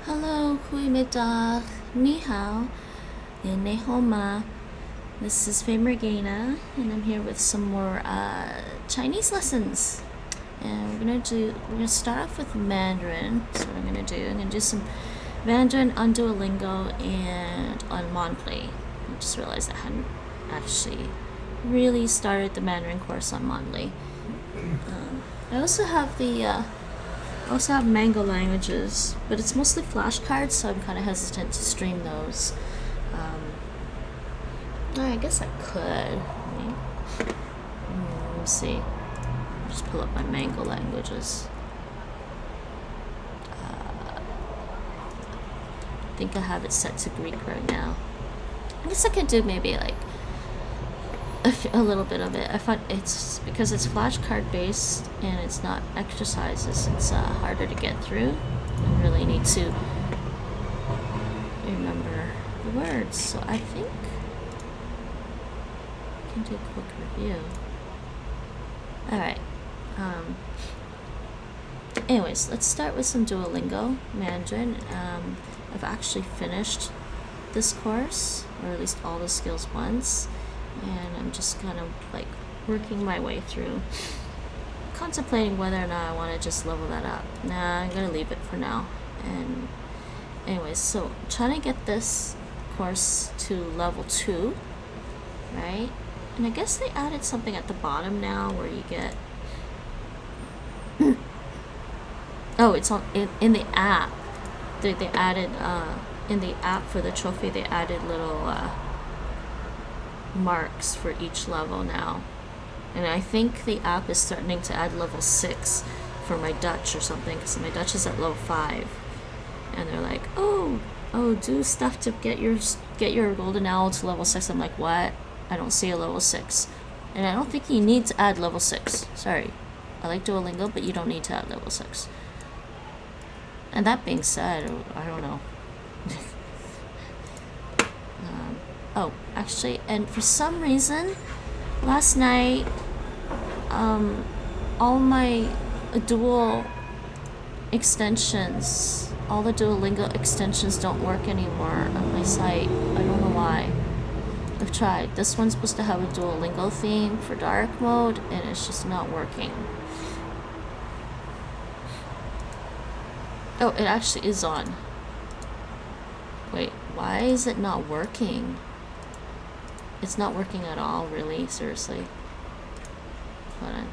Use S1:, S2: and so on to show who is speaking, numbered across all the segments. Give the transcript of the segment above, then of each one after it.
S1: Hello, goedemiddag, ni hao, and ne homa. This is Faye Morgana, and I'm here with some more Chinese lessons. And we're gonna start off with Mandarin. That's what I'm gonna do some Mandarin on Duolingo and on Mondly. I just realized I hadn't actually really started the Mandarin course on Mondly. I also have Mango languages, but it's mostly flashcards, so I'm kind of hesitant to stream those. I guess I could. Let me see. Just pull up my Mango languages. think I have it set to Greek right now. I guess I could do maybe like a little bit of it. I find it's because it's flashcard based and it's not exercises. It's harder to get through. I really need to remember the words. So I think I can do a quick review. All right. Anyways, let's start with some Duolingo Mandarin. I've actually finished this course, or at least all the skills once, and I'm just kind of like working my way through, contemplating whether or not I want to just level that up. Nah, I'm gonna leave it for now. And anyways, so trying to get this course to level 2, right? And I guess they added something at the bottom now where you get oh, it's on in the app. They added in the app for the trophy. They added little marks for each level now, and I think the app is starting to add level 6 for my Dutch or something. Because my Dutch is at level 5, and they're like, oh, do stuff to get your golden owl to level 6. I'm like, what? I don't see a level 6, and I don't think you need to add level 6. Sorry, I like Duolingo, but you don't need to add level 6. And that being said, I don't know. Oh, actually, and for some reason, last night, all my dual extensions, all the Duolingo extensions don't work anymore on my site. I don't know why. I've tried. This one's supposed to have a Duolingo theme for dark mode, and it's just not working. Oh, it actually is on. Wait, why is it not working? It's not working at all, really? Seriously? Hold on.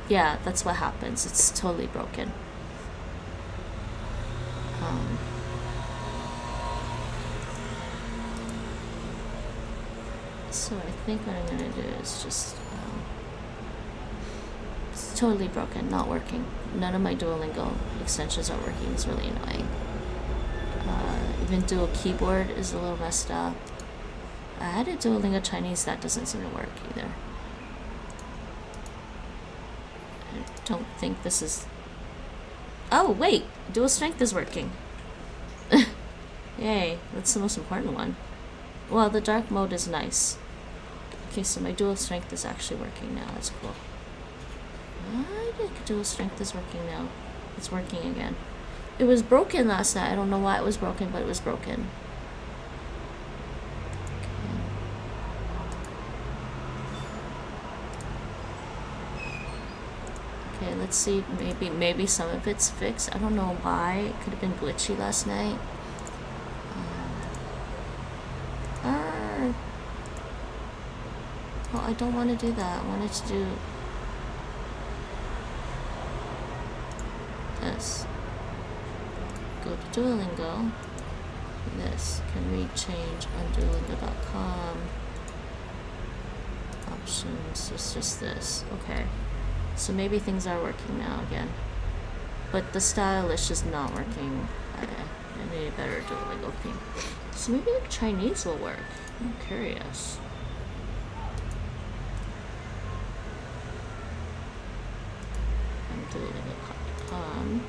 S1: Yeah, that's what happens. It's totally broken. So I think what I'm gonna do is just it's totally broken, not working. None of my Duolingo extensions are working. It's really annoying. Even Duo Keyboard is a little messed up. I had a Duolingo Chinese that doesn't seem to work either. I don't think this is. Oh wait, Dual Strength is working. Yay, that's the most important one. Well, the dark mode is nice. Okay, so my dual strength is actually working now. That's cool. I think dual strength is working now. It's working again. It was broken last night. I don't know why it was broken, but it was broken. Okay, let's see. Maybe some of it's fixed. I don't know why. It could have been glitchy last night. Well, I don't want to do that. I wanted to do this. Go to Duolingo. This. Can read change on Duolingo.com. Options. It's just this. Okay. So maybe things are working now again. But the style is just not working. I need a better Duolingo theme. So maybe the Chinese will work. I'm curious. Duolingo.com.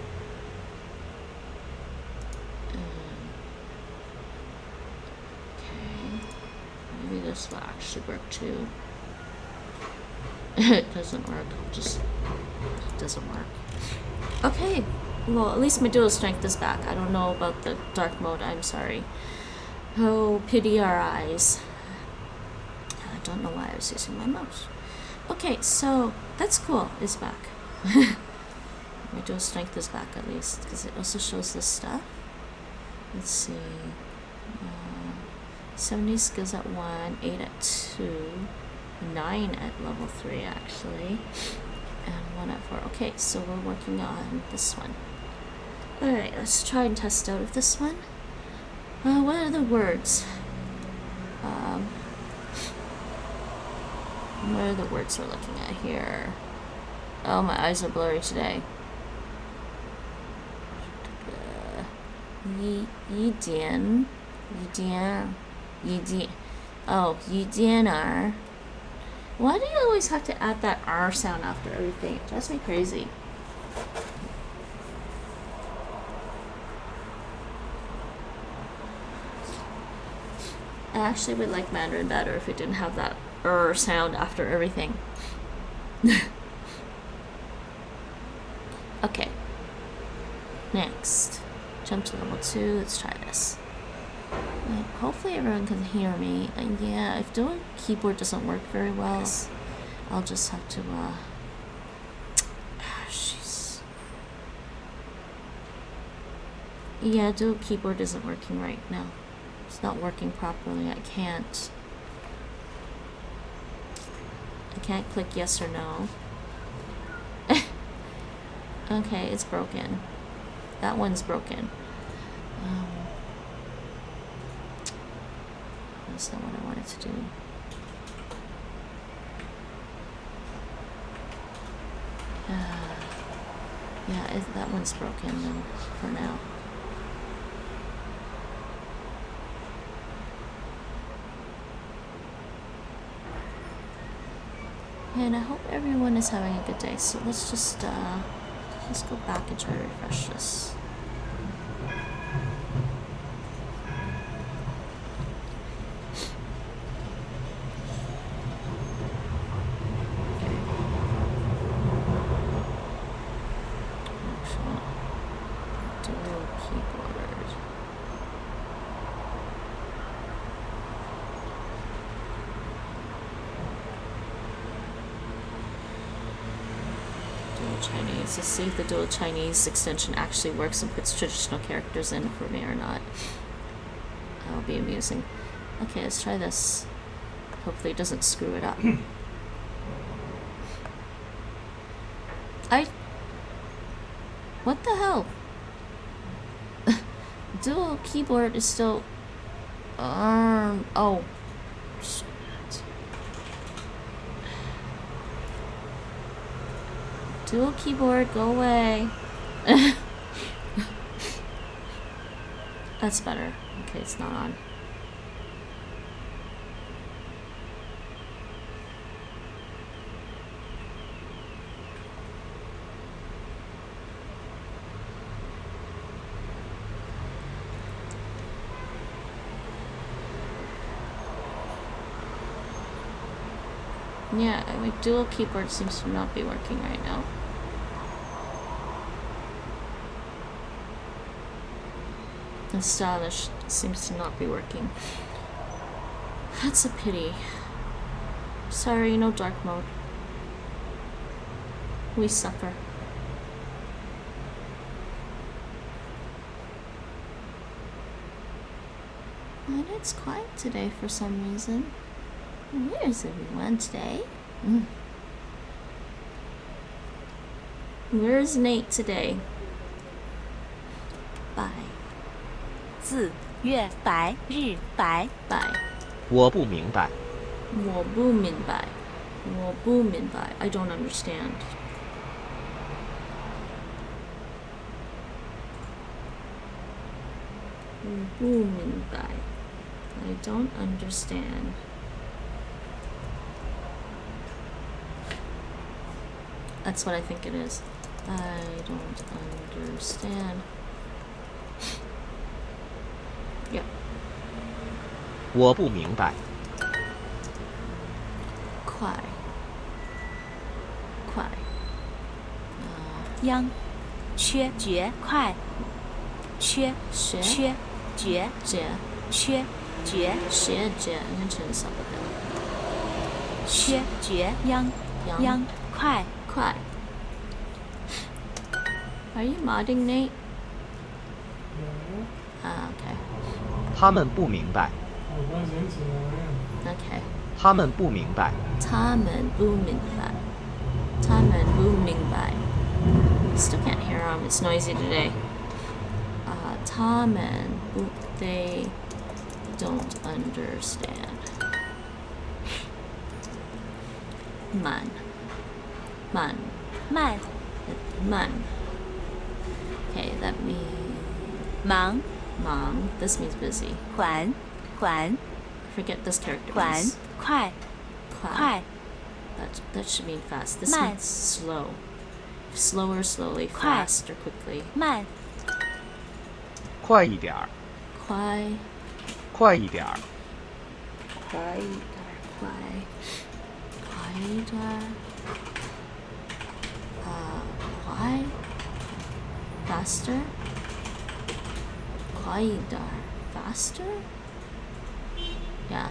S1: Okay. Maybe this will actually work too. It doesn't work. It doesn't work. Okay. Well, at least my dual strength is back. I don't know about the dark mode. I'm sorry. Oh, pity our eyes. I don't know why I was using my mouse. Okay, so that's cool. It's back. My dual strength is back at least, because it also shows this stuff. Let's see. 70 skills at 1, 8 at 2, 9 at level 3 actually, and 1 at 4. Okay, so we're working on this one. Alright, let's try and test out of this one. What are the words? What are the words we're looking at here? Oh, my eyes are blurry today. Yidian. Oh, Yidianar. Why do you always have to add that R sound after everything? It drives me crazy. I actually would like Mandarin better if it didn't have that R sound after everything. Okay. Next. Jump to level 2. Let's try this. And hopefully everyone can hear me. And yeah, if the keyboard doesn't work very well, I'll just have to, jeez. Yeah, dual keyboard isn't working right now. It's not working properly. I can't click yes or no. Okay, it's broken. That one's broken. That's not what I wanted to do. Yeah, that one's broken though, for now. And I hope everyone is having a good day. So let's just let's go back and try to refresh this. Chinese. Let's see if the Dual Chinese extension actually works and puts traditional characters in for me or not. That'll be amusing. Okay, let's try this. Hopefully it doesn't screw it up. What the hell? Dual keyboard is still... oh. Dual keyboard, go away. That's better. Okay, it's not on. Yeah, my dual keyboard seems to not be working right now. The stylish seems to not be working. That's a pity. Sorry, no dark mode. We suffer. And it's quiet today for some reason. Where's everyone today? Where's Nate today? Bye.
S2: 字月白日白
S1: Bye.
S3: 我不明白。
S1: 我不明白. 我不明白. I don't understand. 我不明白. I don't understand. That's what I think it is. I don't understand. Yep.
S3: 我不明白。
S1: 快。快。
S2: 央缺绝快缺
S1: 学
S2: 缺绝
S1: 绝
S2: 缺绝
S1: 学绝，你看成少了的。
S2: 缺绝央
S1: 央
S2: 央快
S1: 快。Are you modding, Nate? Okay.
S3: 他们不明白。
S1: Okay.
S3: 他们不明白。
S1: 他们不明白。他们不明白。Still can't hear him. It's noisy today. 他们不 they don't understand. Man. Man.
S2: 慢
S1: Man. Okay, that means
S2: 忙
S1: mom. This means busy.
S2: 缓缓
S1: Forget this character
S2: 缓
S1: means
S2: 快 快
S1: That should mean fast. This
S2: 慢
S1: means slow. Slower, slowly,
S2: 快
S1: fast, or quickly.
S2: 慢
S3: 快一点儿，
S1: 快
S3: 快一点儿，
S1: 快一点儿快 faster 快一点儿 faster yeah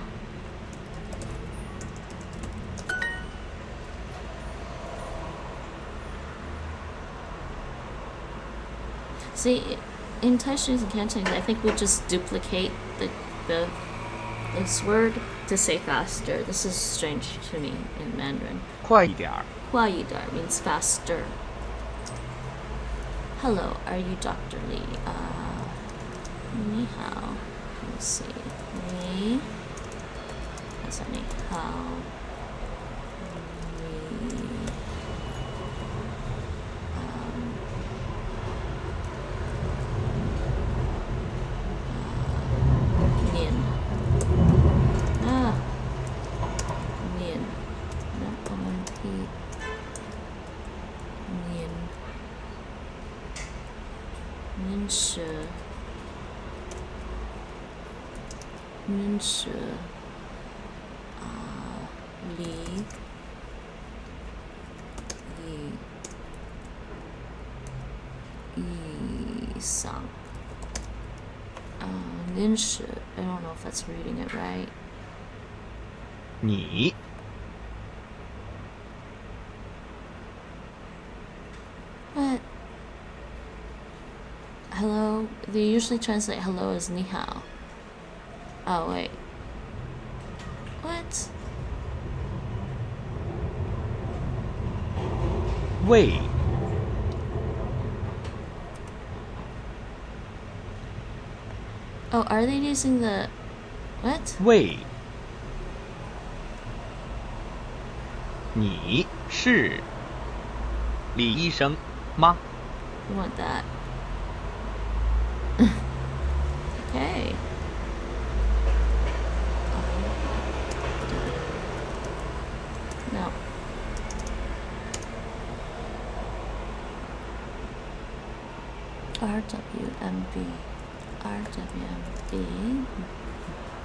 S1: see in Taishanese and Cantonese I think we just duplicate this word to say faster. This is strange to me in Mandarin.
S3: 快一点儿，
S1: 快一点 means faster. Hello, are you Dr. Lee? 你好. Let me see. 你 How's that 你好? 念 念 not OMP 念念舌念舌离以上Ninshi. I don't know if that's reading it right.
S3: 你
S1: But hello, they usually translate hello as ni hao. Oh wait. What?
S3: 喂
S1: Oh, are they using the what?
S3: 喂，你是李医生吗？
S1: You want that? Okay. No. RWMB.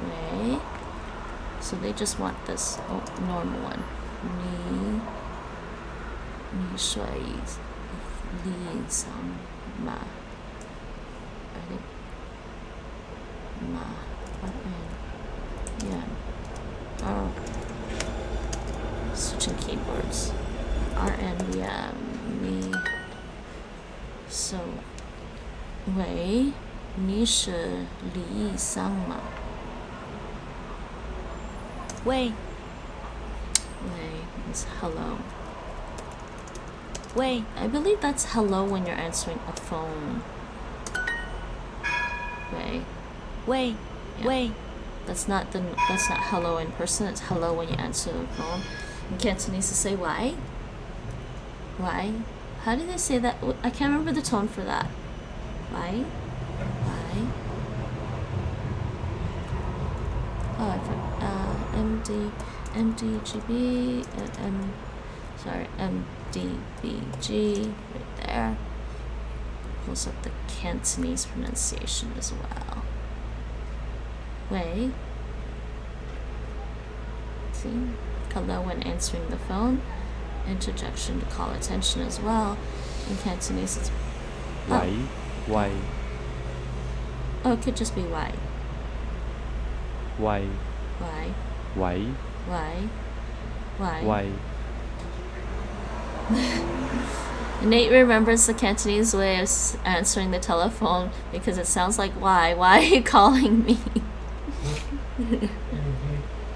S1: Way. So they just want this normal one. Ni shui li sang ma. Are they ma? Yeah. Oh. Switching keyboards. RN, yeah, me. So, 喂，你是李医生吗？
S2: 喂
S1: 喂 is hello.
S2: 喂
S1: I believe that's hello when you're answering a phone. 喂
S2: 喂
S1: Yeah.
S2: 喂
S1: that's not hello in person, it's hello when you answer the phone. In Cantonese to say why? Why? How do they say that? I can't remember the tone for that. Why? Why? Oh, I forgot. MDGB, MDBG, right there. Pulls up the Cantonese pronunciation as well. Wei. See? Hello when answering the phone. Interjection to call attention as well. In Cantonese, it's
S4: 喂喂
S1: oh, it could just be why.
S4: 喂
S1: Why?
S4: 喂
S1: Why? Why?
S4: 喂
S1: Nate remembers the Cantonese way of answering the telephone because it sounds like why? Why are you calling me?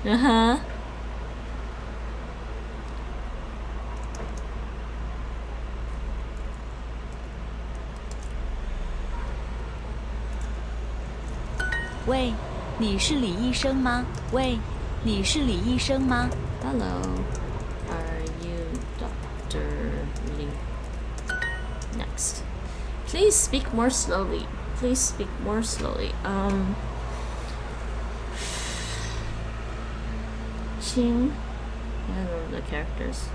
S1: Uh-huh.
S2: "喂，你是李医生吗？喂，你是李医生吗？
S1: Hello. Are please speak more slowly. Please speak more slowly. Qing. I don't know the characters.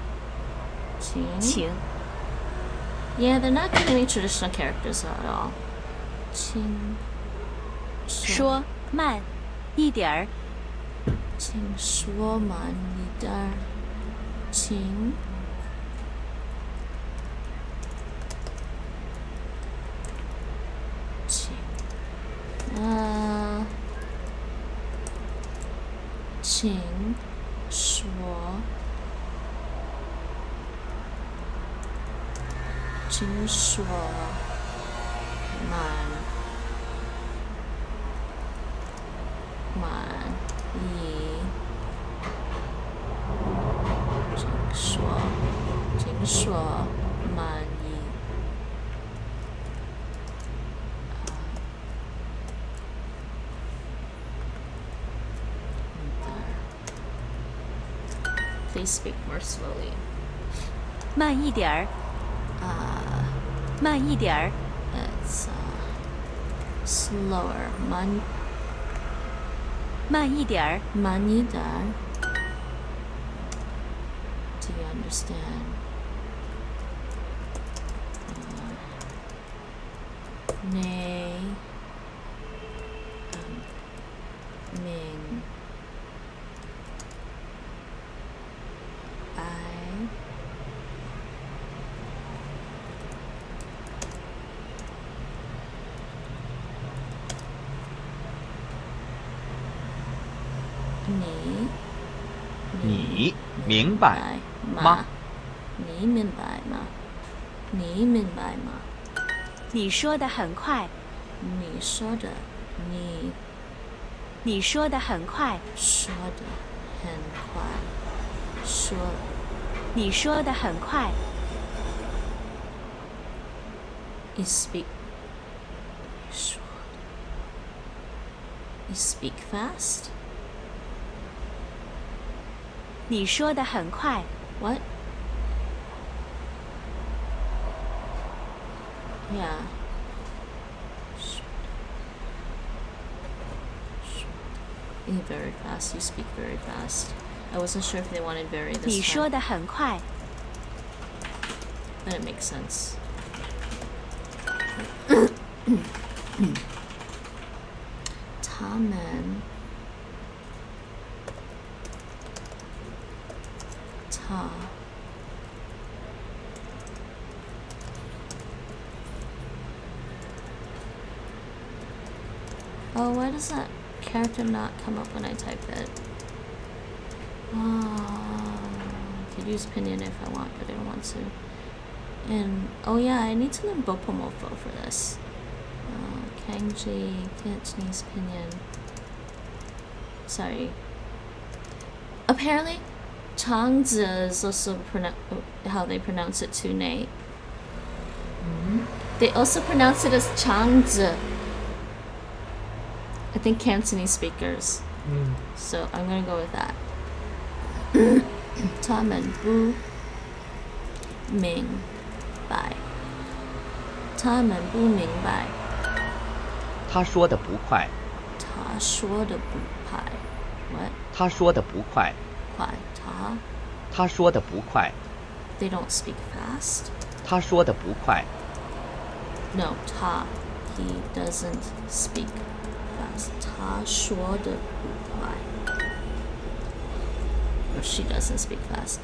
S1: Qing.
S2: 请
S1: Yeah, they're not giving me traditional characters at all. Qing.
S2: 说慢一点儿，
S1: 请说慢一点儿。请请说慢一请说慢一Please speak more slowly.
S2: 慢一点儿，慢一点儿，
S1: It's slower.
S2: 慢一点儿，
S1: 慢一点儿。Do you understand? Nay. Ming. I.
S3: 你明白吗？
S1: 你明白吗？你明白吗？
S2: 你说的很快，
S1: 你说的，
S2: 你说的很快，
S1: 说的很快，说
S2: 你说的很快，
S1: You speak. You speak fast.
S2: 你说的很快，
S1: What? Yeah. You very fast. You speak very fast. I wasn't sure if they wanted very
S2: 你
S1: this
S2: 说
S1: time,
S2: 的很快，
S1: but it makes sense. Tamen. Ta. Oh, why does that character not come up when I type it? I could use pinyin if I want, but I don't want to. And, oh yeah, I need to learn Bopomofo for this. Kanji, Cantonese pinyin. Sorry. Apparently, Changzi is also how they pronounce it too, Nate. They also pronounce it as Changzi. I think Cantonese speakers. So I'm gonna go with that. Tamen bu ming bai. Tamen bu ming bai.
S3: 他说的不快，
S1: 他说的不快。What?
S3: 他说的不快，
S1: 快他
S3: 他说的不快，
S1: They don't speak fast.
S3: 他说的不快，
S1: No, ta. He doesn't speak fast. 他说的不快. Or she doesn't speak fast.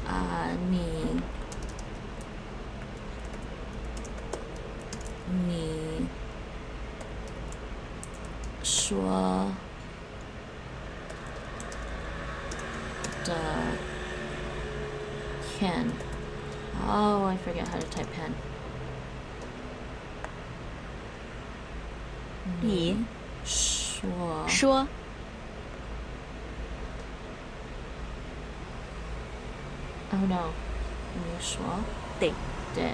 S1: 你说的 pen. Oh, I forget how to type pen.
S2: 你
S1: 说
S2: 说
S1: Oh no. 你说
S2: 得
S1: 对。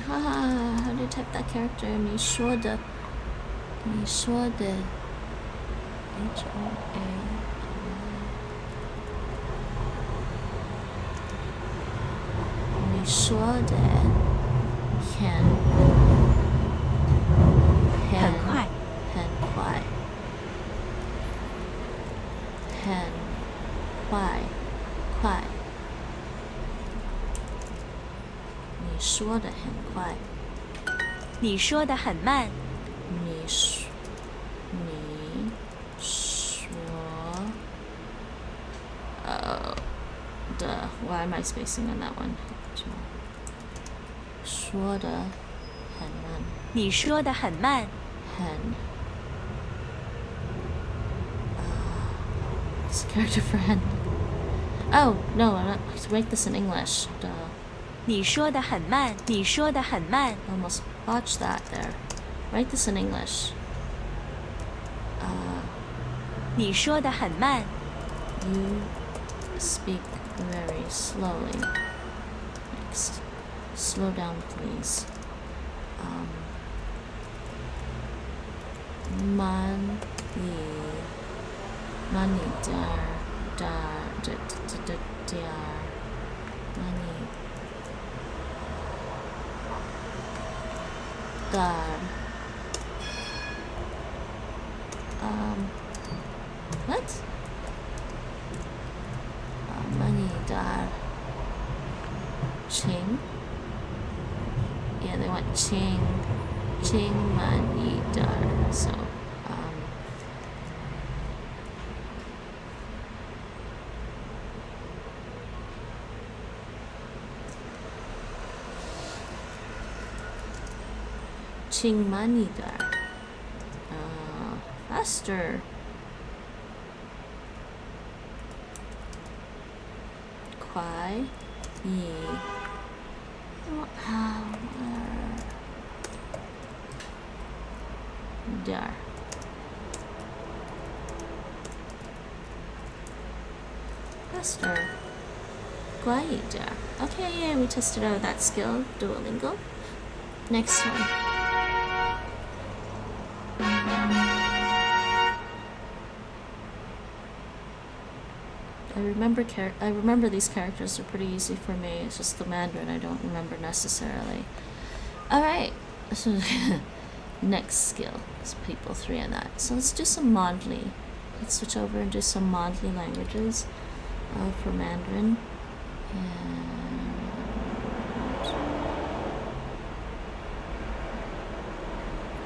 S1: How do you type that character? 你说的你说的 HOA。你说的很
S2: 快，
S1: 很快，很快，快。你说的很快，
S2: 你说的很慢，
S1: 你说why am I spacing on that one? 说的很慢，
S2: 你说的很慢，it's
S1: a character for hen. Oh no, I'm not. Let's write this in English. Duh.
S2: 你说的很慢，你说的很慢，
S1: Almost botched that there. Write this in English.
S2: 你说的很慢，
S1: You speak very slowly. Next. Slow down, please. Money what? Money dar ching. Yeah, they went ching money dar. So ching money dar. Faster. Kwai yi. Dar. Faster. Kwai yi dar. Okay, yeah, we tested out that skill, Duolingo. Next one. I remember these characters are pretty easy for me. It's just the Mandarin I don't remember necessarily. Alright, so next skill is people 3 on that. So let's do some Mondly. Let's switch over and do some Mondly languages for Mandarin. And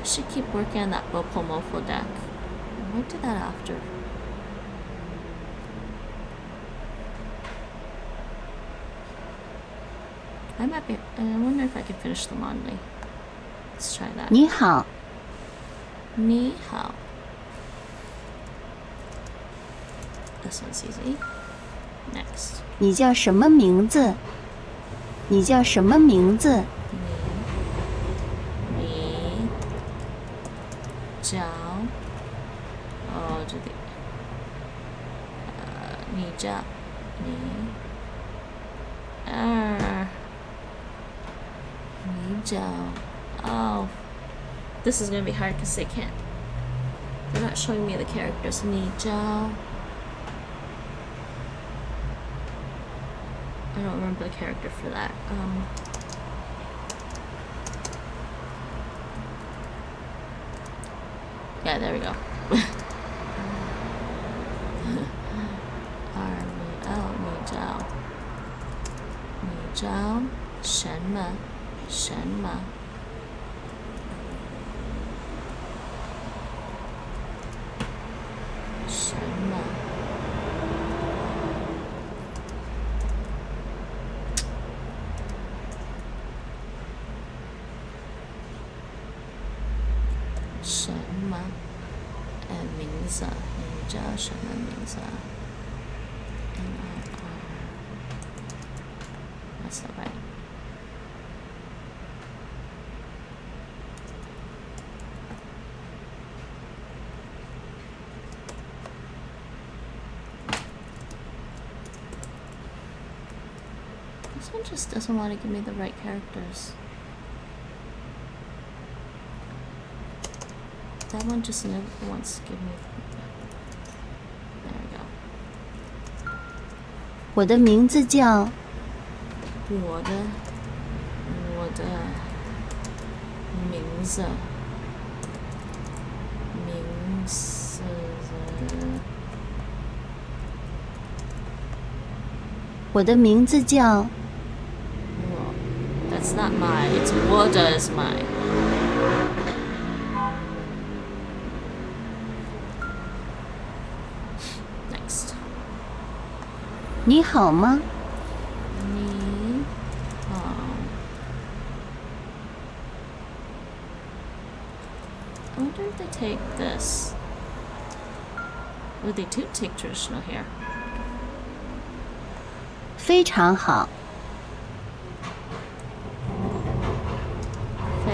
S1: I should keep working on that Bopomofo deck. I might do that after. I wonder if I can finish the Mondly. Let's try that.
S2: 你好，
S1: 你好. This one's easy. Next.
S2: 你叫什么名字？你叫什么名字？
S1: 你叫这里你叫oh, this is gonna be hard because they're not showing me the characters. 你叫 I don't remember the character for that. Yeah, there we go.你叫什么？什么？什么？什么？名字？你叫什么名字？That's not right. This one just doesn't want to give me the right characters. that one just never once give me. There we go.
S5: 我的名字叫
S1: 我的名字
S5: 我的名字叫
S1: That's not mine. It's 我的 is mine. Next.
S5: 你好吗？
S1: 你好。I wonder if they take this. Well, they do take traditional here.
S5: 非常好。
S1: 非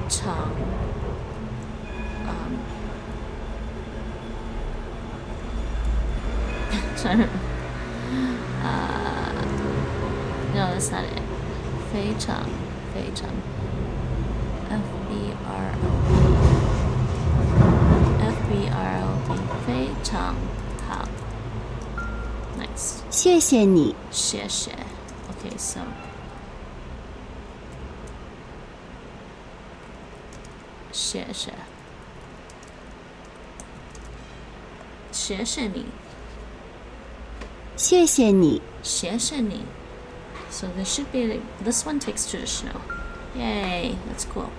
S1: 常no, that's not it. 非常 FBROB 非常好 Next.
S5: 谢谢你。
S1: 谢谢 Okay, so 谢谢谢谢你
S5: 谢谢你。
S1: 谢谢你 So there should be this one takes traditional. Yay, that's cool.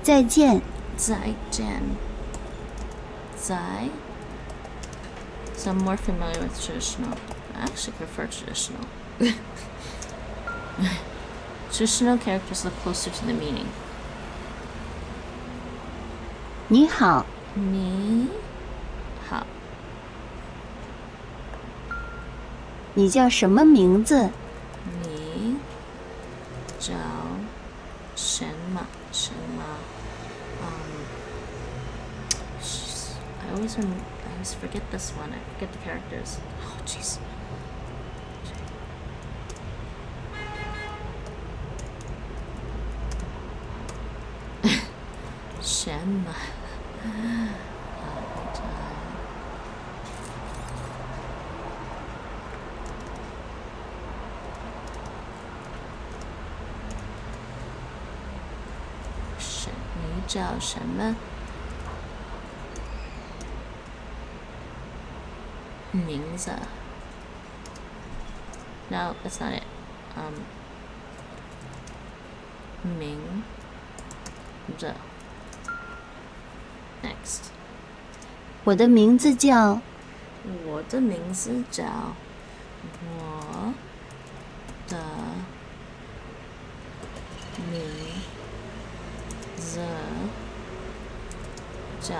S5: 再见。
S1: 再见再 So I'm more familiar with traditional. I actually prefer traditional. Traditional characters look closer to the meaning.
S5: 你好。
S1: 你好
S5: 你叫什么名字？
S1: 你叫什么I always forget this one. I forget the characters. Oh, jeez. 什么你叫什么名字 No, that's not it. 名字 Next.
S5: 我的名字叫
S1: 我的名字叫我的名字叫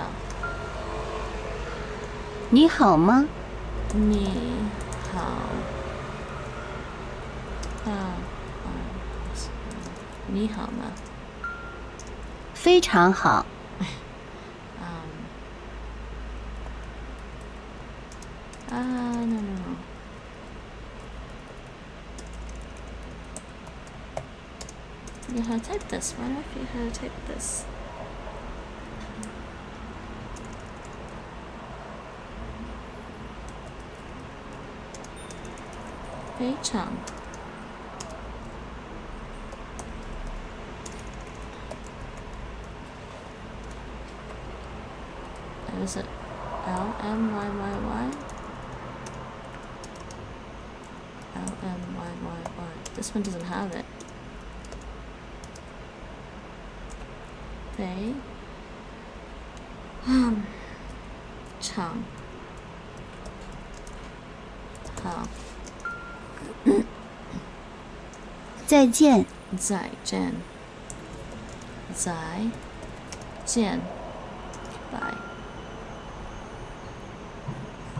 S5: 你好吗？
S1: 你好你好吗
S5: 非常好。
S1: No. You know how to type this. Why don't I figure how to type this? Fei Chang. Is it L-M-Y-Y-Y? L-M-Y-Y-Y. This one doesn't have it. Fei Chang. How?
S5: 再见。
S1: 再见。再见。Bye.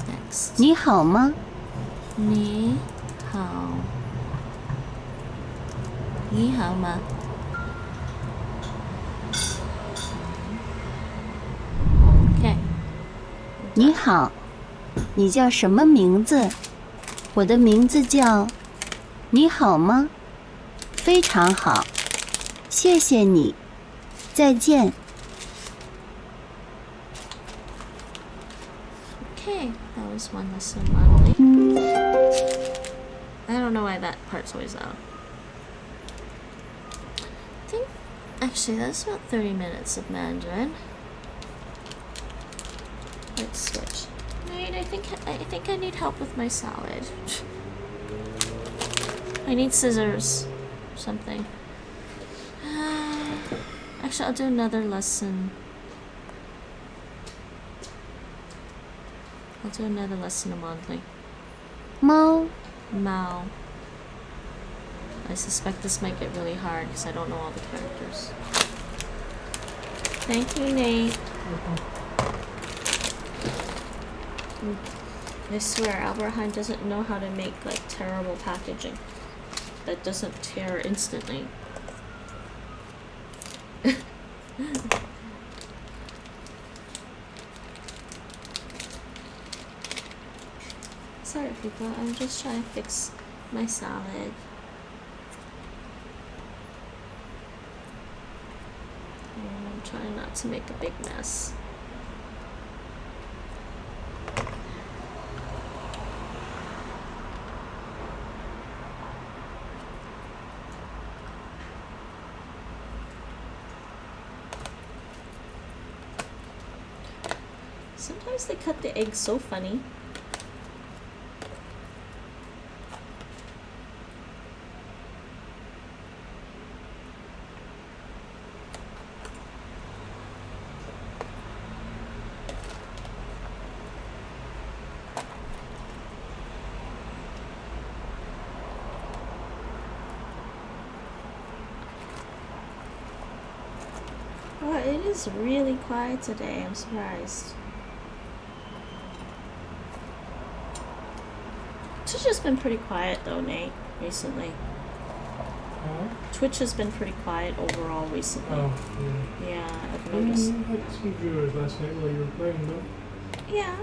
S1: Next.
S5: 你好吗？
S1: 你好。你好吗？Okay.
S5: 你好，你叫什么名字？我的名字叫。你好吗？非常好，谢谢你，再见。
S1: was one lesson Mondly. I don't know why that part's always out. I think actually that's about 30 minutes of Mandarin. Let's switch. Wait, I think I need help with my salad. I need scissors or something. Actually, I'll do another lesson. I'll do another lesson of Mondly.
S5: 猫
S1: Mao. I suspect this might get really hard because I don't know all the characters. Thank you, Nate. I swear, Albert Heijn doesn't know how to make like terrible packaging that doesn't tear instantly. Sorry people, I'm just trying to fix my salad. And I'm trying not to make a big mess. Sometimes they cut the egg so funny. Oh, it is really quiet today. I'm surprised. Twitch has been pretty quiet though, Nate, recently. Twitch has been pretty quiet overall recently.
S6: Oh, yeah.
S1: Yeah, I've noticed.
S6: You had some viewers last night while you were playing, though.
S1: Yeah,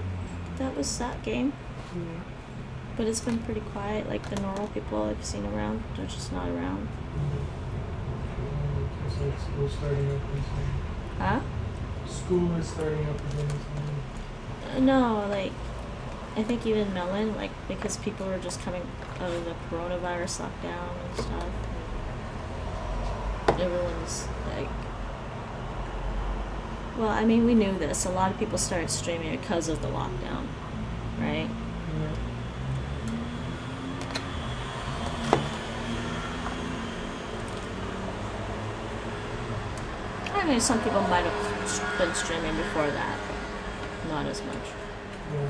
S1: that was that game.
S6: Yeah.
S1: But it's been pretty quiet, like the normal people I've seen around, they're just not around.
S6: So it's school starting up and so.
S1: Huh?
S6: School is starting up again. So.
S1: No, like, I think even Melon, like, because people were just coming out of the coronavirus lockdown and stuff. And everyone's like, well, I mean, we knew this. A lot of people started streaming because of the lockdown, right?
S6: Yeah.
S1: I mean, some people might have been streaming before that, but not as much.
S6: Yeah.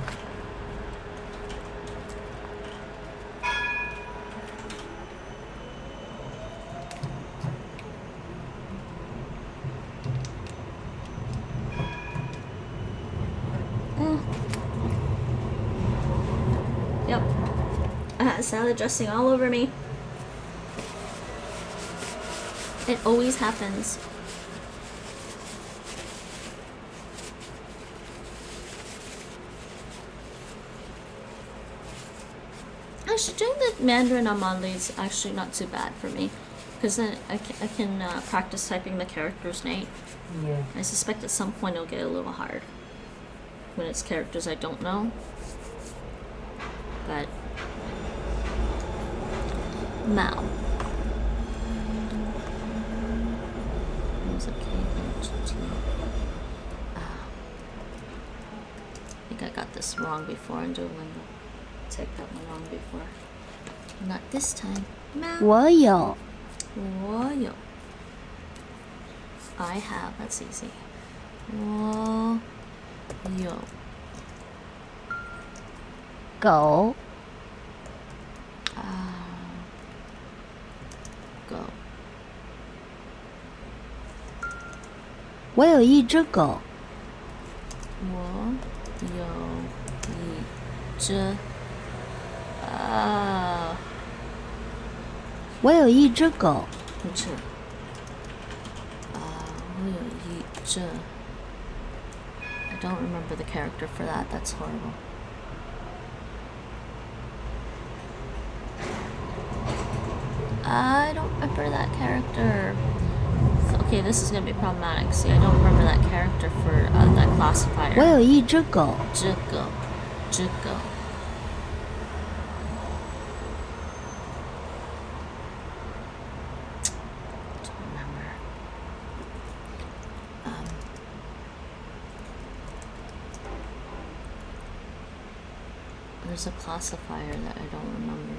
S1: Yep. I had salad dressing all over me. It always happens. Actually, doing the Mandarin on Mondly is actually not too bad for me. Because then I can practice typing the characters, Nate.
S6: Yeah.
S1: I suspect at some point it'll get a little hard. When it's characters I don't know. But Mao. I think I got this wrong before in Duolingo. Typed that one wrong before. Not this time. Mao.
S5: 我有
S1: 我有 I have. That's easy. 我有
S5: 狗
S1: go.
S5: 我有一只狗
S1: 我有一只
S5: 我有一只狗
S1: 不是我有一只 I don't remember the character for that. That's horrible. I don't remember that character. Okay, this is gonna be problematic. See, I don't remember that character for that classifier.
S5: 我有一只狗
S1: 这个 Jiko. Don't remember. There's a classifier that I don't remember.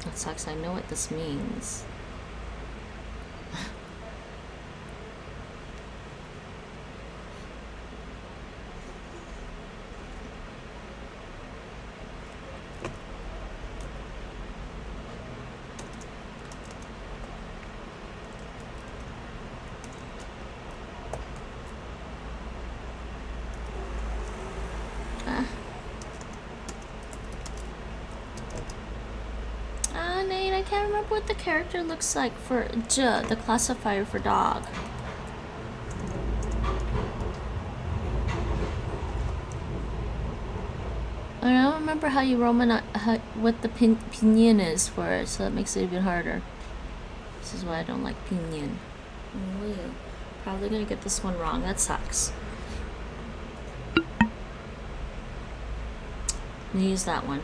S1: That sucks. I know what this means. Nate, I can't remember what the character looks like for J, the classifier for dog. I don't remember how you what the pinyin is for it, so that makes it even harder. This is why I don't like pinyin. Probably gonna get this one wrong. That sucks. I'm gonna use that one.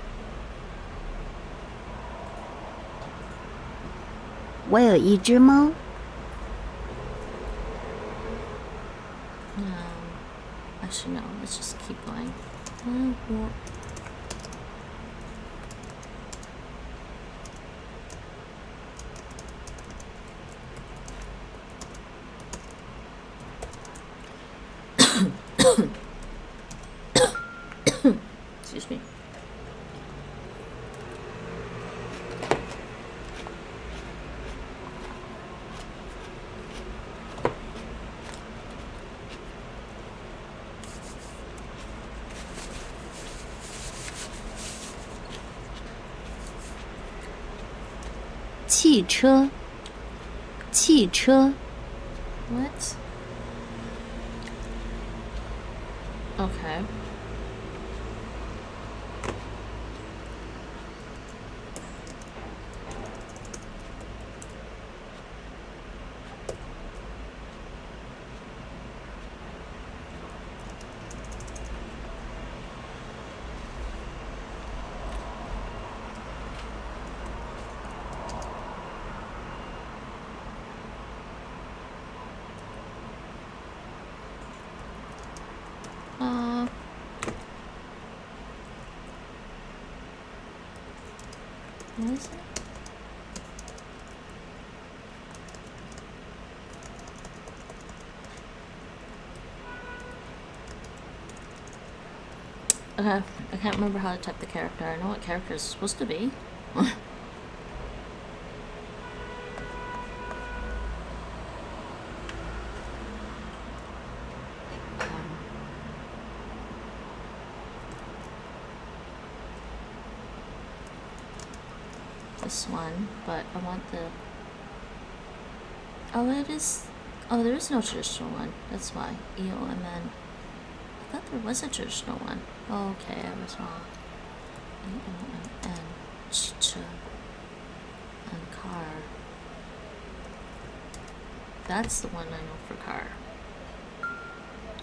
S5: 我有一只猫。
S1: Actually, no. Let's just keep going. Excuse me.
S5: 汽车
S1: What? Okay. What is it? Okay, I can't remember how to type the character. I know what character is supposed to be. This one, but I want the... Oh, it is... Oh, there is no traditional one. That's why. E-O-M-N. I thought there was a traditional one. Oh, okay, I was wrong. E-O-M-N. Ch-ch. And car. That's the one I know for car.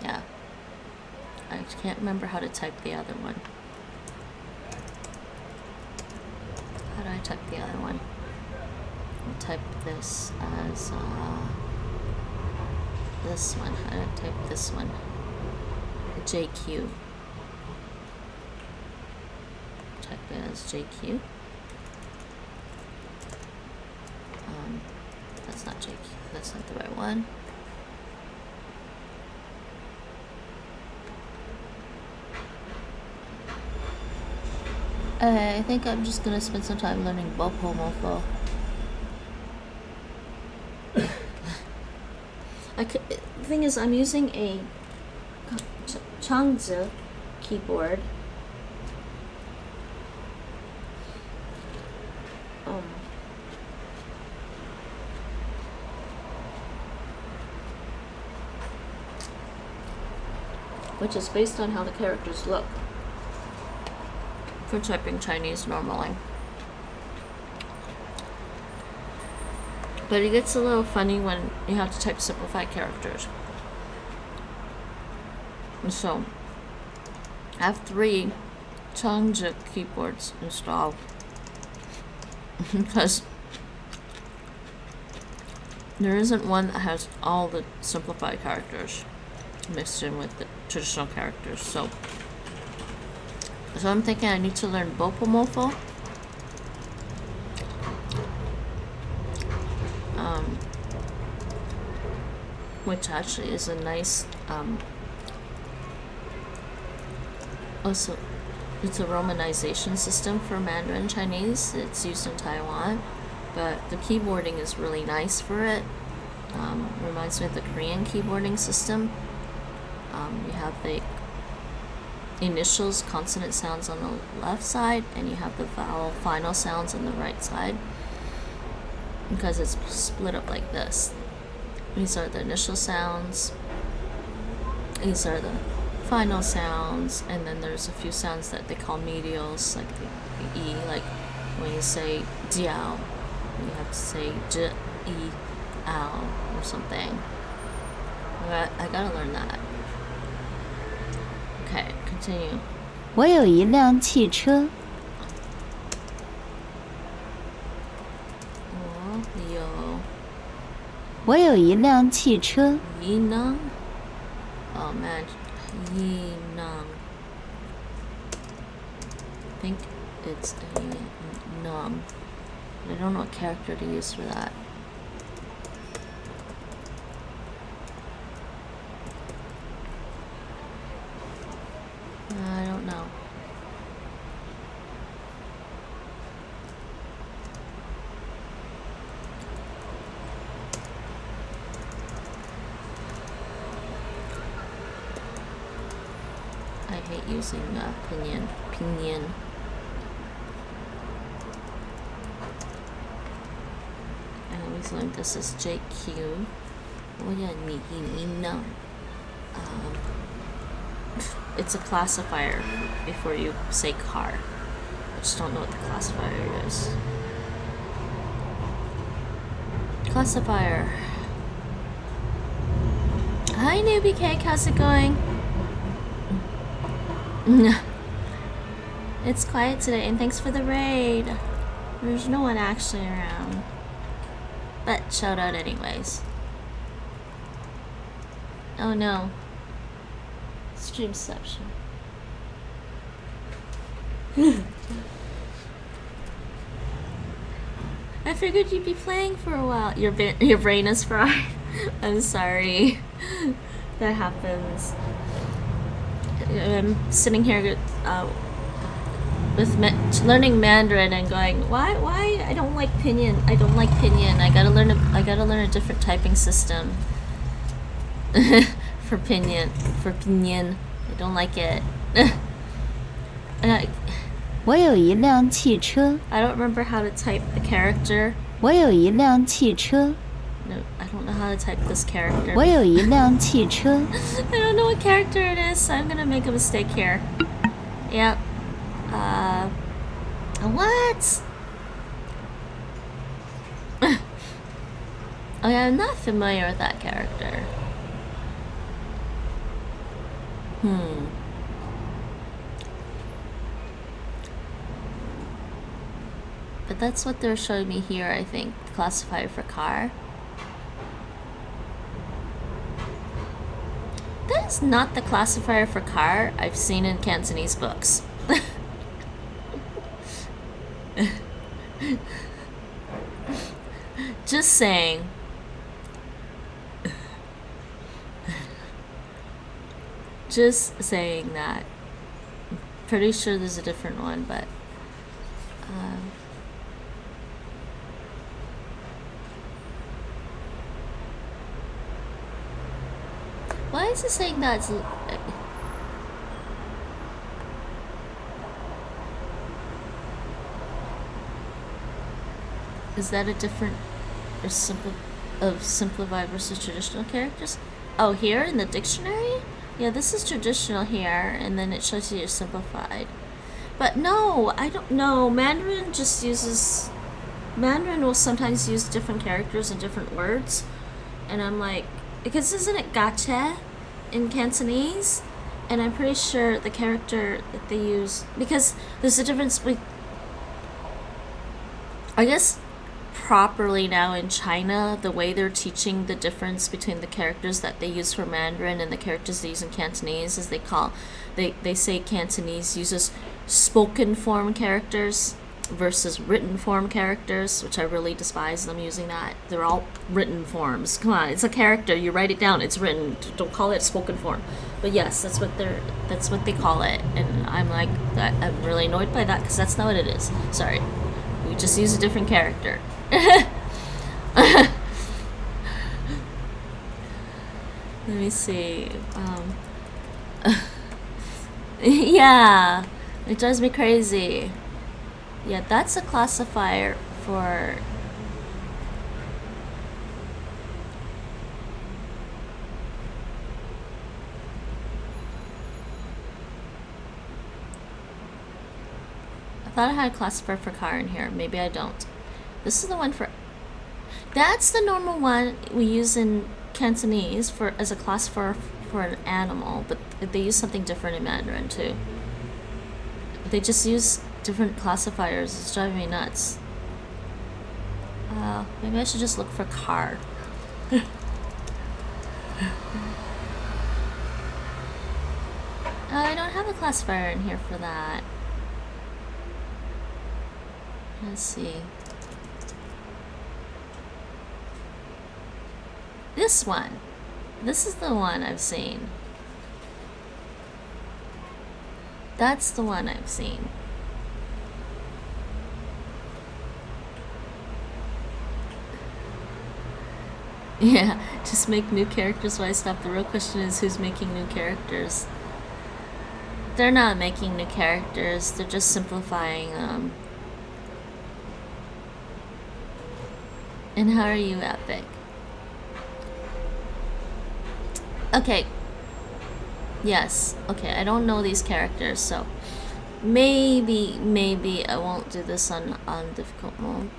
S1: Yeah. I can't remember how to type the other one. How do I type the other one? I'll type this as this one. How do I type this one? JQ. Type it as JQ. That's not JQ. That's not the right one. I think I'm just gonna spend some time learning Bopo Mofo. The thing is, I'm using a Changzi keyboard. Which is based on how the characters look for typing Chinese normally. But it gets a little funny when you have to type simplified characters. And so, I have 3 Changzhi keyboards installed. Because there isn't one that has all the simplified characters mixed in with the traditional characters. So I'm thinking I need to learn Bopomofo. Which actually is a nice, also, it's a romanization system for Mandarin Chinese. It's used in Taiwan, but the keyboarding is really nice for it. Reminds me of the Korean keyboarding system. You have the initials, consonant sounds on the left side, and you have the vowel final sounds on the right side, because it's split up like this. These are the initial sounds, these are the final sounds, and then there's a few sounds that they call medials, like the E, like when you say jiao, you have to say j, e, ow, or something. I gotta learn that. Okay, continue.
S5: 我有一辆汽车。我有一辆汽车。
S1: Yinang? Oh man, Yinang. I think it's a num. I don't know what character to use for that. I don't know. I hate using pinyin. I always learned this as JQ. It's a classifier before you say car. I just don't know what the classifier is. Classifier. Hi newbie cake, how's it going? It's quiet today, and thanks for the raid. There's no one actually around, but shout out anyways. Oh no. Streamception. I figured you'd be playing for a while. Your brain is fried. I'm sorry. That happens. I'm sitting here with learning Mandarin and going, why I don't like pinyin. I don't like pinyin. I gotta learn a different typing system. For pinyin. I don't like it.
S5: 我有一辆汽车。
S1: I don't remember how to type the character.
S5: 我有一辆汽车。
S1: No, I don't know how to type this character.
S5: 我有一辆汽车。
S1: I don't know what character it is, so I'm gonna make a mistake here. Yep. What? Oh yeah, I'm not familiar with that character. But that's what they're showing me here, I think. Classifier for car. That is not the classifier for car I've seen in Cantonese books. Just saying. Just saying that. Pretty sure there's a different one, but why is it saying that it's is that a different or simplified versus traditional characters? Oh, here in the dictionary? Yeah, this is traditional here, and then it shows you your simplified. But no, I don't know. Mandarin just uses Mandarin will sometimes use different characters and different words, and I'm like, because isn't it gotcha in Cantonese? And I'm pretty sure the character that they use, because there's a difference with, I guess properly now in China, the way they're teaching the difference between the characters that they use for Mandarin and the characters they use in Cantonese is they say Cantonese uses spoken form characters versus written form characters, which I really despise them using that. They're all written forms. Come on, it's a character. You write it down. It's written. Don't call it spoken form. But yes, that's what they call it. And I'm like, I'm really annoyed by that because that's not what it is. Sorry, we just use a different character. Let me see. Yeah, it drives me crazy. Yeah, that's a classifier for I thought I had a classifier for car in here. Maybe I don't. This is the one for, that's the normal one we use in Cantonese for as a classifier for an animal, but they use something different in Mandarin too. They just use different classifiers. It's driving me nuts. Maybe I should just look for car. I don't have a classifier in here for that. Let's see. This one. This is the one I've seen. That's the one I've seen. Yeah, just make new characters while I stop. The real question is who's making new characters. They're not making new characters, they're just simplifying them. And how are you, Epic? Okay. Yes, okay, I don't know these characters, so maybe I won't do this on difficult mode.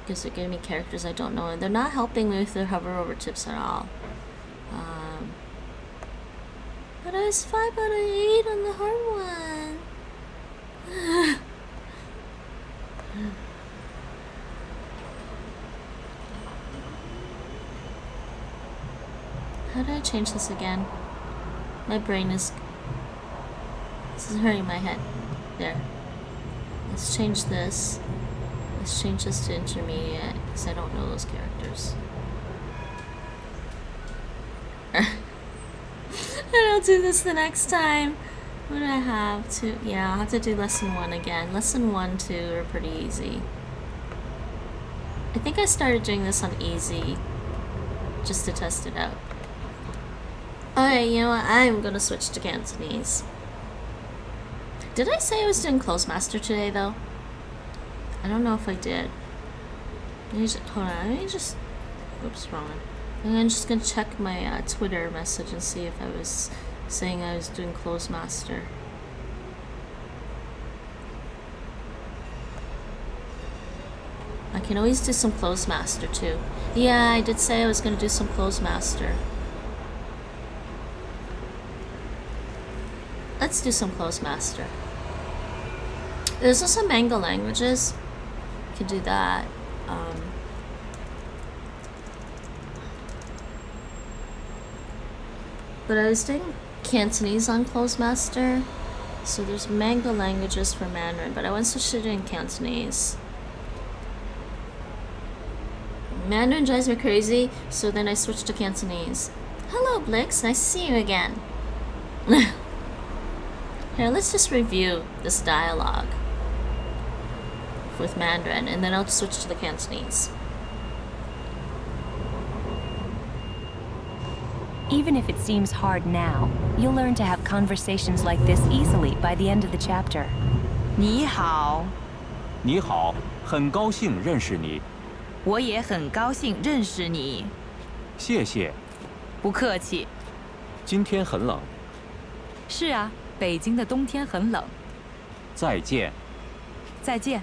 S1: Because they're giving me characters I don't know, and they're not helping me with their hover over tips at all. But I was 5 out of 8 on the hard one. How do I change this again? My brain is... This is hurting my head. There. Let's change this. Let's change this to intermediate, because I don't know those characters. I'll do this the next time. What do I have to... Yeah, I'll have to do lesson 1 again. Lesson 1, 2 are pretty easy. I think I started doing this on easy, just to test it out. Alright, you know what? I'm gonna switch to Cantonese. Did I say I was doing Close Master today, though? I don't know if I did. Hold on, let me just... Oops, wrong one. I'm just gonna check my Twitter message and see if I was saying I was doing Close Master. I can always do some Close Master too. Yeah, I did say I was gonna do some Close Master. Let's do some Close Master. There's also manga languages. Could do that. But I was doing Cantonese on Close Master, so there's manga languages for Mandarin, but I want to switch to doing Cantonese. Mandarin drives me crazy, so then I switched to Cantonese. Hello, Blix. Nice to see you again. Here, let's just review this dialogue with Mandarin, and then I'll switch to the Cantonese.
S2: Even if it seems hard now, you'll learn to have conversations like this easily by the end of the chapter.
S7: 你好，
S8: 你好，很高兴认识你。
S7: 我也很高兴认识你。
S8: 谢谢。
S7: 不客气。
S8: 今天很冷。
S7: 是啊，北京的冬天很冷。
S8: 再见。
S7: 再见。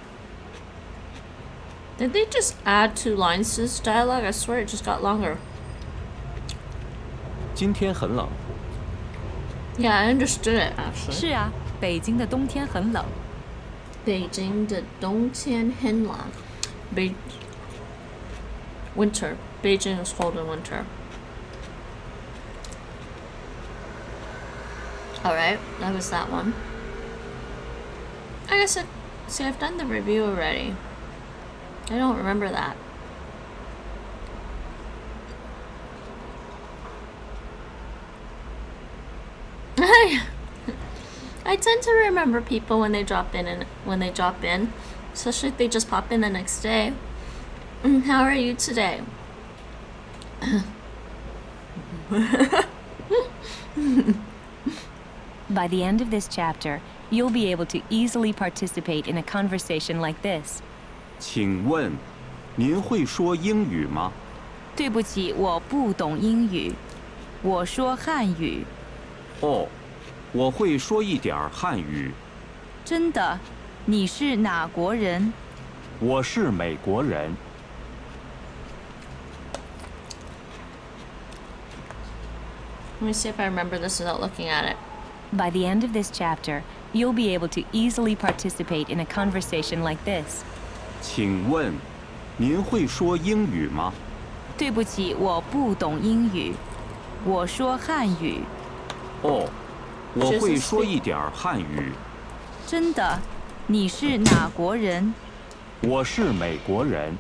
S1: Did they just add 2 lines to this dialogue? I swear it just got longer.
S8: 今天很冷。
S1: Yeah, I understood it actually.
S7: 是啊，北京的冬天很冷。
S1: 北京的冬天很冷。Winter. Beijing is cold in winter. Alright, that was that one. I guess see, I've done the review already. I don't remember that. I tend to remember people when they drop in, especially if they just pop in the next day. How are you today?
S2: By the end of this chapter, you'll be able to easily participate in a conversation like this.
S8: 请问，您会说英语吗？
S7: 对不起，我不懂英语，我说汉语。
S8: 哦，我会说一点儿汉语。
S7: 真的？你是哪国人？
S8: 我是美国人。
S1: Let me see if I remember this without looking at it.
S2: By the end of this chapter, you'll be able to easily participate in a conversation like this.
S8: 请问，您会说英语吗？
S7: 对不起，我不懂英语，我说汉语。
S8: 哦，我会说一点儿汉语。
S7: 真的？你是哪国人？
S8: 我是美国人。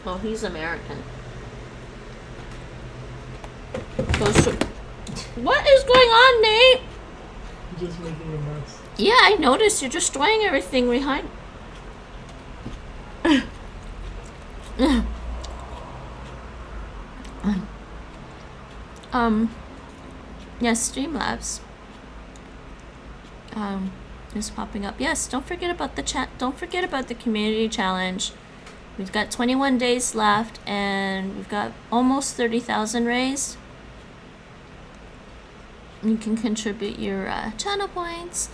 S1: Well, he's American. What is going on, Nate?
S6: You're just making a mess.
S1: Yeah, I noticed you're destroying everything behind. Yes, Streamlabs. Is popping up. Yes, don't forget about the chat. Don't forget about the community challenge. We've got 21 days left, and we've got almost 30,000 raised. You can contribute your channel points.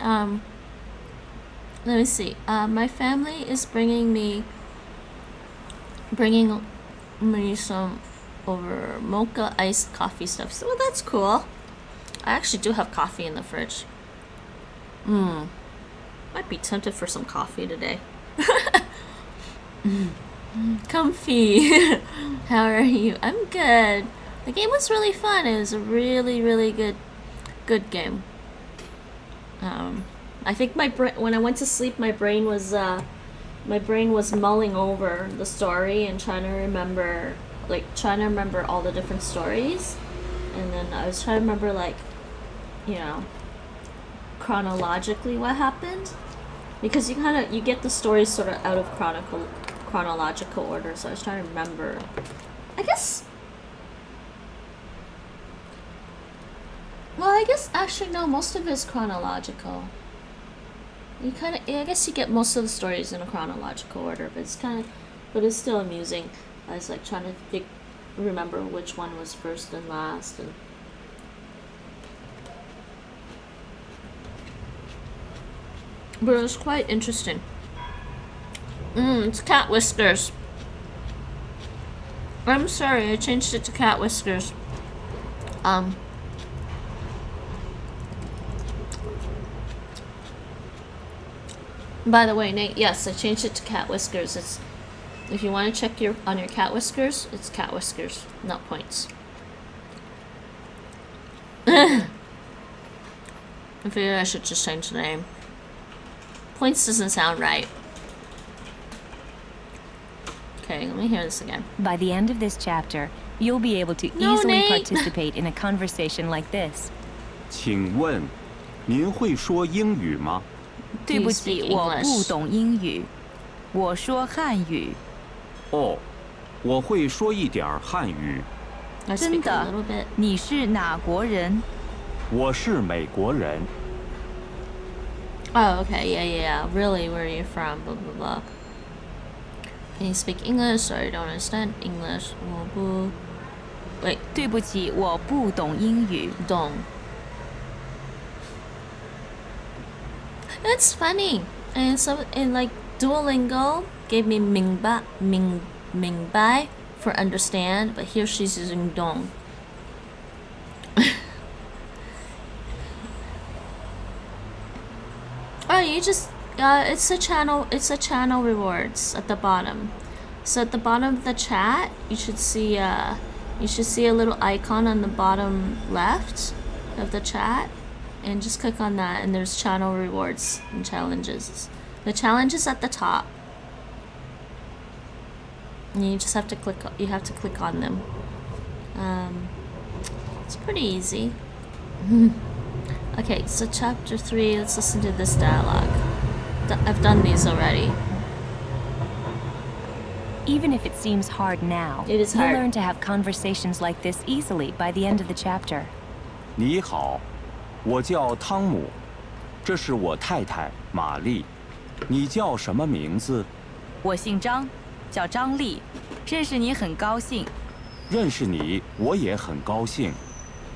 S1: Let me see. My family is bringing me some over mocha iced coffee stuff. So that's cool. I actually do have coffee in the fridge. Might be tempted for some coffee today. Comfy. How are you? I'm good. The game was really fun. It was a really, really good game. I think when I went to sleep, my brain was mulling over the story and trying to remember all the different stories, and then I was trying to remember, like, you know, chronologically what happened, because you get the stories sort of out of chronological order. So I was trying to remember. I guess actually no, most of it is chronological. I guess you get most of the stories in a chronological order, but it's still amusing. I was like trying to remember which one was first and last, but it was quite interesting. It's cat whiskers. I'm sorry, I changed it to cat whiskers. By the way, Nate, yes, I changed it to cat whiskers. If you want to check on your cat whiskers, it's cat whiskers, not points. I figured I should just change the name. Points doesn't sound right. Okay, let me hear this again.
S2: By the end of this chapter, you'll be able to easily participate in a conversation like this.
S8: 请问，您会说英语吗？
S7: 对不起，我不懂英语，我说汉语。
S8: 哦，我会说一点儿汉语。
S7: 真的？你是哪国人？
S8: 我是美国人。
S1: Oh, okay, yeah. Really, where are you from? Blah blah blah. Can you speak English? Sorry, I don't understand English. 我不 Wait.
S7: 对不起，我不懂英语。
S1: 懂. That's funny. And like Duolingo gave me 明白 for understand, but here she's using 懂. Oh, you just it's a channel rewards at the bottom. So at the bottom of the chat, you should see a little icon on the bottom left of the chat, and just click on that, and there's channel rewards and challenges. The challenge is at the top. And you just have to click on them. It's pretty easy. Okay, so chapter 3, let's listen to this dialogue. I've done these already.
S2: Even if it seems hard now,
S1: It is
S2: you'll
S1: hard.
S2: learn to have conversations like this easily by the end of the chapter.
S8: 你好，我叫汤姆，这是我太太玛丽。你叫什么名字？
S7: 我姓张，叫张丽，认识你很高兴。
S8: 认识你，我也很高兴。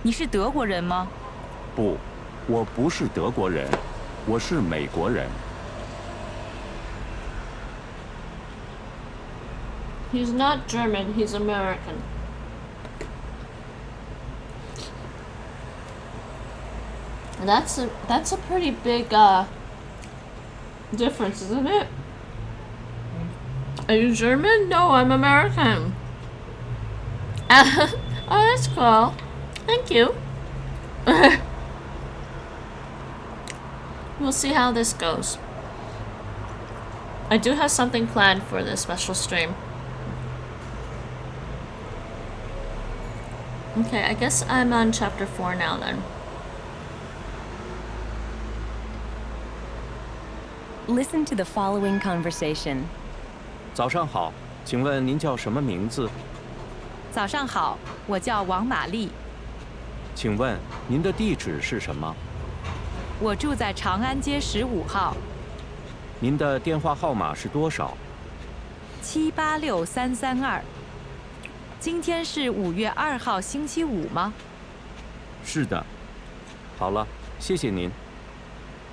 S7: 你是德国人吗？
S8: 不，我不是德国人，我是美国人。
S1: He's not German, he's American. And that's a pretty big difference, isn't it? Are you German? No, I'm American. Oh, that's cool. Thank you. We'll see how this goes. I do have something planned for this special stream. Okay, I guess I'm on chapter 4 now then.
S2: Listen to the following conversation.
S8: 早上好，请问您叫什么名字？
S7: 早上好，我叫王玛丽，
S8: 请问您的地址是什么？
S7: 我住在长安街15号
S8: 您的电话号码是多少
S7: ，786332。今天是5月2号星期五吗？
S8: 是的。好了，谢谢您。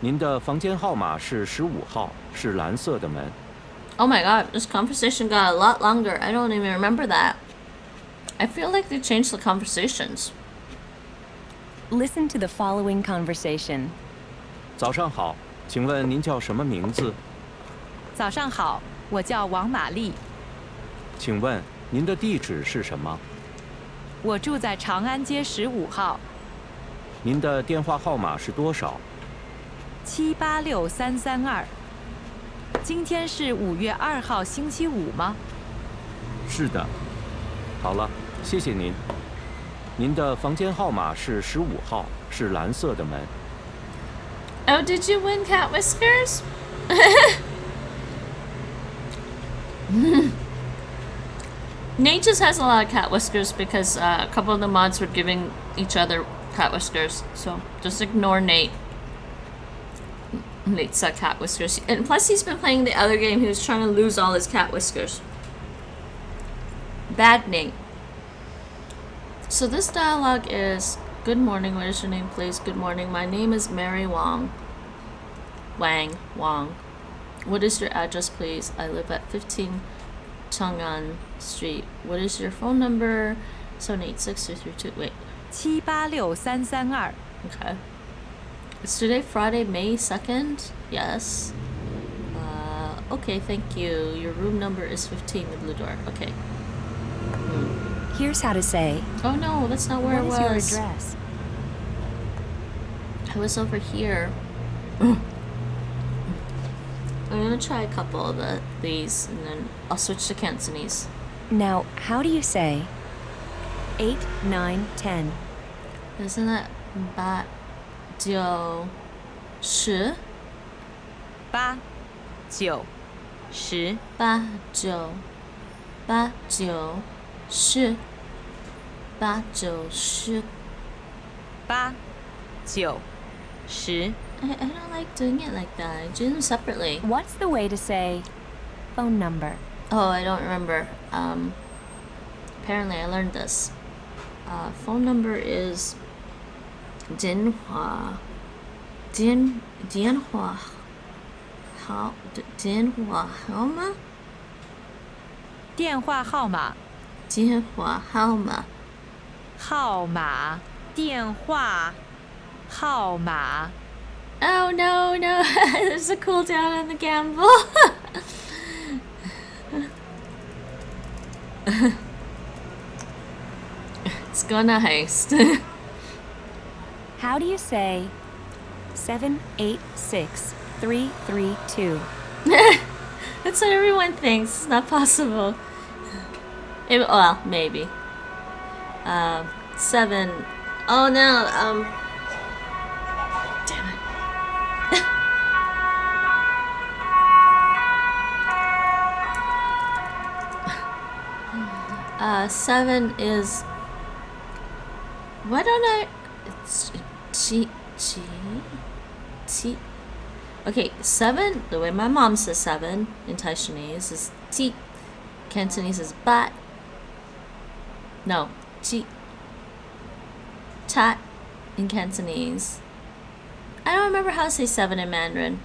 S8: 您的房间号码是15号，是蓝色的门。
S1: Oh my god, this conversation got a lot longer. I don't even remember that. I feel like they changed the conversations.
S2: Listen to the following conversation.
S8: 早上好，请问您叫什么名字？
S7: 早上好，我叫王玛丽，
S8: 请问您的地址是什么？
S7: 我住在长安街15号
S8: 您的电话号码是多少
S7: ，786332。今天是5月2号星期五吗？
S8: 是的。好了，谢谢您。您的房间号码是15号，是蓝色的门。
S1: Oh, did you win, Cat Whiskers? Nate just has a lot of cat whiskers because a couple of the mods were giving each other cat whiskers. So just ignore Nate. Nate's cat whiskers. And plus he's been playing the other game. He was trying to lose all his cat whiskers. Bad Nate. So this dialogue is, good morning, what is your name, please? Good morning, my name is Mary Wong. Wong. What is your address, please? I live at 15 Chang'an Street. What is your phone number? 786-332. Wait.
S7: 786332。
S1: Okay. Is today Friday, May 2nd? Yes. Okay, thank you. Your room number is 15, the blue door. Okay.
S2: Here's how to say,
S1: Oh no, that's not where
S2: what
S1: I
S2: is
S1: was.
S2: your address?
S1: I was over here. I'm gonna try a couple of these, and then I'll switch to Cantonese.
S2: Now, how do you say 8, 9, 10?
S1: Isn't that 8, 9, 10?
S7: 8、9、10。
S1: 8, 9, 8, 9, 10. 8, 9, 10.
S7: 8、9、10。
S1: I don't like doing it like that. I do them separately.
S2: What's the way to say phone number?
S1: Oh, I don't remember. Apparently I learned this. Phone number is 电话号电话号码
S7: 电话号码
S1: 电话号码
S7: 号码电话号码
S1: Oh no, no, there's a cooldown on the gamble. It's gonna heist.
S2: How do you say 786-332?
S1: That's what everyone thinks. It's not possible. Well, maybe. 7. Oh no, damn it. 7 is. Why don't I? It's chi. Okay, 7. The way my mom says 7 in Taishanese is ti. Cantonese is bat. No, chi. Tat in Cantonese. I don't remember how to say 7 in Mandarin.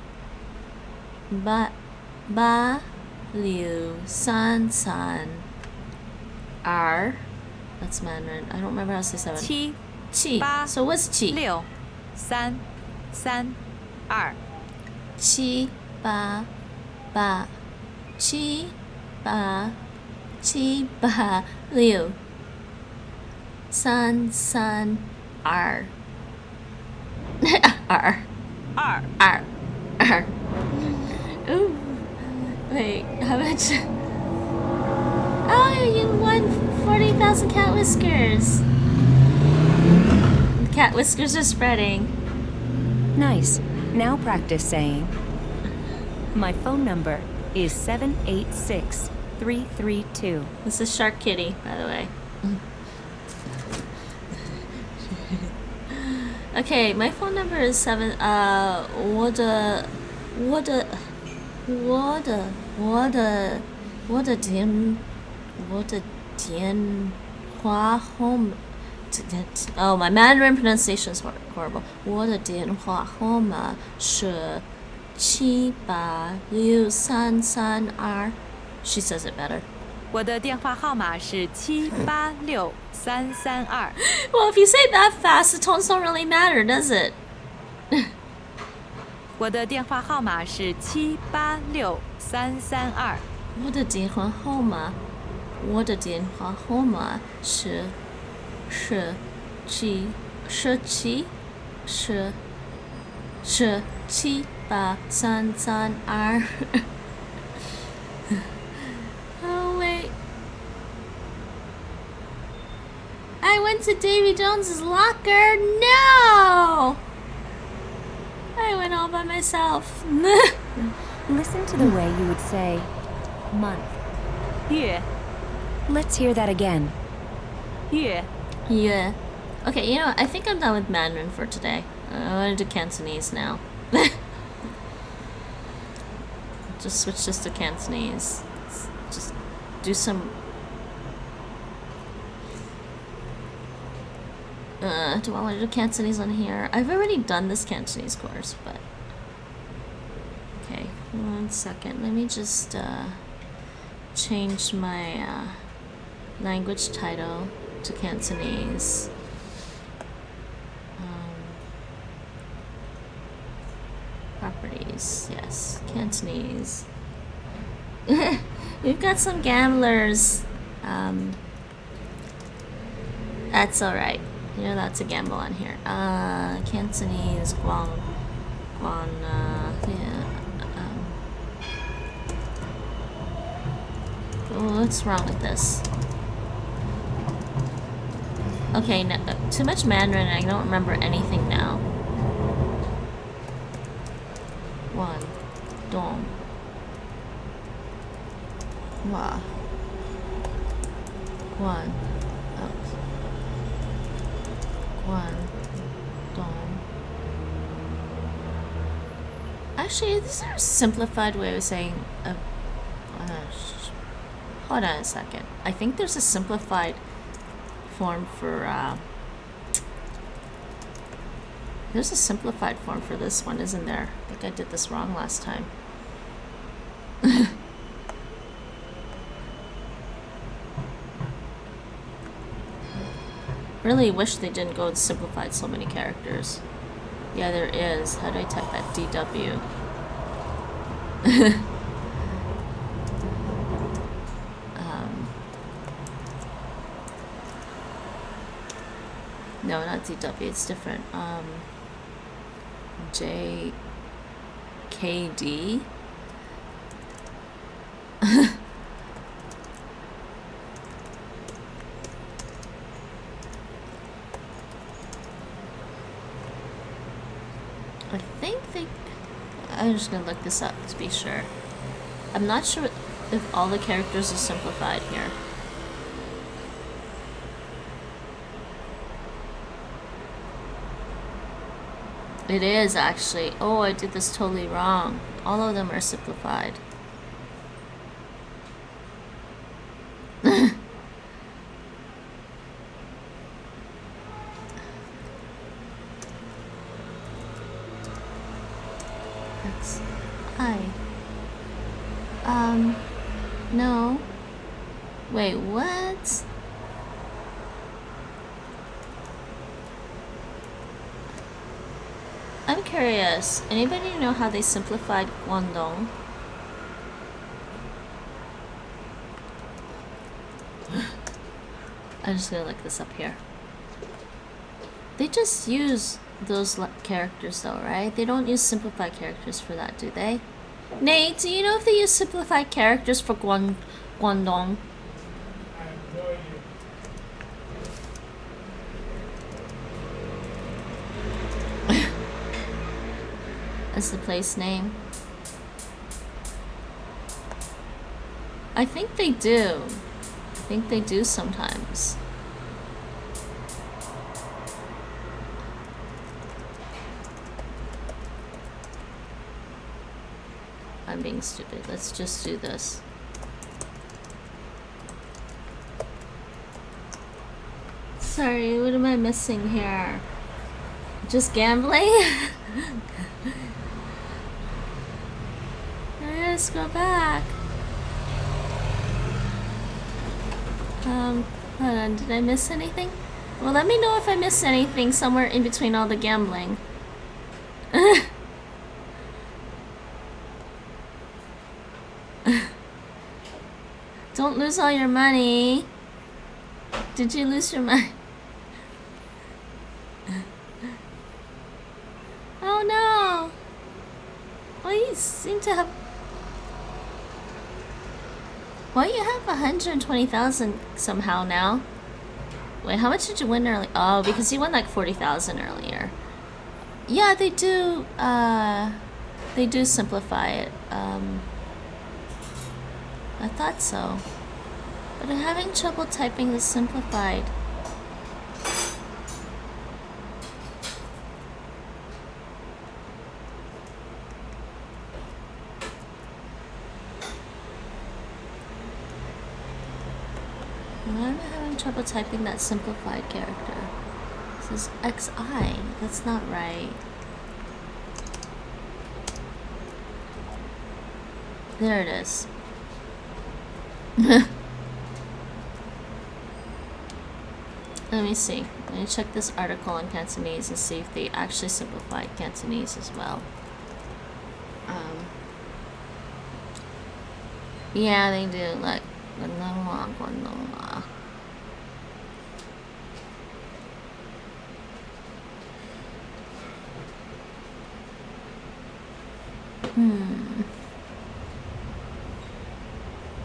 S1: Ba liu san r. That's Mandarin. I don't remember how to say 7.
S7: 7
S1: Chi.
S7: 8
S1: So what's chi?
S7: 6 3 3 2
S1: Chi ba ba. Chi ba liu san r. R.
S7: 2
S1: R. R. Ooh. Wait, how much? Oh, you won 40,000 cat whiskers. Cat whiskers are spreading.
S2: Nice. Now practice saying, my phone number is 786-332.
S1: This is Shark Kitty, by the way. Okay, my phone number is 7. 我的电话 home. Oh, my Mandarin pronunciation is horrible. 我的电话号码是7863332. She says it better.
S7: 我的电话号码是786-332
S1: Well, if you say it that fast, the tones don't really matter, does it?
S7: 我的电话号码是786-332
S1: 我的电话号码是78332. Oh wait, I went to Davy Jones's locker. No, I went all by myself.
S2: Listen to the way you would say month.
S7: 月
S2: Let's hear that again.
S7: 月
S1: Yeah. Okay, you know what? I think I'm done with Mandarin for today. I want to do Cantonese now. Just switch this to Cantonese. Just do some. Do I want to do Cantonese on here? I've already done this Cantonese course, but. Okay, 1 second. Let me just change my language title to Cantonese. Properties, yes, Cantonese. We've got some gamblers. That's alright. You're allowed to gamble on here. Cantonese, Guan, yeah. What's wrong with this? Okay, no, too much Mandarin, I don't remember anything now. 1 dong. Wa. 1 dong. Actually, this is a simplified way of saying. Hold on a second. I think there's a simplified form for. There's a simplified form for this one, isn't there? I think I did this wrong last time. Really wish they didn't go and simplified so many characters. Yeah, there is. How do I type that? DW. No, not DW, it's different. JKD? I think they... I'm just gonna look this up to be sure. I'm not sure if all the characters are simplified here. It is actually. Oh, I did this totally wrong. All of them are simplified. Hi. No. Wait, what? I'm curious. Anybody know how they simplified Guangdong? I'm just gonna look this up here. They just use those characters though, right? They don't use simplified characters for that, do they? Nate, do you know if they use simplified characters for Guangdong?
S6: I have no idea.
S1: That's the place name. I think they do. I think they do sometimes. I'm being stupid. Let's just do this. Sorry, what am I missing here? Just gambling? Let's go back. Hold on, did I miss anything? Well, let me know if I missed anything somewhere in between all the gambling. Don't lose all your money. Did you lose your money? Oh no! Well, you seem to have... Well, you have 120,000 somehow now. Wait, how much did you win early? Oh, because you won like 40,000 earlier. Yeah, they do simplify it. I thought so. But I'm having trouble typing the simplified. Why am I having trouble typing that simplified character? This is XI. That's not right. There it is. Let me see. Let me check this article on Cantonese and see if they actually simplified Cantonese as well. Yeah, they do. Like,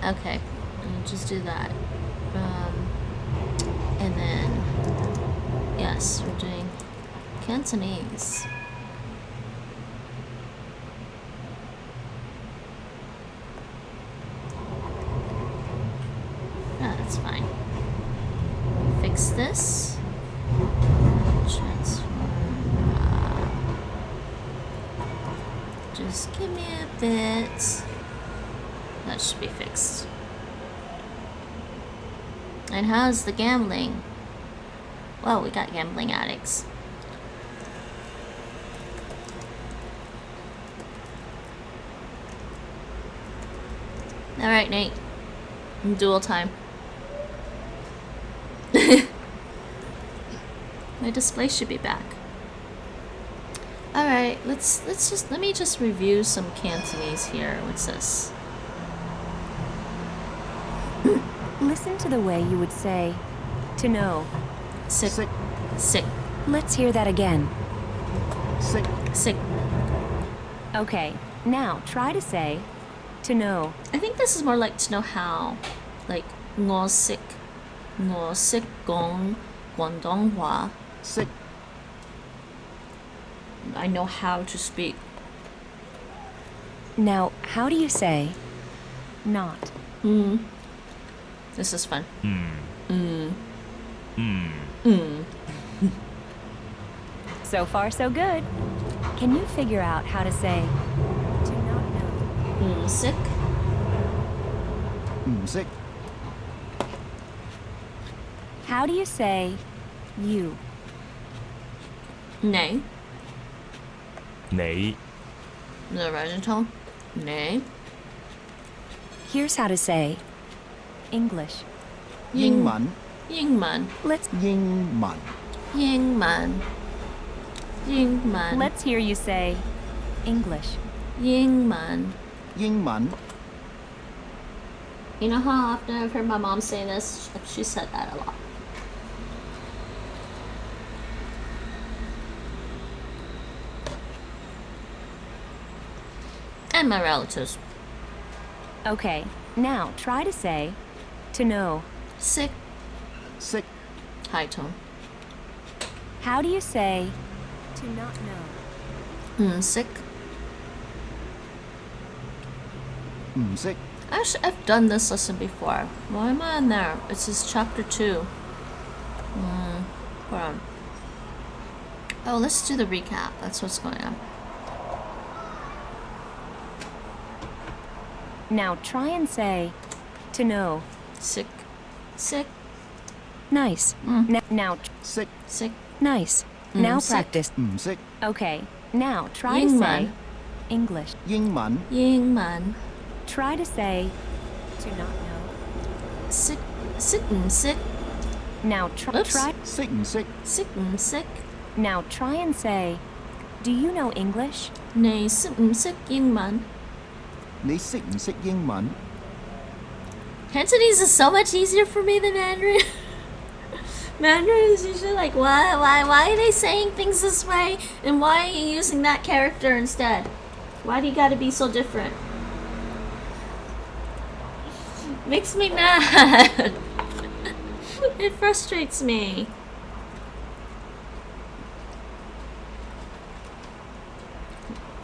S1: Okay, I'll just do that. And then, yes, we're doing Cantonese. Ah, that's fine. Fix this. Transform. Just give me a bit. That should be fixed. And how's the gambling? Well, we got gambling addicts. Alright, Nate. Duel time. My display should be back. All right, let me just review some Cantonese here. What's this?
S2: Listen to the way you would say, to know.
S1: Sick. Sick.
S2: Let's hear that again.
S9: Sick.
S1: Sick.
S2: Okay, now try to say, to know.
S1: I think this is more like to know how. Like, 我識講廣東話.
S9: Sick.
S1: I know how to speak.
S2: Now, how do you say, not?
S1: This is fun.
S2: So far, so good. Can you figure out how to say, to not know?
S1: Sick.
S9: 唔識
S2: How do you say, you?
S1: Nay.
S4: 你
S1: The rising tone. Nay.
S2: Here's how to say, English.
S9: 英文
S1: 英文.
S2: Let's
S9: 英文
S1: 英文. 英文.
S2: let's hear you say, English.
S1: 英文.
S9: 英文
S1: You know how often I've heard my mom say this? She said that a lot. And my relatives.
S2: Okay, now try to say, to know.
S1: Sick.
S9: 識
S1: High tone.
S2: How do you say, to not know?
S1: Sick.
S9: 唔識
S1: Actually, I've done this lesson before. Why am I in there? It says chapter 2. Hold on. Oh, let's do the recap. That's what's going on.
S2: Now try and say, to know.
S1: Sick. Sick.
S2: Nice. Now,
S9: 識
S1: Sick.
S2: nice. Now
S1: sick.
S2: practice.
S9: 唔識
S2: Okay, now try to
S1: 英文.
S2: say, English.
S9: 英文
S1: 英文.
S2: Try to say, to not know.
S1: Sick. Sick. Sick.
S2: Now try.
S1: Oops.
S2: Try.
S9: 識唔識
S1: Sick. Sick.
S2: Now try and say, do you know English?
S1: 你識唔識英文?
S9: 你識唔識英文
S1: Cantonese is so much easier for me than Mandarin. Mandarin is usually like, why are they saying things this way? And why are you using that character instead? Why do you gotta be so different? Makes me mad. It frustrates me.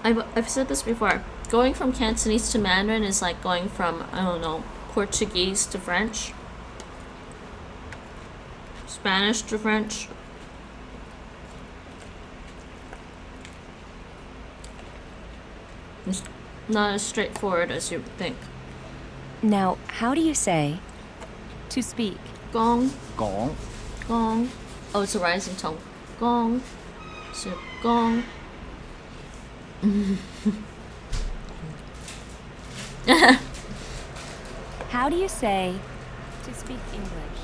S1: I've said this before. Going from Cantonese to Mandarin is like going from, I don't know, Portuguese to French. Spanish to French. It's not as straightforward as you would think.
S2: Now, how do you say, to speak?
S1: Gong,
S9: 講
S1: gong. Oh, it's a rising tone. Gong. So, gong.
S2: How do you say, to speak English?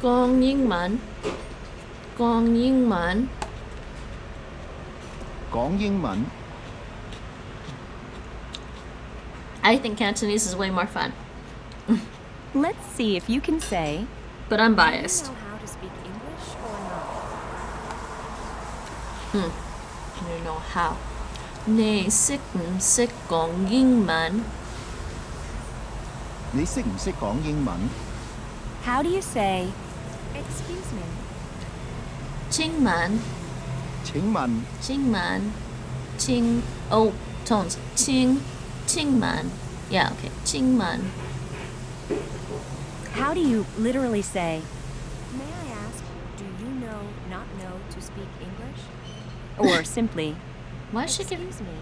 S1: Gong Ying Man. Gong Ying Man.
S9: 講英文
S1: I think Cantonese is way more fun,
S2: Let's see if you can say,
S1: but I'm
S2: do you
S1: biased.
S2: know how to speak English or not?
S1: You know how. 你識唔識講英文?
S9: 你識唔識講英文
S2: How do you say, excuse me?
S1: 請問
S9: 請問
S1: 請問請 oh tones 請問 yeah okay 請問
S2: How do you literally say, may I ask, do you not know to speak English? Or simply,
S1: why is she giving
S2: excuse me,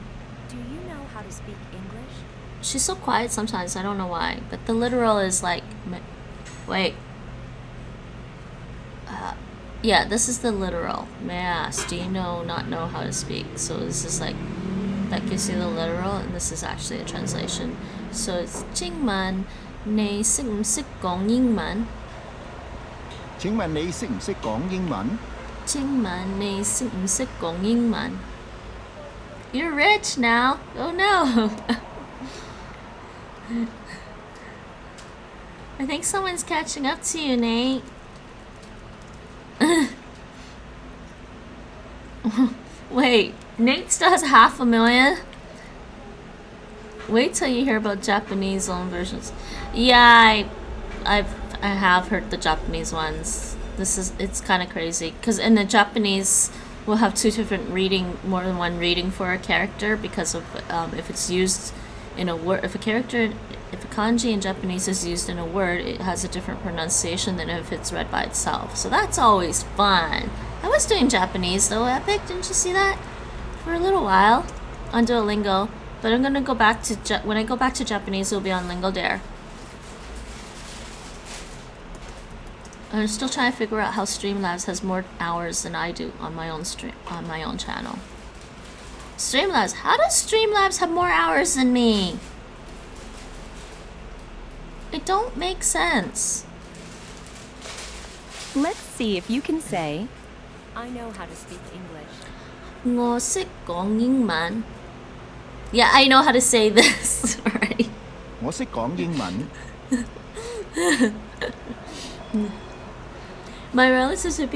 S2: do you know how to speak English?
S1: she's so quiet sometimes I don't know why but the literal is like wait yeah this is the literal may I ask do you not know how to speak so this is like that gives you the literal and this is actually a translation so it's 請問你識唔識講英文
S9: 請問你識唔識講英文？
S1: 請問你識唔識講英文 You're rich now. Oh no. I think someone's catching up to you, Nate. Wait, Nate still has 500,000? Wait till you hear about Japanese own versions. Yeah, I have heard the Japanese ones. It's kind of crazy because in the Japanese we'll have two different more than one reading for a character because of if it's used in a word. If a kanji in Japanese is used in a word, it has a different pronunciation than if it's read by itself. So that's always fun. I was doing Japanese though, Epic. Didn't you see that? For a little while on Duolingo. But I'm gonna go back to when I go back to Japanese, it'll be on Lingo Dare. I'm still trying to figure out how Streamlabs has more hours than I do on my own channel. Streamlabs, how does Streamlabs have more hours than me? It don't make sense.
S2: Let's see if you can say, I know how to speak English.
S1: 我識講英文. Yeah, I know how to say this, right?
S9: 我識講英文。
S1: My relatives would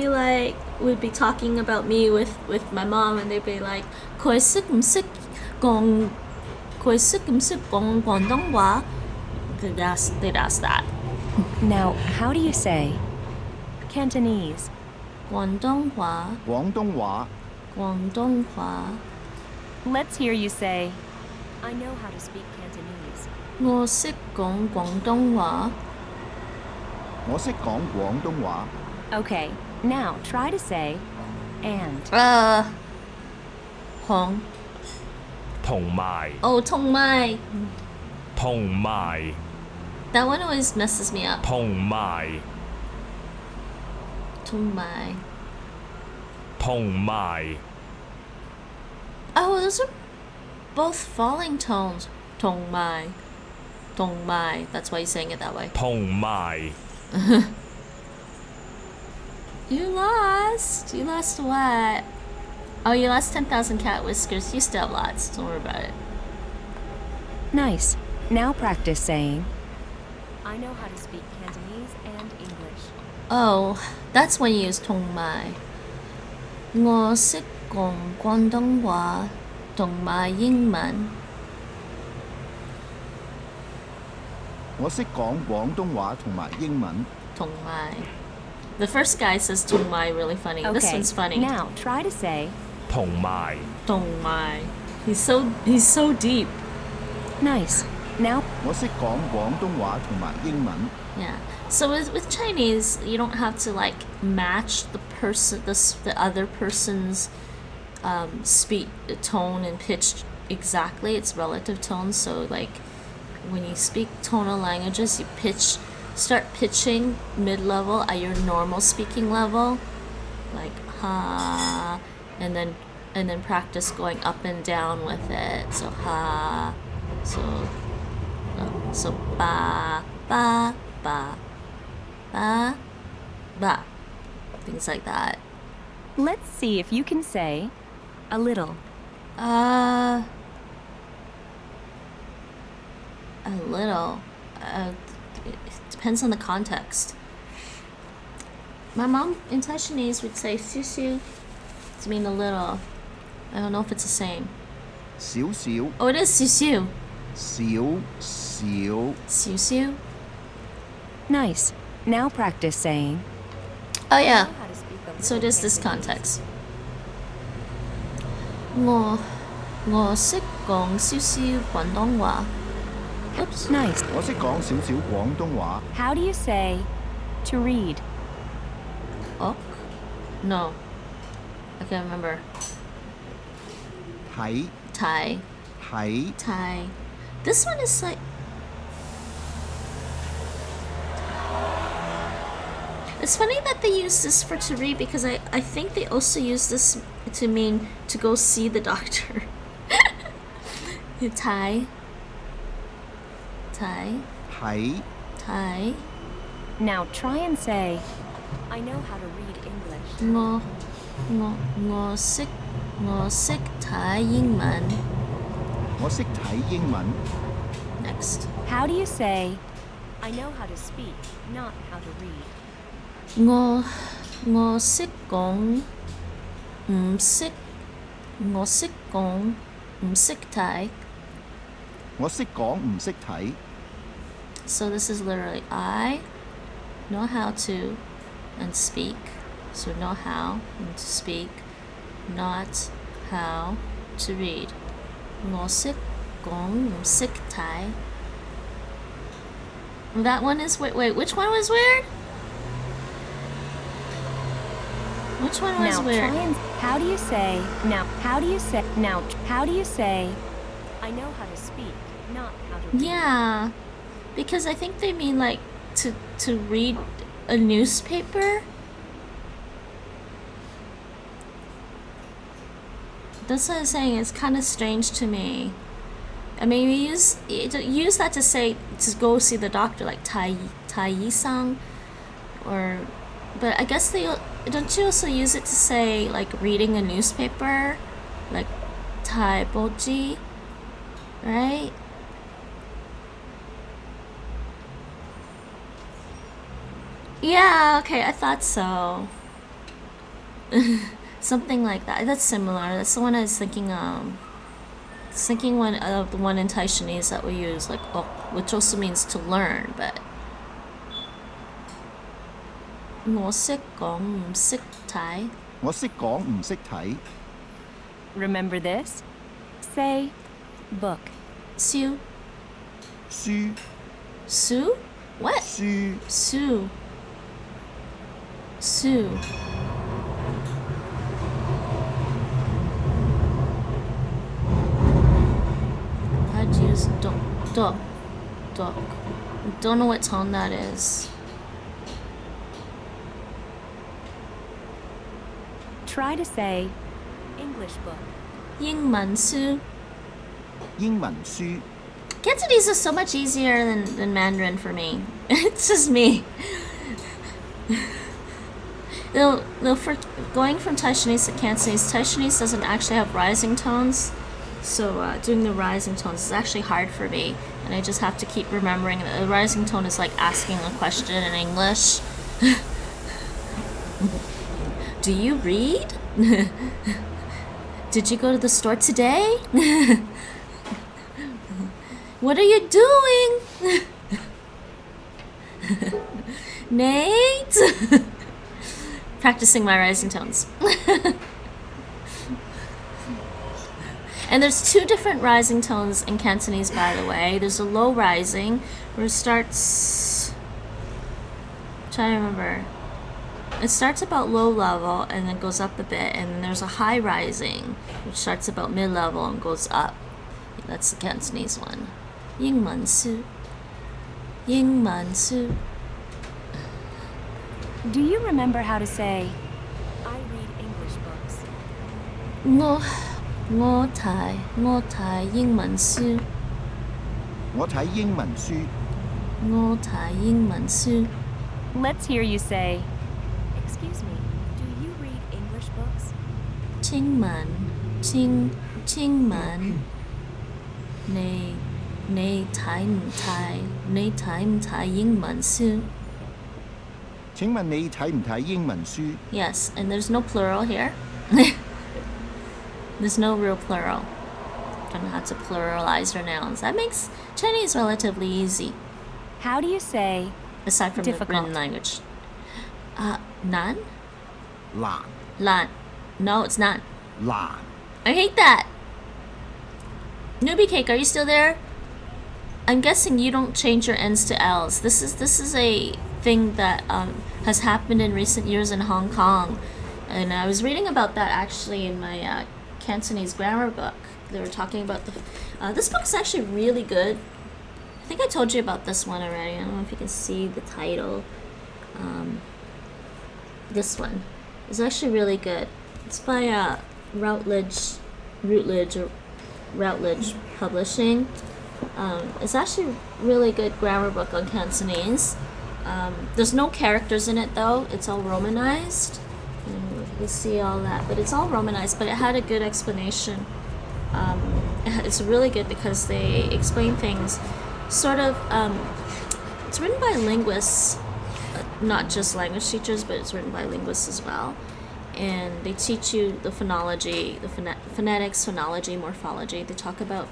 S1: be talking about me with my mom, and they'd be like, 佢識唔識講廣東話? They'd ask that.
S2: Now, how do you say Cantonese?
S1: 廣東話.
S9: 廣東話。
S1: 廣東話.
S2: Let's hear you say, I know how to speak Cantonese.
S1: 我識講廣東話.
S9: 我識講廣東話。
S2: Okay, now try to say, and.
S8: 同埋
S1: Oh, 同埋.
S8: 同埋
S1: That one always messes me up.
S8: 同埋
S1: 同埋.
S8: 同埋
S1: Oh, those are both falling tones. 同埋. 同埋. That's why you're saying it that way.
S8: 同埋
S1: You lost. You lost what? Oh, you lost 10,000 cat whiskers. You still have lots. Don't worry about it.
S2: Nice. Now practice saying, I know how to speak Cantonese and English.
S1: Oh, that's when you use 同埋. 我識講廣東話同埋英文.
S9: 我識講廣東話同埋英文。
S1: 同埋. The first guy says 同埋 really funny.
S2: Okay,
S1: This one's funny.
S2: Now try to say,
S8: 同埋
S1: 同埋. He's so deep.
S2: nice. Now,
S9: 我識講廣東話同埋英文。
S1: Yeah. So with Chinese, you don't have to match the other person's speak tone and pitch exactly. It's relative tone. So when you speak tonal languages, you start pitching mid-level at your normal speaking level, like ha, and then practice going up and down with it. So ha, so ba ba ba ba ba, things like that.
S2: let's see if you can say, a little.
S1: A little. It depends on the context. My mom in Taishanese would say 少少 to mean a little. I don't know if it's the same.
S9: 少少。
S1: Oh, it is 少少.
S9: 少少。
S1: 少少.
S2: Nice. Now practice saying,
S1: Oh yeah.
S2: I know how to speak a
S1: So it
S2: little
S1: is this
S2: Cantonese.
S1: context. 我識講少少廣東話. Oops.
S2: Nice.
S9: 我識講少少廣東話。
S2: How do you say, to read?
S1: Ok? No. I can't remember.
S9: 睇
S1: Thai.
S9: 睇
S1: Thai. This one is It's funny that they use this for to read because I think they also use this to mean to go see the doctor. Thai. Thai.
S9: 睇
S1: Thai.
S2: Now try and say, I know how to read English.
S1: 我識睇英文。
S9: 我識睇英文。
S1: Next.
S2: How do you say, I know how to speak, not how to read?
S1: 我識講唔識睇。
S9: 我識講唔識睇。
S1: So this is literally I know how to and speak. So know how and to speak, not how to read. 我識講唔識睇. That one is wait, which one was weird? Which one was
S2: Now
S1: weird?
S2: try and how do you say I know how to speak, not how to read?
S1: Yeah, because I think they mean like to read a newspaper. That's what I'm saying. It's kind of strange to me. I mean, we use that to say to go see the doctor, like Tai-Yi-sang, or, but I guess don't you also use it to say like reading a newspaper, like Tai Boji, right? Yeah, okay, I thought so. Something like that. That's similar. That's the one I was thinking. One of the one in Taishanese that we use, like which also means to learn, but. 我識講唔識睇.
S9: 我識講唔識睇。
S2: Remember this? Say book.
S1: Sue.
S9: 書
S1: Sue? What?
S9: 書
S1: Sue. Sue. I'd use dog. Don't know what tone that is.
S2: Try to say English book.
S1: 英文書.
S9: 英文書
S1: Cantonese is so much easier than Mandarin for me. It's just me. For going from Taishanese to Cantonese, Taishanese doesn't actually have rising tones. So doing the rising tones is actually hard for me. And I just have to keep remembering that the rising tone is like asking a question in English. Do you read? Did you go to the store today? What are you doing? Nate? Practicing my rising tones. And there's two different rising tones in Cantonese, by the way. There's a low rising, where it starts... I'm trying to remember. It starts about low level and then goes up a bit, and then there's a high rising, which starts about mid level and goes up. That's the Cantonese one. 英文書. 英文書.
S2: Do you remember how to say I read English books?
S1: 我睇英文書.
S9: 我睇英文書
S1: 我睇英文書.
S2: Let's hear you say, excuse me, do you read English books?
S1: 請問你睇唔睇英文書?
S9: 請問你睇唔睇英文書
S1: Yes, and there's no plural here. There's no real plural. Don't know how to pluralize your nouns. That makes Chinese relatively easy,
S2: How do you say
S1: aside from the
S2: difficult?
S1: written language. Nan?
S9: 難
S1: Lan. No, it's not.
S9: 難
S1: I hate that. Newbie Cake, are you still there? I'm guessing you don't change your N's to L's. This is a thing that has happened in recent years in Hong Kong, and I was reading about that actually in my Cantonese grammar book. They were talking about this book is actually really good. I think I told you about this one already. I don't know if you can see the title. This one is actually really good. It's by Routledge Publishing. It's actually a really good grammar book on Cantonese. There's no characters in it though. It's all romanized. You see all that, but it's all romanized. But it had a good explanation. It's really good because they explain things sort of. It's written by linguists, not just language teachers, but it's written by linguists as well. And they teach you the phonology, the phonetics, phonology, morphology. They talk about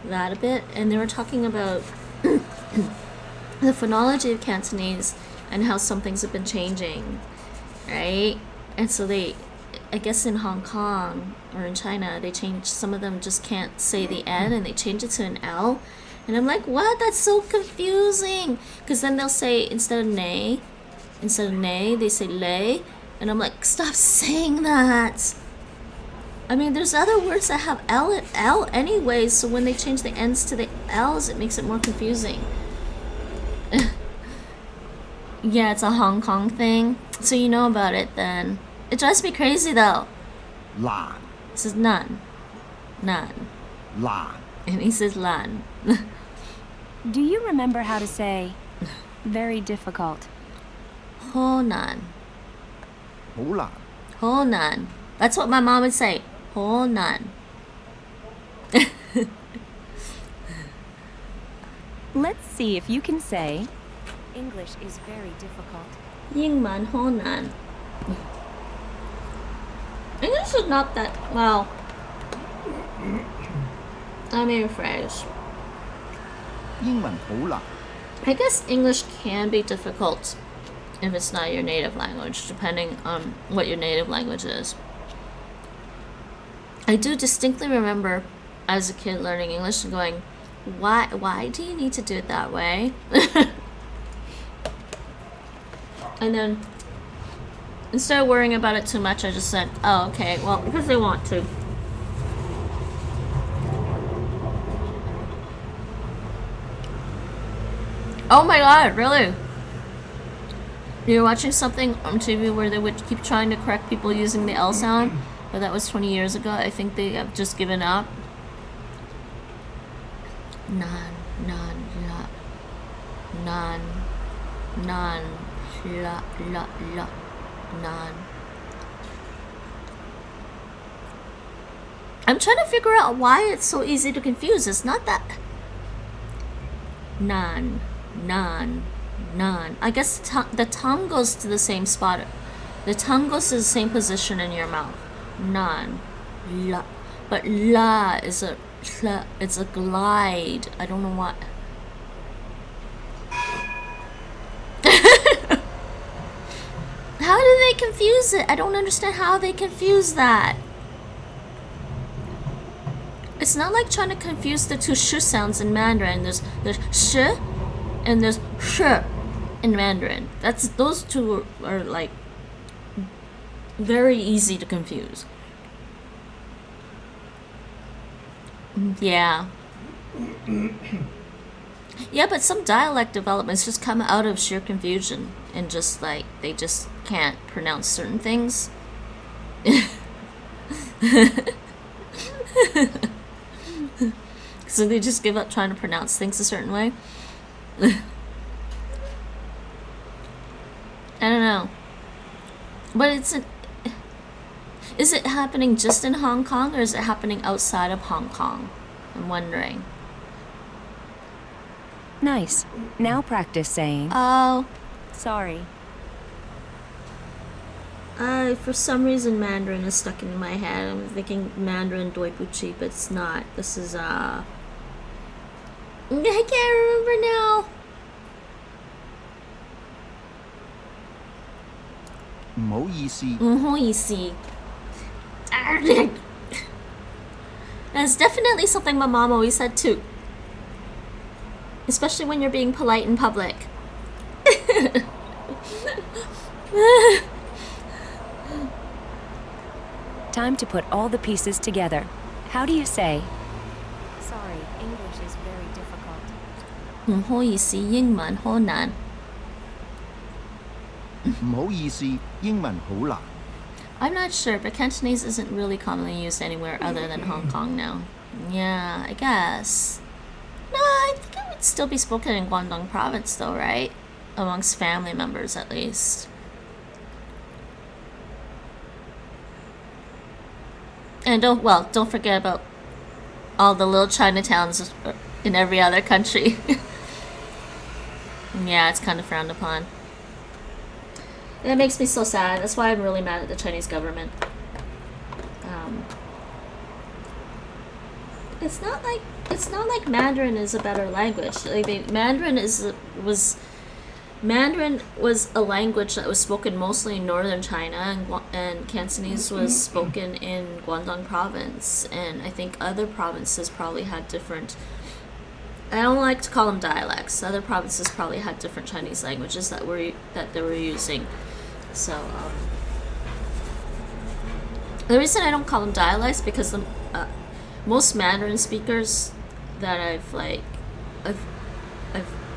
S1: that a bit, and they were talking about the phonology of Cantonese and how some things have been changing, right? And so they, I guess in Hong Kong or in China, they changed, some of them just can't say the N and they change it to an L. And I'm like, what? That's so confusing. Because then they'll say, instead of nay, they say lay. And I'm like, stop saying that. I mean, there's other words that have L anyways, so when they change the N's to the L's, it makes it more confusing. Yeah, it's a Hong Kong thing. So you know about it then. It drives me crazy though.
S9: Lan.
S1: This is none. None.
S9: Lan.
S1: And he says lan.
S2: Do you remember how to say very difficult?
S1: Ho nan.
S9: Hou lan.
S1: Ho nan. That's what my mom would say. Ho nan.
S2: Let's see if you can say English is very difficult.
S1: Ying man ho nan. English is not that well. Let me rephrase.
S9: 英文好難。
S1: I guess English can be difficult if it's not your native language, depending on what your native language is. I do distinctly remember as a kid learning English and going, why do you need to do it that way? And then instead of worrying about it too much, I just said, oh, okay, well, because they want to. Oh my god, really? You're watching something on TV where they would keep trying to correct people using the L sound, but that was 20 years ago. I think they have just given up. Nan, nan, la. Nan, nan, la, la, la. Nan. I'm trying to figure out why it's so easy to confuse. It's not that. Nan, nan, nan. I guess the tongue goes to the same spot. The tongue goes to the same position in your mouth. Nan, la. But la is a, it's a glide. I don't know what. How do they confuse it? I don't understand how they confuse that. It's not like trying to confuse the two sh sounds in Mandarin. There's sh and there's sh in Mandarin. Those two are like very easy to confuse. Yeah. Yeah, but some dialect developments just come out of sheer confusion and just like they just can't pronounce certain things. So they just give up trying to pronounce things a certain way. I don't know. But is it happening just in Hong Kong or is it happening outside of Hong Kong? I'm wondering.
S2: Nice. Now practice saying,
S1: Oh,
S2: sorry.
S1: for some reason Mandarin is stuck in my head. I'm thinking Mandarin Doi Buchi, but it's not. This is I can't remember now.
S9: 唔好意思，
S1: 唔好意思. That's definitely something my mom always said too. Especially when you're being polite in public.
S2: Time to put all the pieces together. How do you say, sorry, English is very difficult?
S1: 唔好意思，英文好難。
S9: 唔好意思，英文好難。
S1: I'm not sure, but Cantonese isn't really commonly used anywhere other than Hong Kong now. Yeah, I guess. No, I think it would still be spoken in Guangdong province though, right? amongst family members at least. And don't forget about all the little Chinatowns in every other country. Yeah, it's kind of frowned upon. And it makes me so sad. That's why I'm really mad at the Chinese government. It's not like Mandarin is a better language. Like Mandarin was a language that was spoken mostly in northern China, and Cantonese was spoken in Guangdong province, and I think other provinces probably had different. I don't like to call them dialects. Other provinces probably had different Chinese languages that they were using. So the reason I don't call them dialects because most Mandarin speakers that I've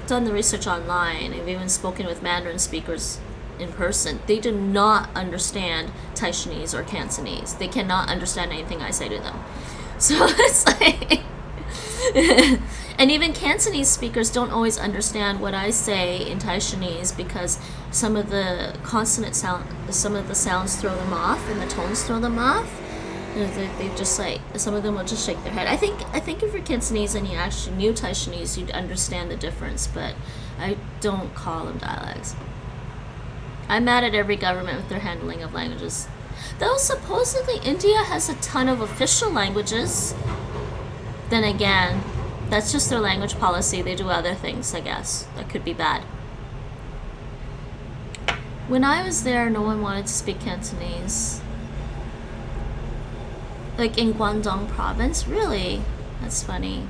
S1: done the research online. I've even spoken with Mandarin speakers in person. They do not understand Taishanese or Cantonese. They cannot understand anything I say to them. So it's like, and even Cantonese speakers don't always understand what I say in Taishanese because some of the sounds throw them off and the tones throw them off. They just like, some of them will just shake their head. I think if you're Cantonese and you actually knew Taishanese, you'd understand the difference, but I don't call them dialects. I'm mad at every government with their handling of languages. Though supposedly India has a ton of official languages. Then again, that's just their language policy. They do other things, I guess. That could be bad. When I was there, no one wanted to speak Cantonese. Like in Guangdong province? Really? That's funny.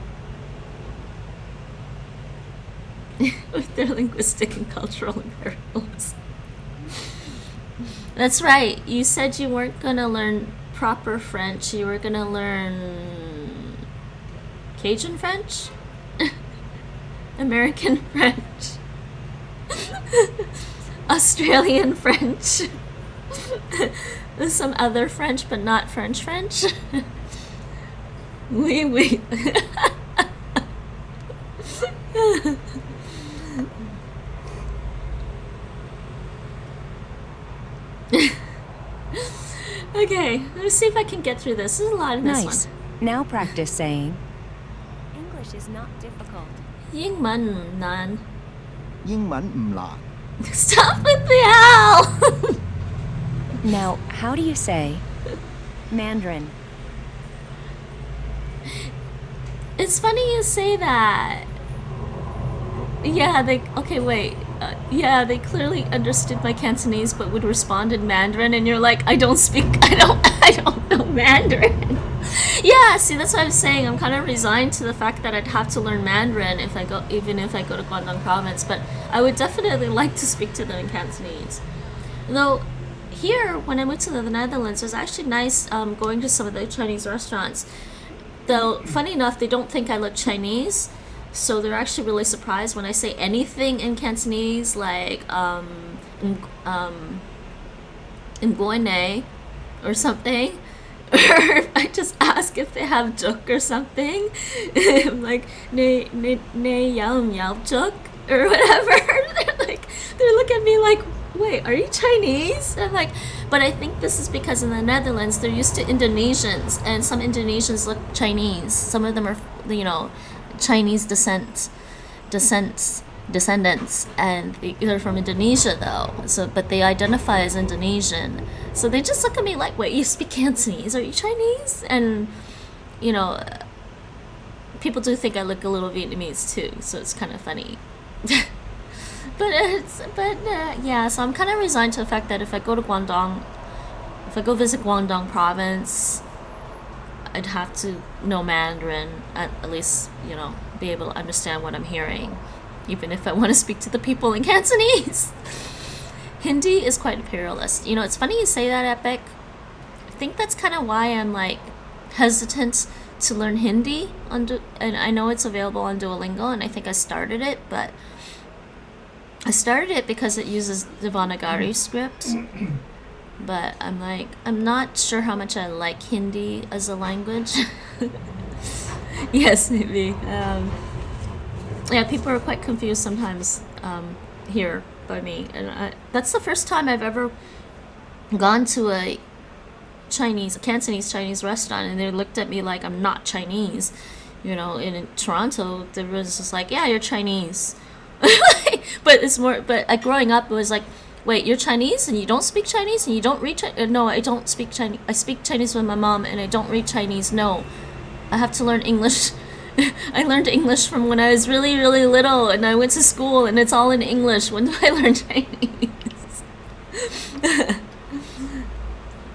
S1: With their linguistic and cultural imperialism. That's right. You said you weren't gonna learn proper French. You were gonna learn Cajun French? American French? Australian French? Some other French, but not French French? Oui, oui. Okay, let's see if I can get through this. There's a lot in this
S2: Nice.
S1: one.
S2: Now practice saying, English is not difficult.
S1: 英文唔難.
S9: 英文唔難，
S1: Stop with the L!
S2: Now, how do you say Mandarin?
S1: It's funny you say that. Yeah, they clearly understood my Cantonese but would respond in Mandarin, and you're like, I don't know Mandarin. Yeah, see, that's what I'm saying. I'm kind of resigned to the fact that I'd have to learn Mandarin even if I go to Guangdong province, but I would definitely like to speak to them in Cantonese. Though here, when I went to the Netherlands, it was actually nice going to some of the Chinese restaurants. Though, funny enough, they don't think I look Chinese, so they're actually really surprised when I say anything in Cantonese, like Ngoine or something. Or if I just ask if they have juk or something, I'm like, ne yao juk or whatever. They look at me like, wait, are you Chinese? I'm like, but I think this is because in the Netherlands they're used to Indonesians, and some Indonesians look Chinese. Some of them are, Chinese descendants, and they're from Indonesia though. So, but they identify as Indonesian. So they just look at me like, wait, you speak Cantonese? Are you Chinese? And people do think I look a little Vietnamese too. So it's kind of funny. Yeah, so I'm kind of resigned to the fact that if I go visit Guangdong province, I'd have to know Mandarin, at least, be able to understand what I'm hearing, even if I want to speak to the people in Cantonese. Hindi is quite imperialist. It's funny you say that, Epic. I think that's kind of why I'm, hesitant to learn Hindi, and I know it's available on Duolingo, and I think I started it, but I started it because it uses Devanagari script, but I'm not sure how much I like Hindi as a language. Yes, maybe. Yeah, people are quite confused sometimes. here by me, and that's the first time I've ever gone to a Cantonese Chinese restaurant, and they looked at me like I'm not Chinese. You know, in Toronto, there was just like, yeah, you're Chinese. But it's more, but growing up, it was like, wait, you're Chinese and you don't speak Chinese and you don't read Chinese? No, I don't speak Chinese. I speak Chinese with my mom and I don't read Chinese. No, I have to learn English. I learned English from when I was really, really little, and I went to school and it's all in English. When did I learn Chinese?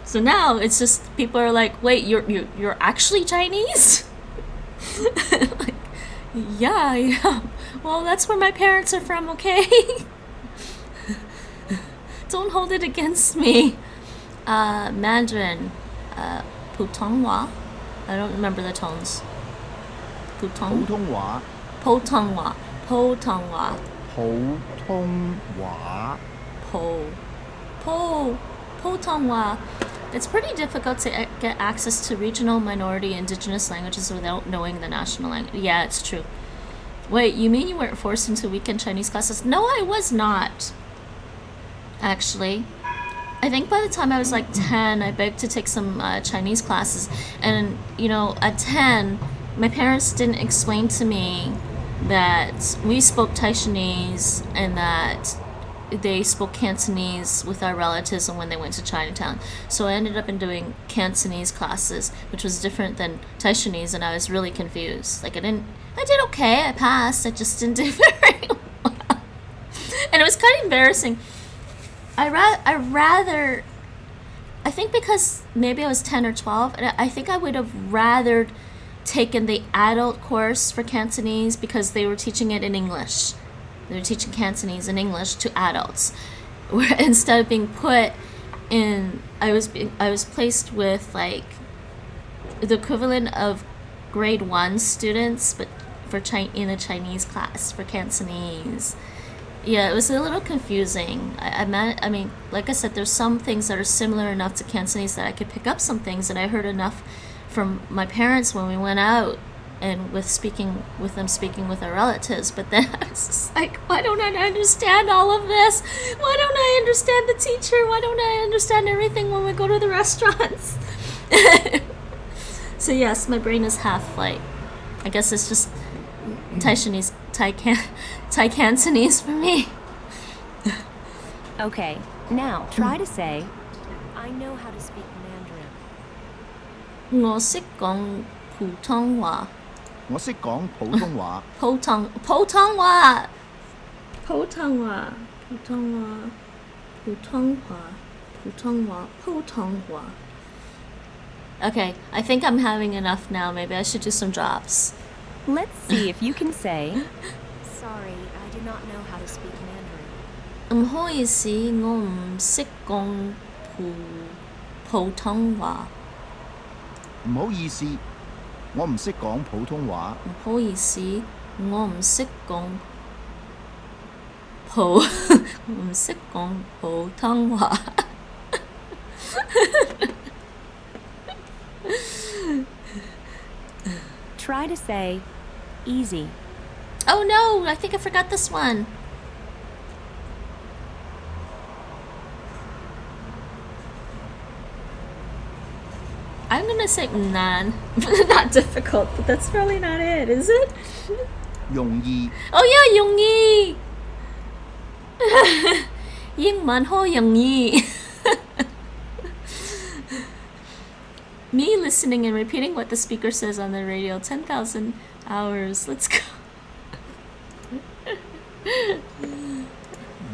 S1: So now it's just, people are like, wait, you're actually Chinese? Like, yeah. Well, that's where my parents are from, okay? Don't hold it against me. Mandarin, Putonghua. I don't remember the tones.
S9: 普通話
S1: Putonghua. Putonghua.
S9: 普通話
S1: Putonghua. It's pretty difficult to get access to regional, minority, indigenous languages without knowing the national language. Yeah, it's true. Wait, you mean you weren't forced into weekend Chinese classes? No, I was not. Actually, I think by the time I was like 10, I begged to take some Chinese classes. And, you know, at 10, my parents didn't explain to me that we spoke Taishanese and that they spoke Cantonese with our relatives when they went to Chinatown. So I ended up doing Cantonese classes, which was different than Taishanese, and I was really confused. Like, I did okay, I passed, I just didn't do very well. And it was kind of embarrassing. I think because maybe I was 10 or 12, and I think I would have rather taken the adult course for Cantonese because they were teaching it in English. They were teaching Cantonese in English to adults, where instead of being put in, I was placed with like the equivalent of grade 1 students, but in a Chinese class for Cantonese. Yeah, it was a little confusing. I mean, like I said, there's some things that are similar enough to Cantonese that I could pick up some things, and I heard enough from my parents when we went out and with them speaking with our relatives. But then I was just like, why don't I understand all of this? Why don't I understand the teacher? Why don't I understand everything when we go to the restaurants? So yes, my brain is half like, I guess it's just Taishanese, TaiCanDarin for me.
S2: Okay, now try to say, I know how to speak Mandarin.
S1: 我識講普通話。
S9: 我識講普通話
S1: 普通話。Okay, I think I'm having enough now. Maybe I should do some drops.
S2: Let's see if you can say, Sorry, I do not know how to speak Mandarin.
S1: 唔好意思，我唔識講普通話。
S9: 唔好意思，我唔識講普通話。
S1: 唔好意思，我唔識講普通話。
S2: Try to say, easy.
S1: Oh no, I think I forgot this one. I'm gonna say nan. Not difficult, but that's probably not it, is it?
S9: 容易
S1: Oh yeah, 容易。英文好容易。Me listening and repeating what the speaker says on the radio 10,000 hours. Let's go.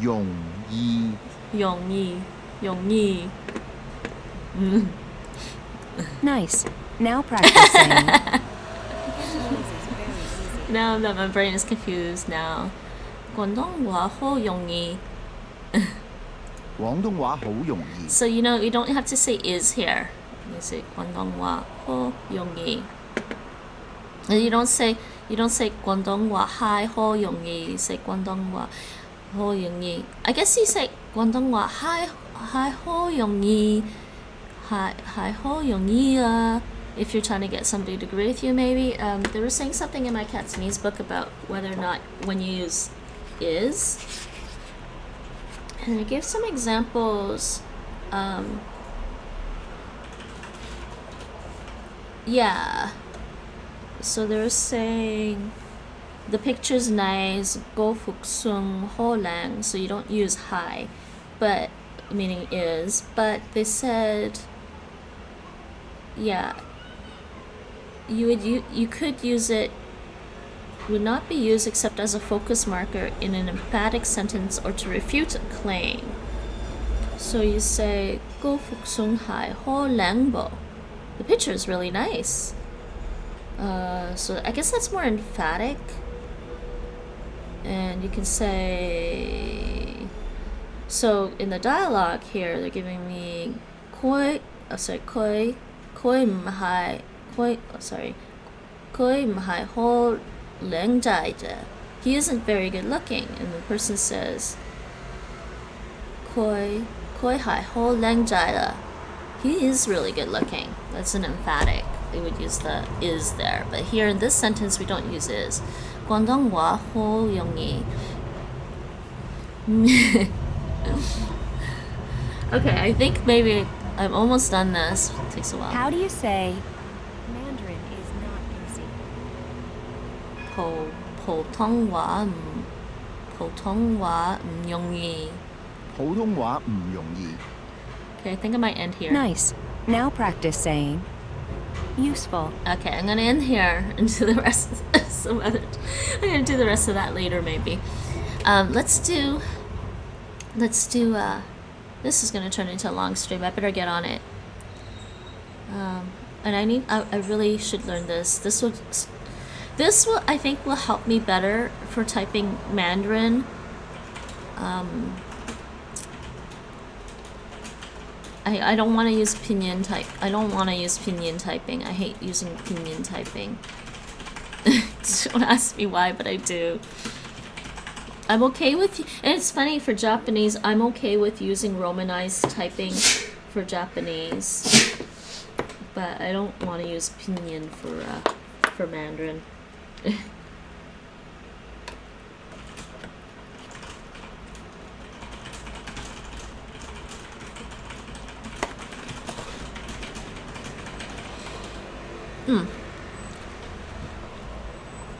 S9: 容易
S1: 容易。
S2: Nice. Now practice saying,
S1: Now that my brain is confused now. 廣東話好容易。
S9: 廣東話好容易
S1: So you know, you don't have to say is here. You say 廣東話好容易。And you don't say 廣東話嗨好容易。You say 廣東話好容易。I guess you say 廣東話嗨好容易。嗨好容易啊。If you're trying to get somebody to agree with you, maybe. They were saying something in my Cantonese book about whether or not when you use is, And I gave some examples. Yeah. So they're saying the picture's nice, go fuk sung ho lang, so you don't use hi, but meaning is, but they said, yeah, you could use it, would not be used except as a focus marker in an emphatic sentence or to refute a claim. So you say go fuk sung hai ho lang bo. The picture is really nice. So I guess that's more emphatic. And you can say, so in the dialogue here, they're giving me koi mhai ho leng jai. He isn't very good looking, and the person says koi hai ho leng jai. He is really good looking. That's an emphatic. They would use the is there, but here in this sentence we don't use is. Guangdonghua ho yongyi. Okay, I think maybe I'm almost done this. It takes a while.
S2: How do you say Mandarin is not easy?
S1: Putonghua yongyi.
S9: 普通話唔容易。
S1: Okay, I think I might end here.
S2: Nice. Now practice saying useful.
S1: Okay, I'm gonna end here and do the rest some other. I'm gonna do the rest of that later, maybe. Let's do. This is gonna turn into a long stream. I better get on it. And I really should learn this. This will, I think, will help me better for typing Mandarin. I don't want to use pinyin type. I don't want to use pinyin typing. I hate using pinyin typing. Don't ask me why, but I do. I'm okay with, and it's funny for Japanese, I'm okay with using romanized typing for Japanese, but I don't want to use pinyin for Mandarin.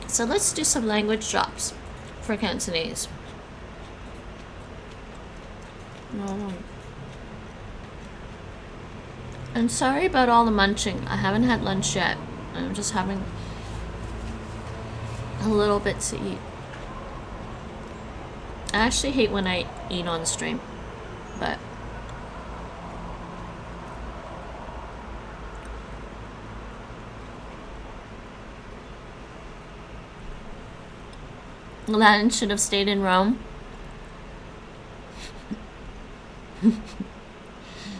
S1: So let's do some language drops for Cantonese. No. I'm sorry about all the munching. I haven't had lunch yet. I'm just having a little bit to eat. I actually hate when I eat on stream, but Aladdin should have stayed in Rome.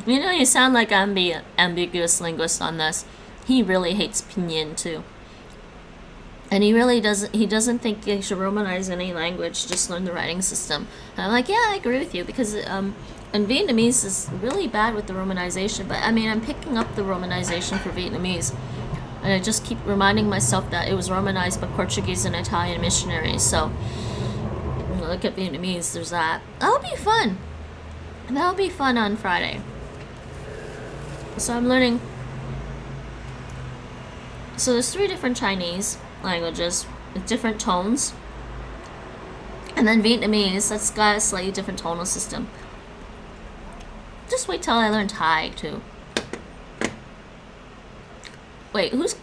S1: You know, you sound like ambiguous linguist on this. He really hates pinyin too. And he really doesn't think you should romanize any language, just learn the writing system. And I'm like, yeah, I agree with you, because and Vietnamese is really bad with the romanization, but I mean, I'm picking up the romanization for Vietnamese. And I just keep reminding myself that it was romanized by Portuguese and Italian missionaries. So, look at Vietnamese, there's that. That'll be fun. That'll be fun on Friday. So I'm learning. So there's 3 different Chinese languages with different tones. And then Vietnamese, that's got a slightly different tonal system. Just wait till I learn Thai, too. Wait, who's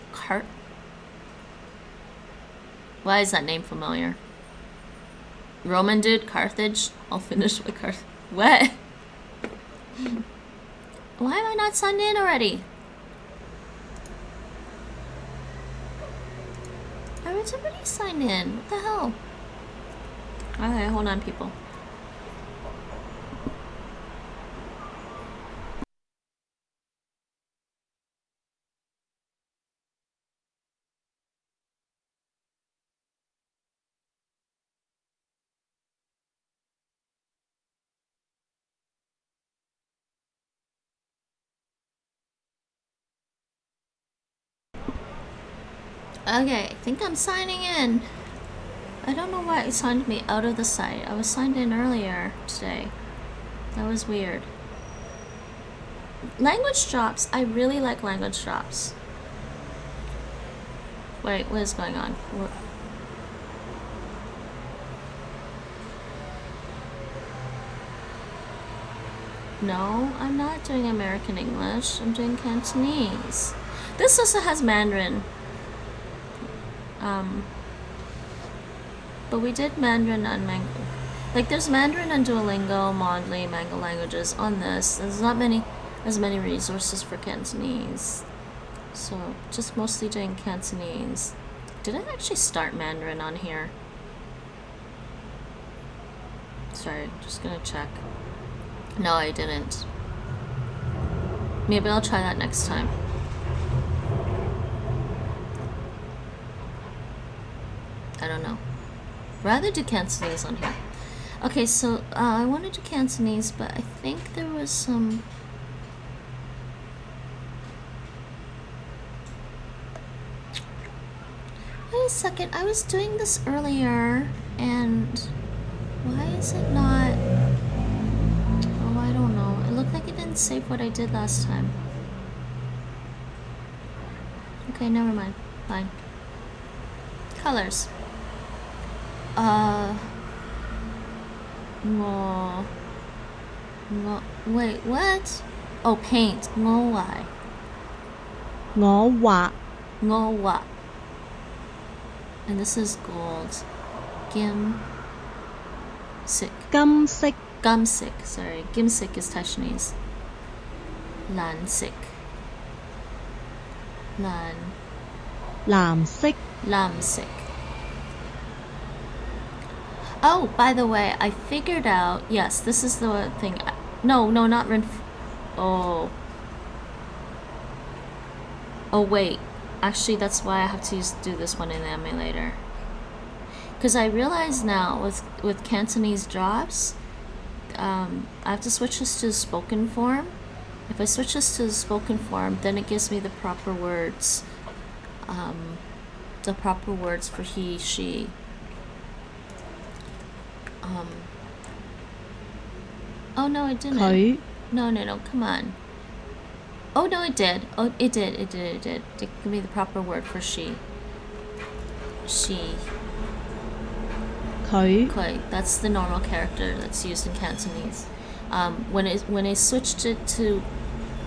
S1: Why is that name familiar? Roman dude, Carthage? I'll finish with Carthage. What? Why am I not signed in already? Everybody signed in. What the hell? Okay, hold on, people. Okay, I think I'm signing in. I don't know why it signed me out of the site. I was signed in earlier today. That was weird. Language drops. I really like language drops. Wait, what is going on? No, I'm not doing American English. I'm doing Cantonese. This also has Mandarin. But we did Mandarin on Mango. Like, there's Mandarin on Duolingo, Mondly, Mango Languages on this. There's not as many resources for Cantonese. So, just mostly doing Cantonese. Did I actually start Mandarin on here? Sorry, just gonna check. No, I didn't. Maybe I'll try that next time. I don't know. Rather do Cantonese on here. Okay, so I wanted to do Cantonese, but I think there was some... Wait a second, I was doing this earlier, and why is it not... Oh, I don't know. It looked like it didn't save what I did last time. Okay, never mind. Fine. Colors. Wait, what? Oh, paint. Ngô Wa. And this is gold. Gumsik, sorry. Gimsik is Taishanese. Lansik. Lamsik. Oh, by the way, I figured out... Yes, this is the thing. No, not Oh, wait. Actually, that's why I have to do this one in the emulator. Because I realize now, with Cantonese drops, I have to switch this to the spoken form. If I switch this to the spoken form, then it gives me the proper words. The proper words for he, she. Oh no, it didn't. No, come on. Oh no, it did. Oh, it did. It give me the proper word for she. She. Koi. That's the normal character that's used in Cantonese. When I switched it to,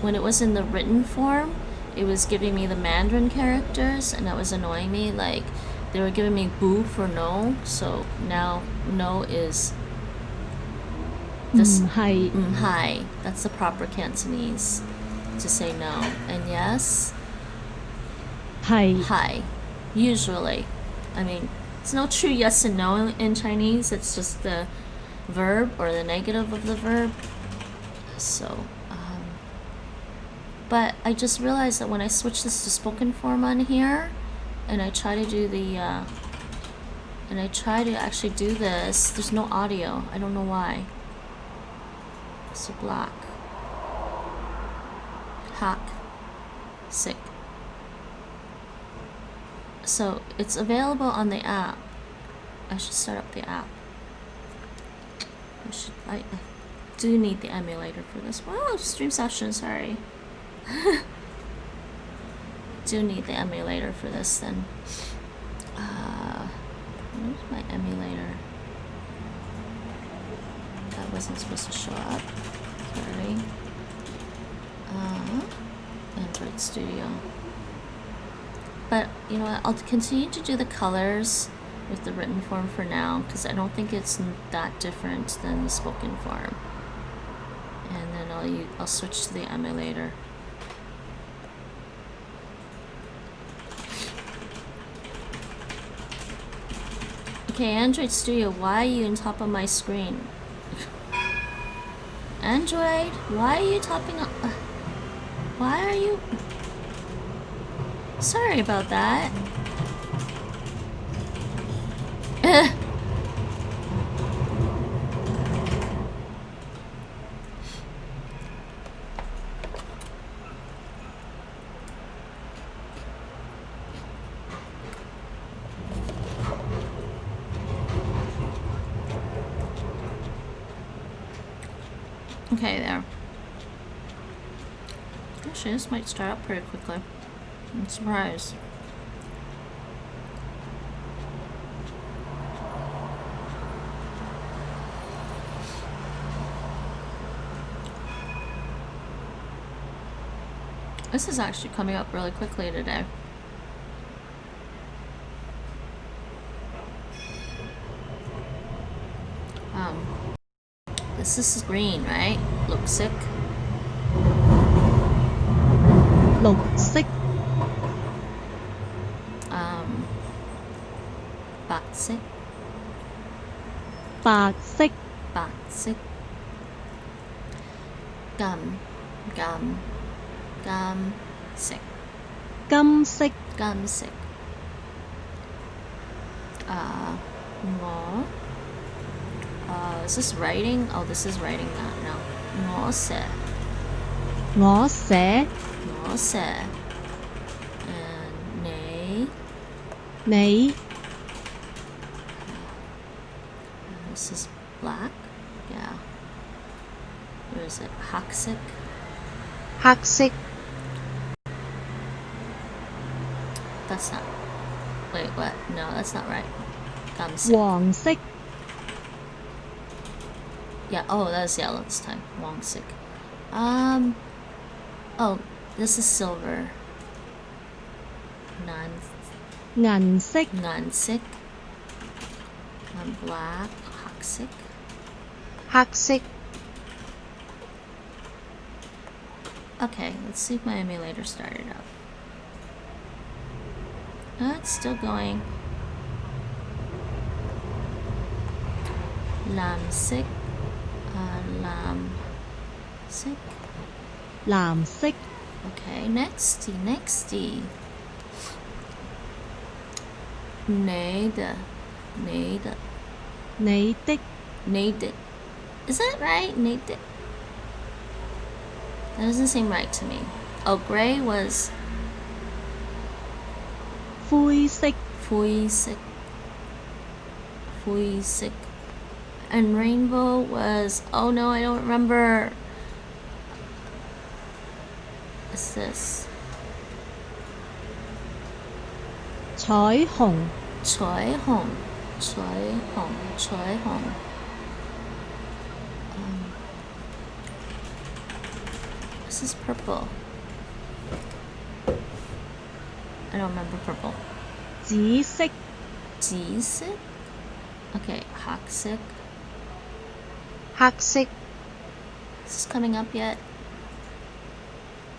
S1: when it was in the written form, it was giving me the Mandarin characters, and that was annoying me. Like, they were giving me bu for no, so now no is this hai. That's the proper Cantonese to say no. And yes, hai. Usually, I mean, it's no true yes and no in Chinese. It's just the verb or the negative of the verb. So, but I just realized that when I switch this to spoken form on here, and I try to do the, and I try to actually do this, there's no audio. I don't know why. So black. Hack. Sick. So it's available on the app. I should start up the app. I do need the emulator for this. Well, stream session, sorry. Do need the emulator for this then. Where's my emulator? That wasn't supposed to show up. Sorry. Android Studio. But you know what? I'll continue to do the colors with the written form for now, because I don't think it's that different than the spoken form. And then I'll switch to the emulator. Okay, Android Studio, why are you on top of my screen? Android, why are you topping up? Why are you? Sorry about that. Okay, there. Actually, this might start up pretty quickly. I'm surprised. This is actually coming up really quickly today. This is green, right? Look sick.
S10: 綠色
S1: 白色
S10: 白色
S1: 白色 gum gum gum sick
S10: 金色
S1: gum sick ngõ is this writing? Oh, this is writing that now. ngõ sẽ
S10: 我寫
S1: ngõ sẽ and nấy
S10: 你
S1: this is black. Yeah. Where is it? Haxic.
S10: 黑色
S1: That's not. Wait, what? No, that's not right. Gumsick.
S10: 黃色
S1: Yeah. Oh, that's yellow this time. Wongsick. Oh, this is silver.
S10: 銀色
S1: Nansick. Black. Haxic.
S10: 黑色
S1: Okay, let's see if my emulator started up. It's still going. Lamsick. Lamsick.
S10: 藍色
S1: Okay, nexty. Nade.
S10: 你的
S1: Nade. Is that right? Nade. That doesn't seem right to me. Oh, gray was
S10: 灰色
S1: Fuisic. And rainbow was, oh no, I don't remember. What's this?
S10: 彩虹
S1: Choi Hong. This is purple. I don't remember purple.
S10: 紫色
S1: Jisik? Okay, Haxic.
S10: 黑色
S1: Is this coming up yet?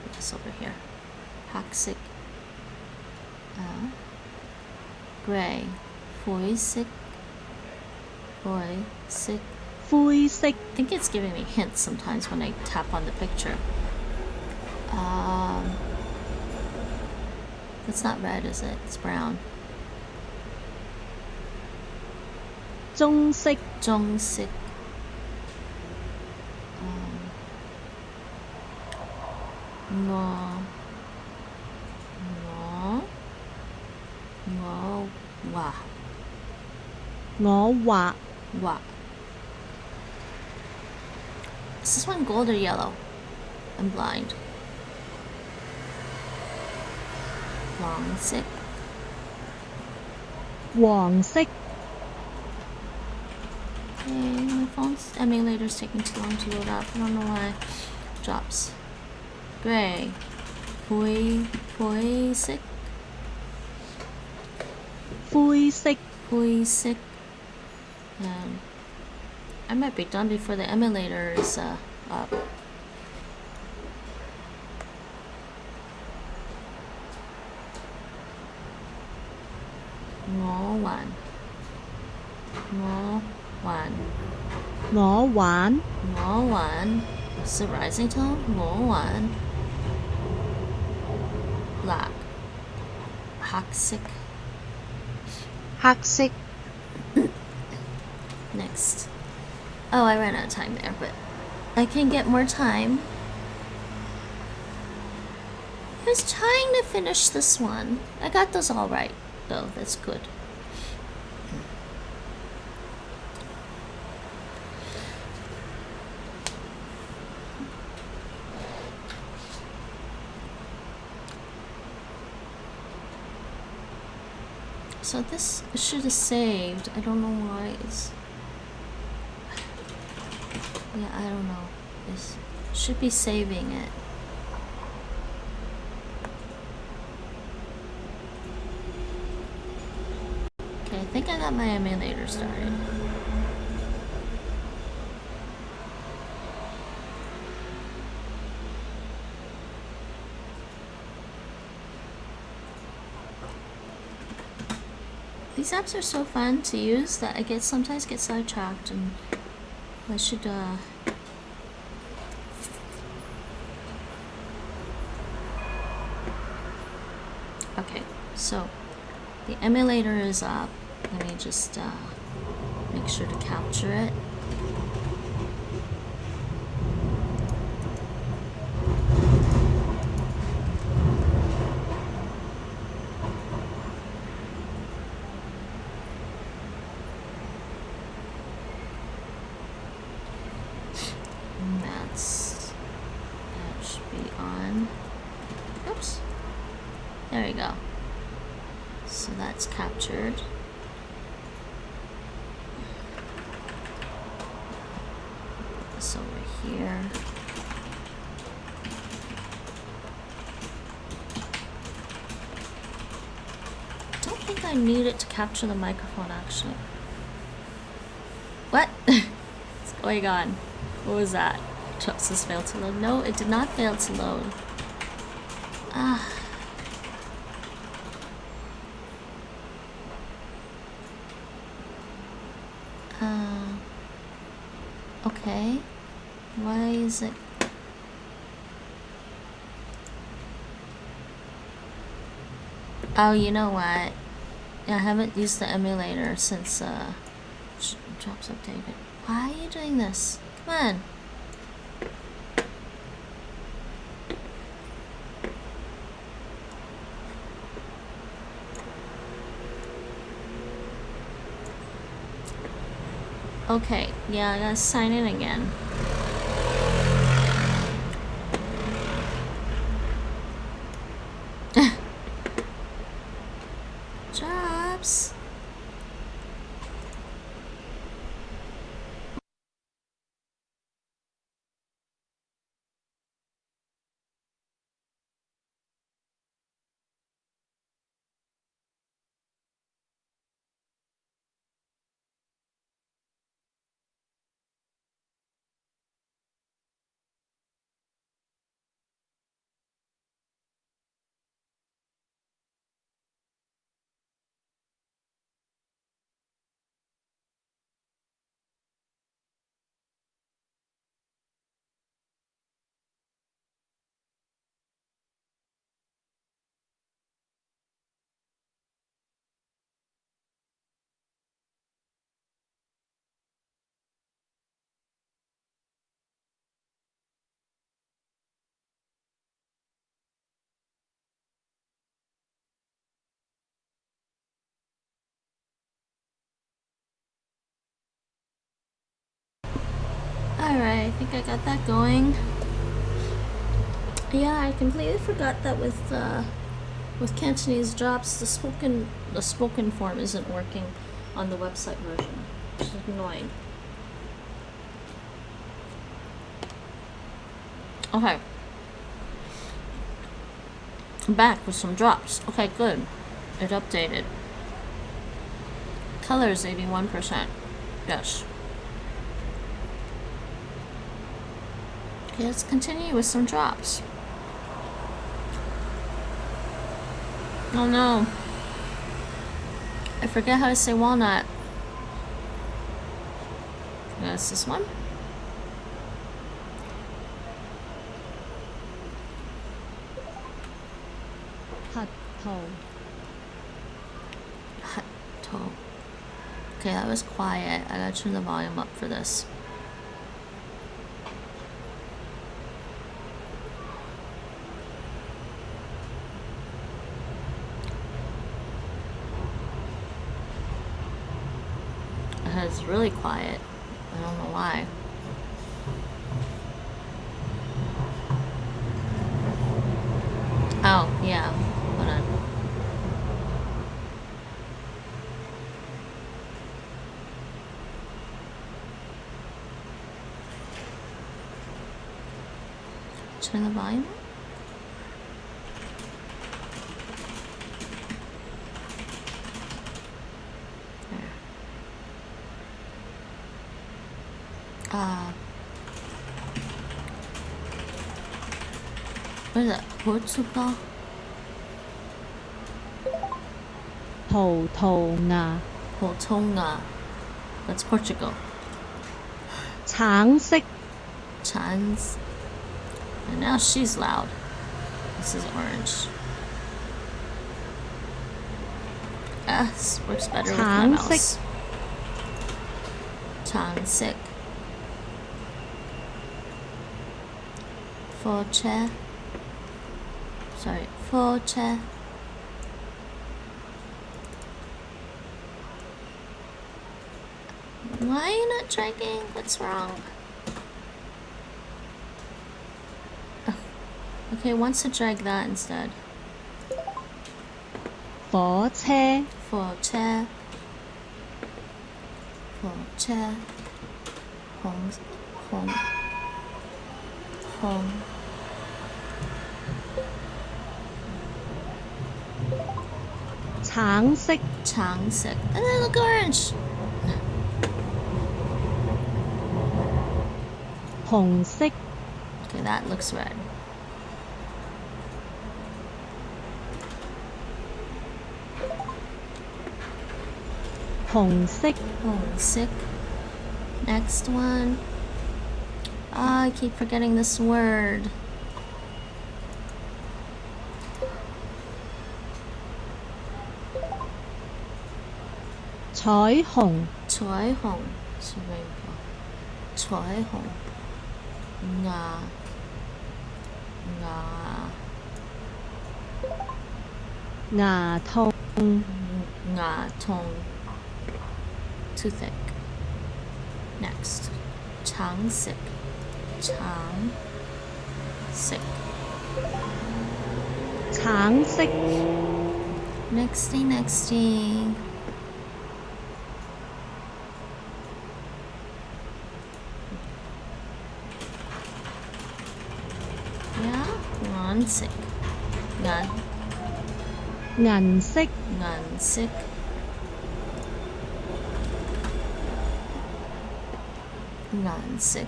S1: Put this over here. Haxic. Gray. Foisic.
S10: 灰色
S1: I think it's giving me hints sometimes when I tap on the picture. It's not red, is it? It's brown.
S10: 棕色
S1: Zhongsic. Ngo. Wa.
S10: 我畫
S1: Wa. Is this one gold or yellow? I'm blind. Wangsic.
S10: 黃色
S1: Okay, my phone's emulator's taking too long to load up. I don't know why. Drops. Gray. Foisic.
S10: 灰色
S1: Foisic. And I might be done before the emulator is up. Ngõ Wan.
S10: 我玩
S1: Ngõ Wan. Is the rising tone? Ngõ Wan. Black. Haxic.
S10: 黑色
S1: Next. Oh, I ran out of time there, but I can get more time. I was trying to finish this one. I got those all right, though. That's good. So this should have saved. I don't know why it's... Yeah, I don't know. It should be saving it. Okay, I think I got my emulator started. These apps are so fun to use that I sometimes get sidetracked, and I should okay, so the emulator is up. Let me just make sure to capture it. That should be on. Oops. There you go. So that's captured. Put this over here. I don't think I need it to capture the microphone actually. What? What's going on? What was that? Chops failed to load. No, it did not fail to load. Ah. Okay. Why is it? Oh, you know what? I haven't used the emulator since Drops updated. Why are you doing this? Come on. Okay, yeah, I gotta sign in again. Jobs. Alright, I think I got that going. Yeah, I completely forgot that with Cantonese drops, the spoken form isn't working on the website version, which is annoying. Okay. I'm back with some drops. Okay, good. It updated. Colors 81%. Yes. Okay, let's continue with some drops. Oh no. I forget how to say walnut. That's this one.
S10: Hạt thầu.
S1: Hạt thầu. Okay, that was quiet. I gotta turn the volume up for this. It's really quiet. I don't know why. Oh, yeah. Hold on. Turn the volume up. There. What is that? Portugal?
S10: 葡萄牙
S1: Portonga. That's Portugal.
S10: 橙色
S1: Chans. And now she's loud. This is orange. This works better with my mouse. Changsik. Foche. Sorry, Foche. Why are you not dragging? What's wrong? Oh. Okay, wants to drag that instead.
S10: 火車
S1: Foche. Foche. Hong. Hong. Hong.
S10: 橙色
S1: Changsik. And then look orange.
S10: 紅色
S1: Okay, that looks red.
S10: 紅色
S1: Sick. Next one. I keep forgetting this word.
S10: 彩虹
S1: Choi Hong. It's a rainbow. Choi Hong. Nga. Nga.
S10: 牙痛
S1: Nga Tong. Too thick. Next. Chang Sik. Chang Sik.
S10: 橙色
S1: Nexty. Yeah, Ngan Sik. Ngan.
S10: 銀色
S1: Ngan Sik. Ngan Sik.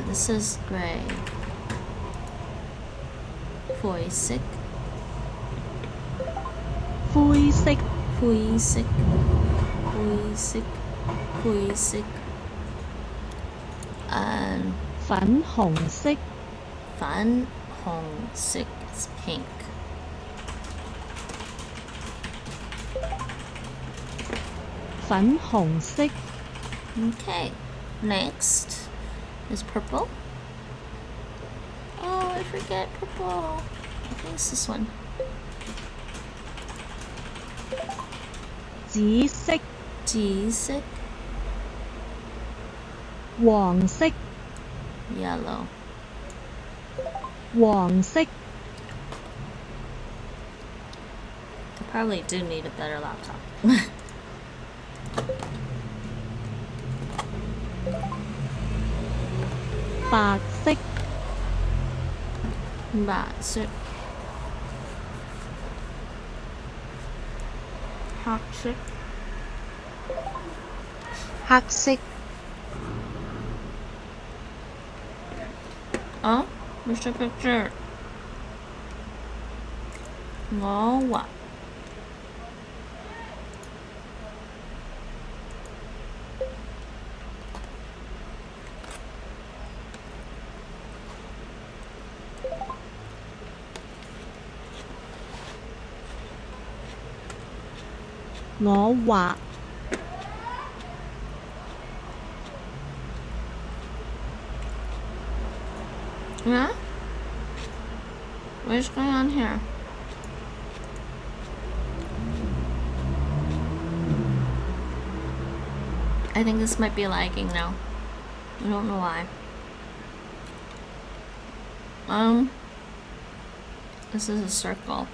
S1: This is gray. Foy Sik.
S10: 灰色
S1: Fui Sik. Fui Sik. Fui Sik. And
S10: 粉紅色
S1: Fan Hong Sik is pink.
S10: 粉紅色
S1: Okay, next is purple. Oh, I forget purple. I think it's this one.
S10: 紫色
S1: G-sick.
S10: 黃色
S1: Yellow.
S10: 黃色
S1: I probably do need a better laptop.
S10: 白色
S1: But hot sick.
S10: 黑色
S1: Oh, where's the picture? Oh, what?
S10: 我畫
S1: Yeah? What's going on here? I think this might be lagging now. I don't know why. This is a circle.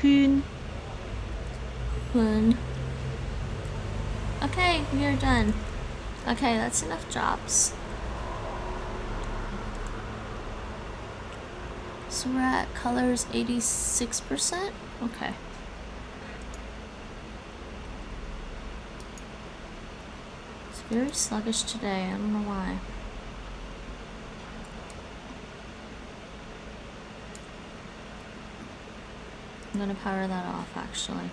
S10: 圈
S1: Hun. Okay, we are done. Okay, that's enough drops. So we're at colors 86%? Okay. It's very sluggish today, I don't know why. I'm gonna power that off actually.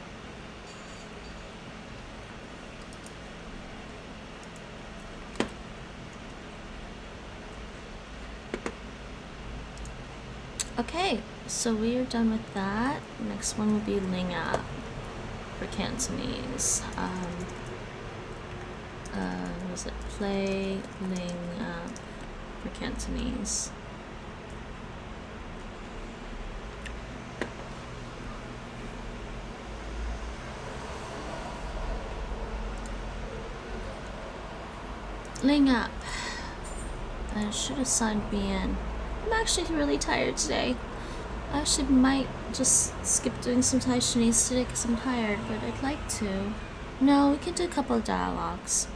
S1: Okay, so we are done with that. Next one will be Ling app for Cantonese. What was it? Play Ling app for Cantonese. Ling app. I should have signed me in. I'm actually really tired today. I actually might just skip doing some Taishanese today because I'm tired, but I'd like to. No, we can do a couple of dialogues.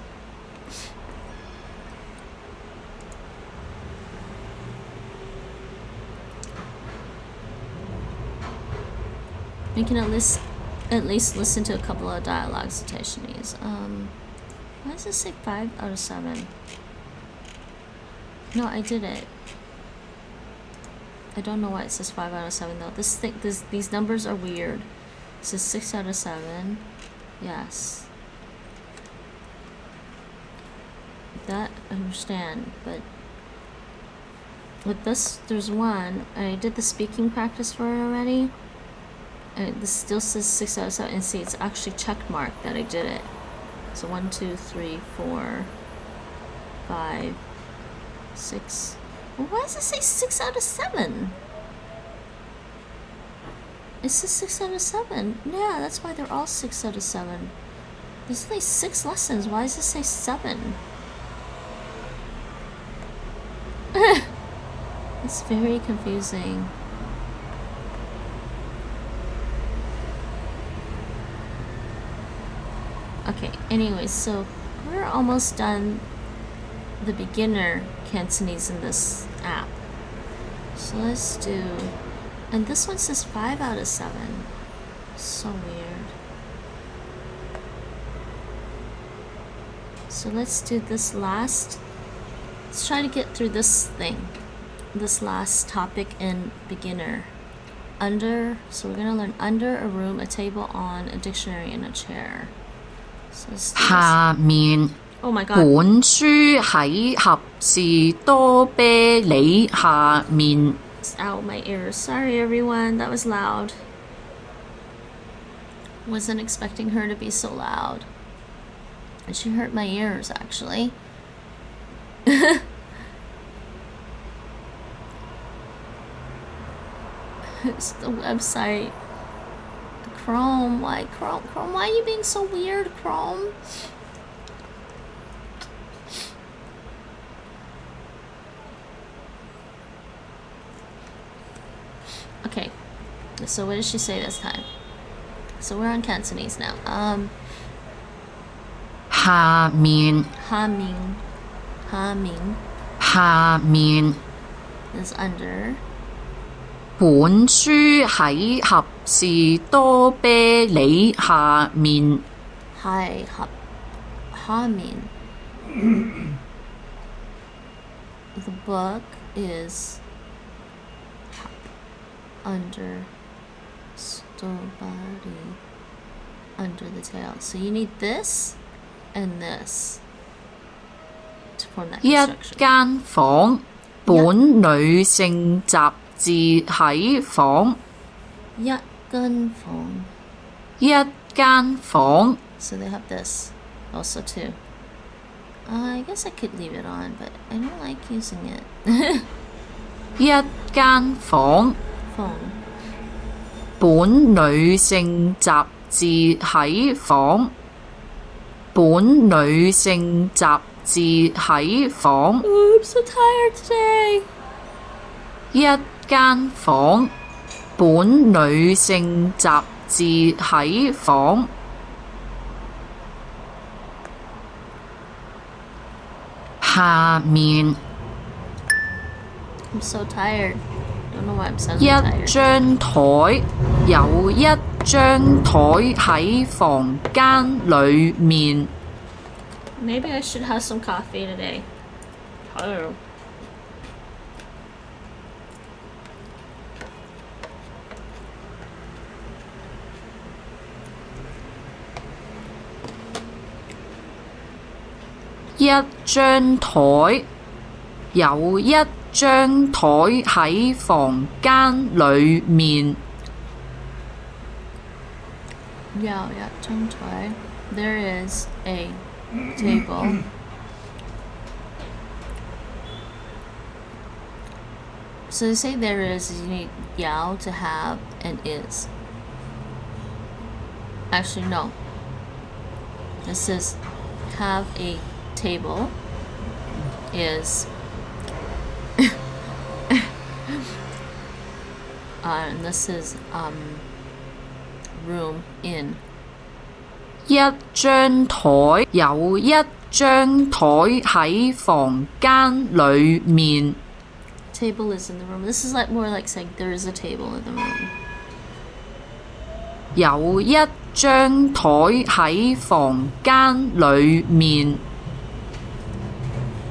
S1: We can at least listen to a couple of dialogues of Taishanese. Why does it say 5 out of 7? No, I did it. I don't know why it says 5 out of 7 though. These numbers are weird. It says 6 out of 7. Yes. That I understand, but with this, there's one. I did the speaking practice for it already. This still says 6 out of 7, and see, it's actually check marked that I did it. So 1, 2, 3, 4, 5, 6. Well, why does it say 6 out of 7? It says 6 out of 7. Yeah, that's why they're all 6 out of 7. There's only 6 lessons. Why does it say 7? It's very confusing. Okay, anyway, so we're almost done the beginner Cantonese in this app. So let's do, and this one says 5 out of 7. So weird. So let's do this last, let's try to get through this thing, this last topic in beginner. Under, so we're gonna learn under a room, a table, on, a dictionary, and a chair. So let's do this.
S11: 下面
S1: Oh my god.
S11: 本書喺盒士多啤梨下面。
S1: Ow, my ears. Sorry everyone, that was loud. Wasn't expecting her to be so loud. And she hurt my ears actually. It's the website. Chrome, why Chrome? Chrome, why are you being so weird, Chrome? Okay, so what did she say this time? So we're on Cantonese now.
S11: 下面
S1: Haming. Haming
S11: 下面
S1: is under.
S11: 本書喺盒士多啤梨下面。
S1: Hi, Hamin. The book is under Stobari, under the tail. So you need this and this to form that
S11: 一
S1: construction.
S11: 間房，本女性雜誌喺房。
S1: Yakun.
S11: 一間房，
S1: So they have this also too. I guess I could leave it on, but I don't like using it.
S11: 一間房，
S1: Phone.
S11: 本女性雜誌喺房。本女性雜誌喺房。
S1: Oh, I'm so tired today.
S11: 一間房，本女性雜誌喺房。下面
S1: I'm so tired. Don't know why I'm suddenly
S11: 一
S1: tired.
S11: 張台，有一張台喺房間裏面。
S1: Maybe I should have some coffee today. I don't know.
S11: 一張台，有一張台喺房間裏面。
S1: 有一張台. There is a table. So to say there is, you need yao to have and is. Actually, no. This says have a table is and this is room in.
S11: 一張台，有一張台喺房間裏面。
S1: Table is in the room. This is like more like saying there is a table in the room.
S11: 有一張台喺房間裏面。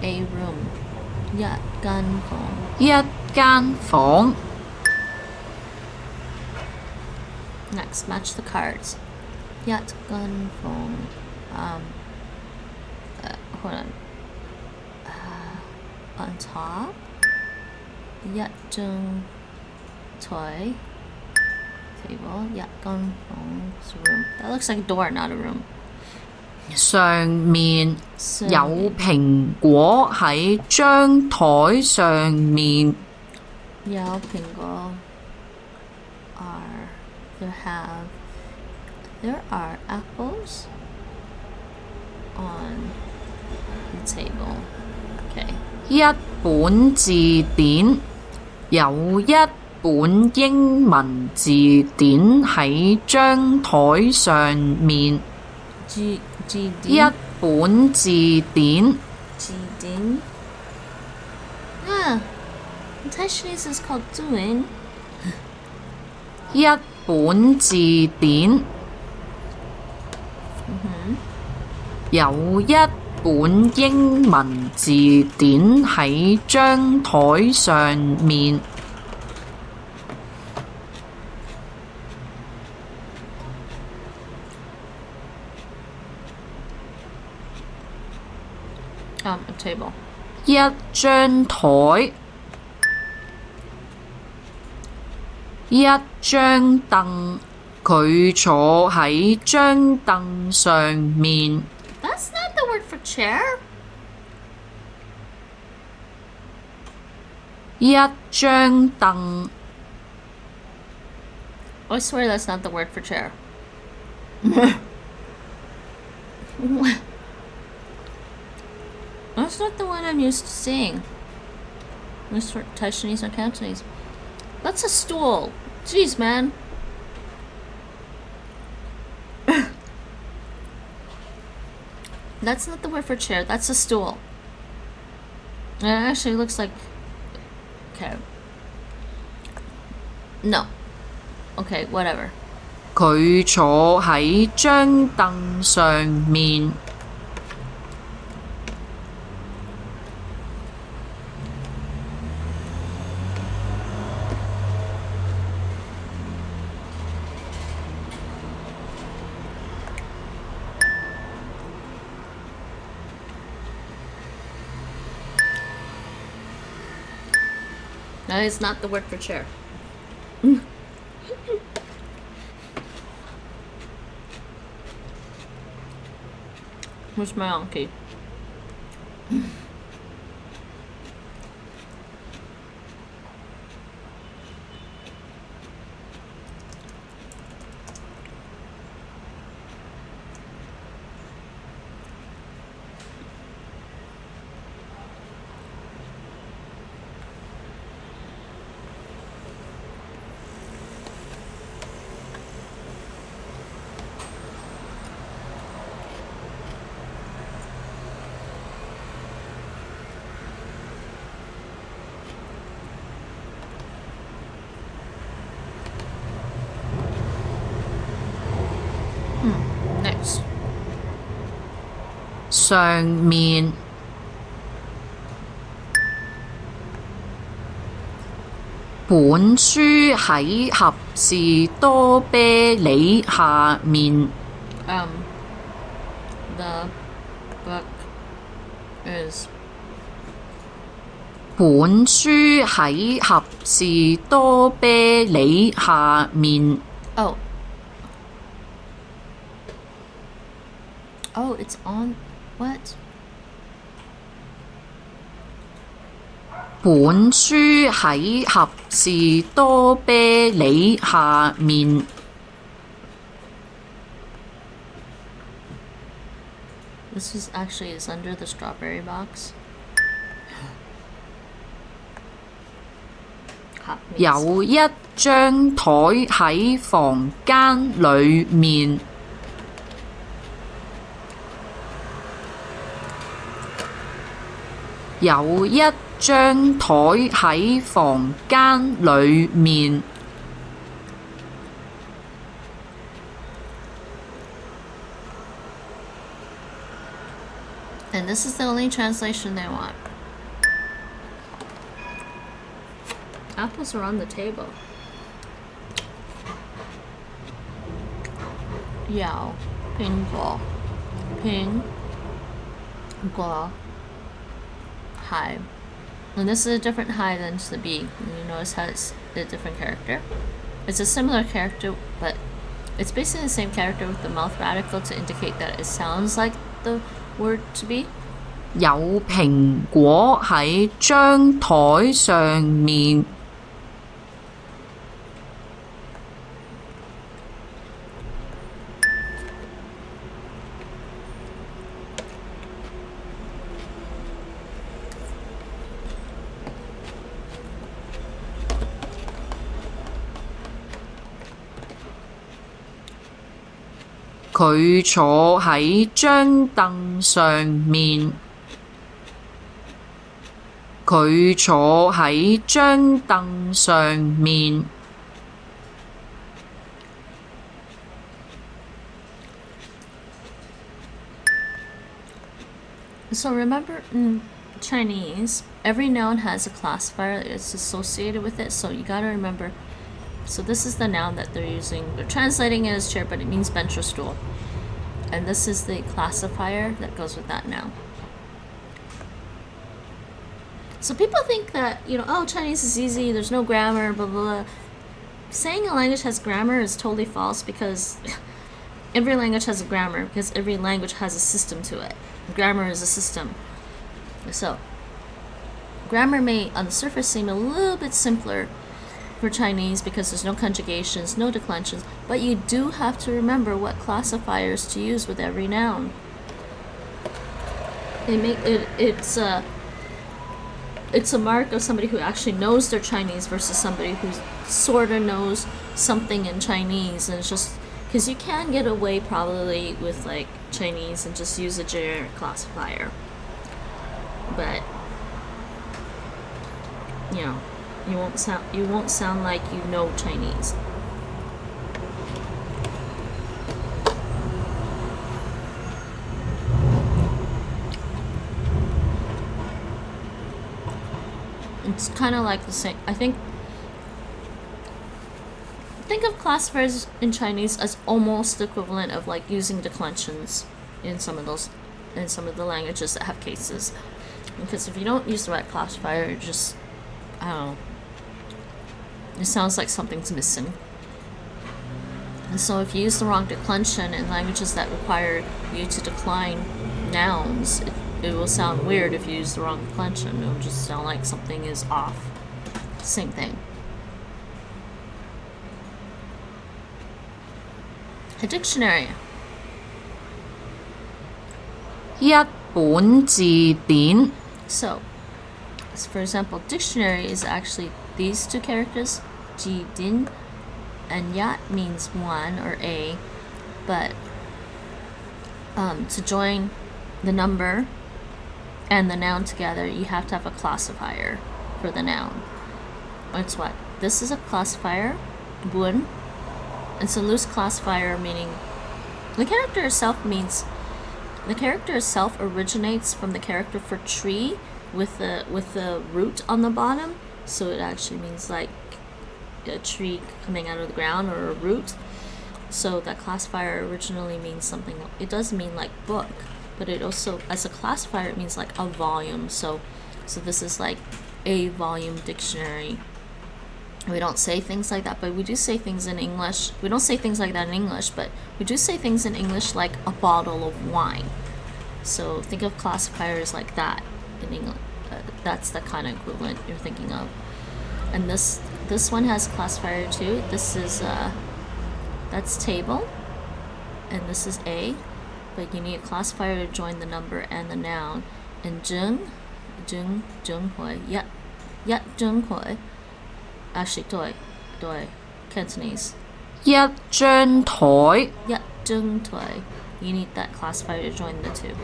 S1: A room. 一間房。
S11: 一間房。
S1: Next, match the cards. 一間房. Hold on. On top. 一張台 table. 一間房 room. That looks like a door, not a room.
S11: 上面有蘋果喺張台上面。
S1: 有蘋果 there are apples on the table. Okay.
S11: 一本字典，有一本英文字典喺張台上面。一本字典。
S1: 字典. Ah, Taishanese is called doing.
S11: 一本字典。有一本英文字典喺張台上面。
S1: A table.
S11: 一張台。一張凳，佢坐喺張凳上面。
S1: That's not the word for chair.
S11: 一張凳。
S1: I swear that's not the word for chair. That's not the one I'm used to seeing. This for Taishanese or Cantonese. That's a stool. Jeez, man. That's not the word for chair. That's a stool. It actually looks like... Okay. No. Okay, whatever.
S11: 佢坐喺張凳上面。
S1: That is not the word for chair. Where's my donkey?
S11: 上面。本書喺盒士多啤梨下面。
S1: The book is.
S11: 本書喺盒士多啤梨下面。
S1: Oh. Oh, it's on. What?
S11: 本書喺盒士多啤梨下面。
S1: This is actually is under the strawberry box.
S11: 有一張台喺房間裏面。有一張台喺房間裏面。
S1: And this is the only translation they want. Apples are on the table. 有蘋果，蘋果。Hi. And this is a different hi than the B. You notice how it's a different character. It's a similar character, but it's basically the same character with the mouth radical to indicate that it sounds like the word to be.
S11: 有蘋果喺張台上面。佢坐喺張凳上面。佢坐喺張凳上面。
S1: So remember in Chinese, every noun has a classifier that's associated with it, so you gotta remember. So this is the noun that they're using. They're translating it as chair, but it means bench or stool. And this is the classifier that goes with that noun. So people think that, oh, Chinese is easy, there's no grammar, blah, blah, blah. Saying a language has grammar is totally false because every language has a grammar, because every language has a system to it. Grammar is a system. So, grammar may, on the surface, seem a little bit simpler for Chinese because there's no conjugations, no declensions, but you do have to remember what classifiers to use with every noun. They make it's a mark of somebody who actually knows their Chinese versus somebody who sort of knows something in Chinese, and it's just because you can get away probably with like Chinese and just use a generic classifier, but you won't sound like you know Chinese. It's kind of like the same. I think of classifiers in Chinese as almost the equivalent of like using declensions in some of the languages that have cases. Because if you don't use the right classifier, it just, I don't know, it sounds like something's missing. And so if you use the wrong declension in languages that require you to decline nouns, it will sound weird if you use the wrong declension. It will just sound like something is off. Same thing. A dictionary.
S11: 一本字典。
S1: So, for example, dictionary is actually these two characters, ji din, and yat means one or a, but to join the number and the noun together, you have to have a classifier for the noun. It's what? This is a classifier, bun. It's a loose classifier, meaning the character itself means the character itself originates from the character for tree with the root on the bottom, so it actually means like a tree coming out of the ground or a root. So that classifier originally means something. It does mean like book, but it also, as a classifier, it means like a volume. So this is like a volume dictionary. We don't say things like that, but we do say things in English. We don't say things like that in English, but we do say things in English like a bottle of wine. So think of classifiers like that in English. That's the kind of equivalent you're thinking of. And this one has classifier too. This is that's table, and this is A, but you need a classifier to join the number and the noun. And zheng hui, zheng hui. Actually, doi, Cantonese.
S11: 一張台
S1: zheng tui. You need that classifier to join the two.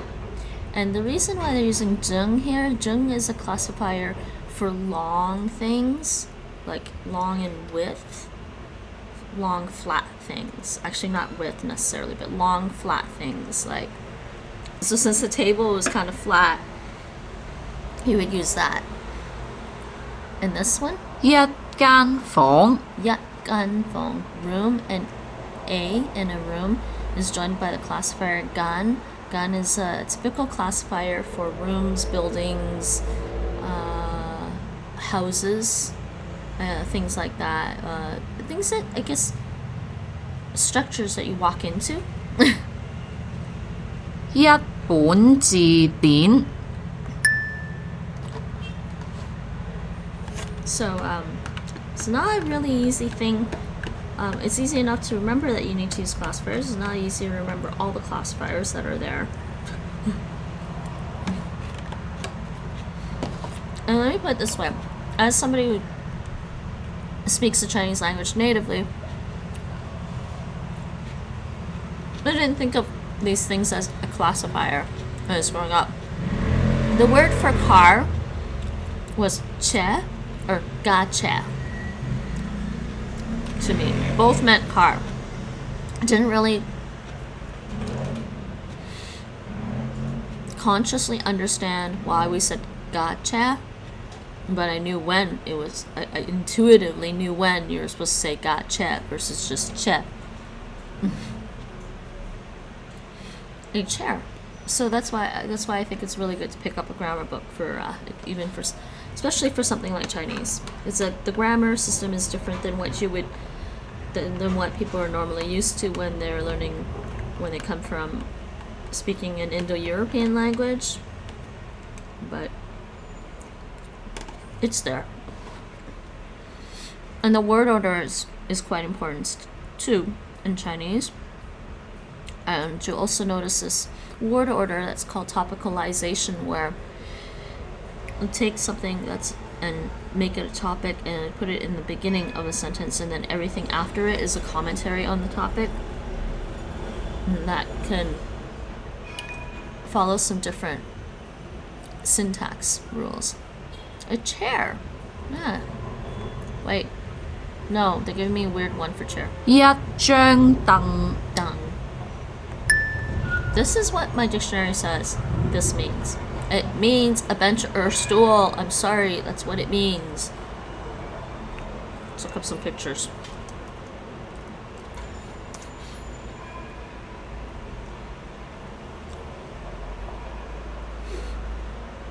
S1: And the reason why they're using zheng here, zheng is a classifier for long things, like long in width, long flat things. Actually, not width necessarily, but long flat things. Like, so since the table was kind of flat, you would use that. And this one,
S11: 一間房
S1: gan feng, room, and A in a room is joined by the classifier gan. Gan is a typical classifier for rooms, buildings, houses, things like that. Things that, I guess, structures that you walk into.
S11: 一本字典
S1: So not a really easy thing. It's easy enough to remember that you need to use classifiers. It's not easy to remember all the classifiers that are there. And let me put it this way. As somebody who speaks the Chinese language natively, I didn't think of these things as a classifier when I was growing up. The word for car was che or ga che. To me, both meant car. I didn't really consciously understand why we said gotcha, but I knew when it was. I intuitively knew when you were supposed to say gotcha versus just che. A chair. So that's why I think it's really good to pick up a grammar book for especially for something like Chinese. It's that the grammar system is different than what you would. Than what people are normally used to when they're learning, when they come from speaking an Indo-European language, but it's there. And the word order is quite important too in Chinese. And you'll also notice this word order that's called topicalization, where you take something and make it a topic and put it in the beginning of a sentence, and then everything after it is a commentary on the topic. And that can follow some different syntax rules. A chair. Yeah. Wait. No, they're giving me a weird one for chair.
S11: 一張凳
S1: Dung. This is what my dictionary says this means. It means a bench or a stool. I'm sorry, that's what it means. Let's look up some pictures.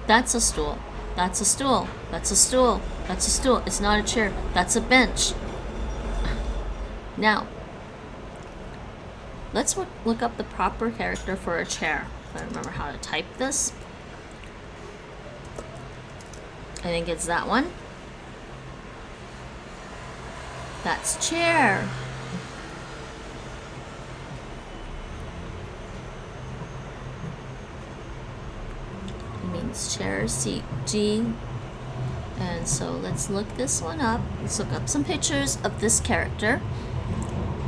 S1: That's a stool. That's a stool. That's a stool. That's a stool. It's not a chair. That's a bench. Now, let's look up the proper character for a chair. If I remember how to type this. I think it's that one. That's chair. It means chair, seat, G. And so let's look this one up. Let's look up some pictures of this character.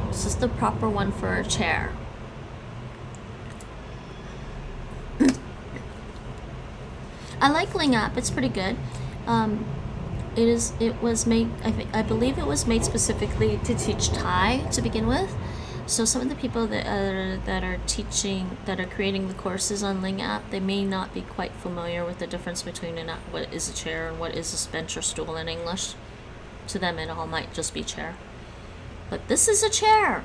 S1: This is the proper one for a chair. I like Ling app. It's pretty good. It was made. I believe it was made specifically to teach Thai to begin with. So some of the people that are teaching, that are creating the courses on Ling app, they may not be quite familiar with the difference between what is a chair and what is a bench or stool in English. To them, it all might just be chair. But this is a chair.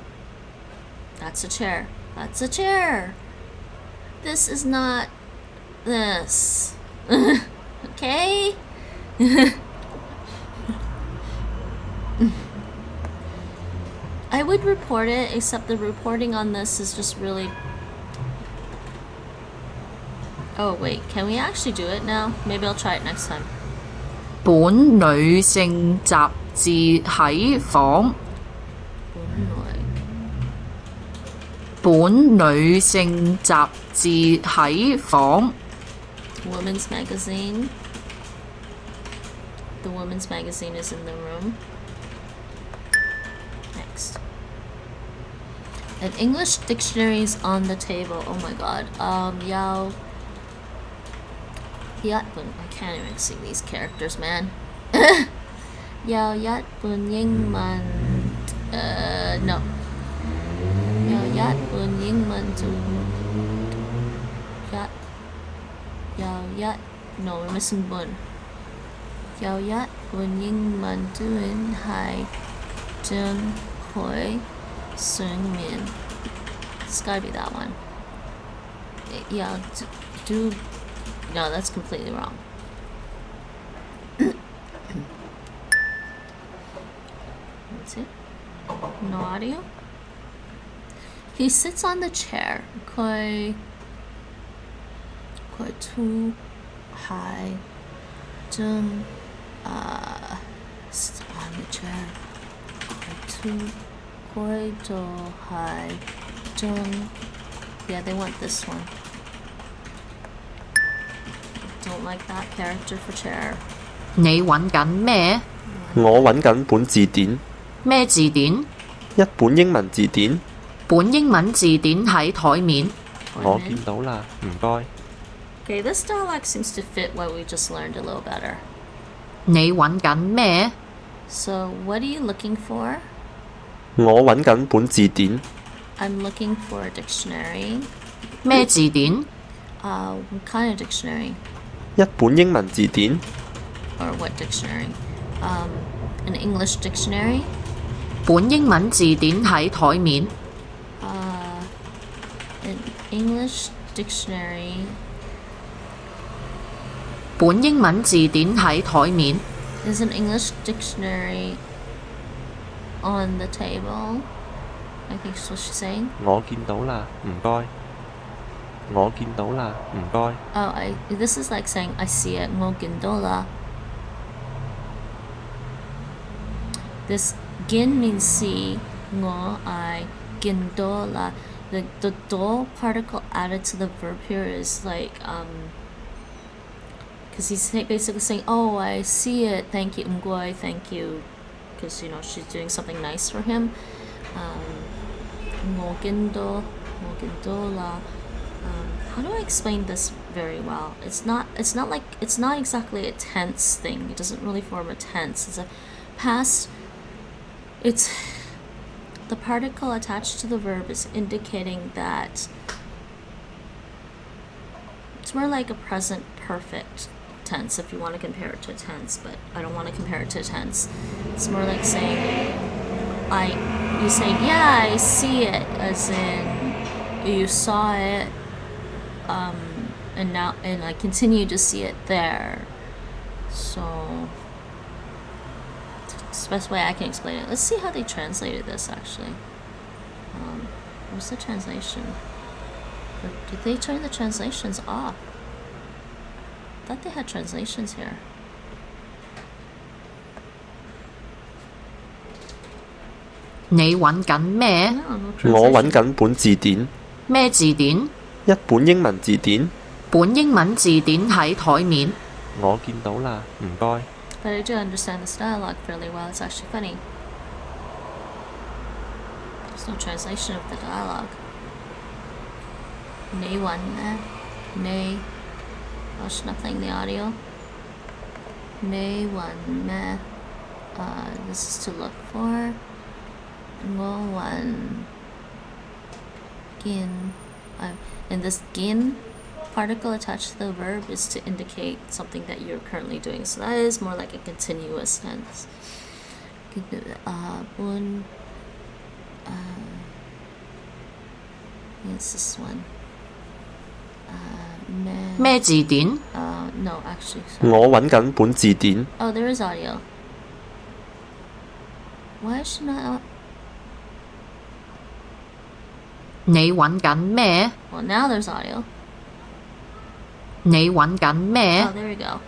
S1: That's a chair. That's a chair. This is not this. Okay? I would report it, except the reporting on this is just really... Oh wait, can we actually do it now? Maybe I'll try it next time.
S11: 本女性雜誌喺房。本女性雜誌喺房。
S1: Women's magazine. The women's magazine is in the room. Next. An English dictionary is on the table. Oh my god. Yao. Yatbun. I can't even see these characters, man. Yao Yatbun Yingman. No. Yao Yatbun Yingman to. Yat. Yao Yat. No, we're missing Bun. Yao Yatbun Yingman Duin Hai Jun Hoi Sung Min. It's gotta be that one. Yeah, do. No, that's completely wrong. That's it. No audio. He sits on the chair. Koi tu hai jung sits on the chair. Koi tu hai jung. Yeah, they want this one. Don't like that character for chair.
S11: 你揾緊咩？
S4: 我揾緊本字典。
S11: 咩字典？
S4: 一本英文字典。
S11: 本英文字典喺台面。
S4: 我見到啦，唔該。
S1: Okay, this dialogue seems to fit what we just learned a little better.
S11: 你揾緊咩？
S1: So, what are you looking for?
S4: 我揾緊本字典。
S1: I'm looking for a dictionary.
S11: 咩字典？
S1: What kind of dictionary?
S4: 一本英文字典。
S1: Or what dictionary? An English dictionary?
S11: 本英文字典喺台面。
S1: An English dictionary.
S11: 本英文字典喺台面。
S1: Is an English dictionary on the table? I think that's what she's saying.
S4: 我見到啦，唔該。我見到啦，唔該。
S1: Oh, this is like saying I see it. 我見到啦. This gin means see. 我 I 見到啦. The do particle added to the verb here is like because he's basically saying, oh, I see it, thank you, umgoi, thank you, because you know she's doing something nice for him. 我見到啦. How do I explain this very well? It's not exactly a tense thing. It doesn't really form a tense. It's a past. It's the particle attached to the verb is indicating that it's more like a present perfect tense if you want to compare it to a tense, but I don't want to compare it to a tense. It's more like saying you say, yeah, I see it, as in you saw it, and I continue to see it there. So it's the best way I can explain it. Let's see how they translated this actually. What's the translation? Or did they turn the translations off? I thought they had translations here.
S11: 你揾緊咩？
S4: 我揾緊本字典。
S11: 咩字典？
S4: 一本英文字典。
S11: 本英文字典喺台面。
S4: 我見到啦，唔該。
S1: But I do understand this dialogue fairly well. It's actually funny. There's no translation of the dialogue. 你揾咩？你 Oh, she's not playing the audio. 你揾咩? This is to look for. 我揾 gin. And this gin particle attached to the verb is to indicate something that you're currently doing. So that is more like a continuous tense. Yes, this one.
S11: 咩字典？
S1: No, actually. Sorry.
S4: 我揾緊本字典。
S1: Oh, there is audio. Why is she not?
S11: 你揾緊咩？
S1: Well, now there's audio.
S11: 你揾緊咩？
S1: Oh, there we go.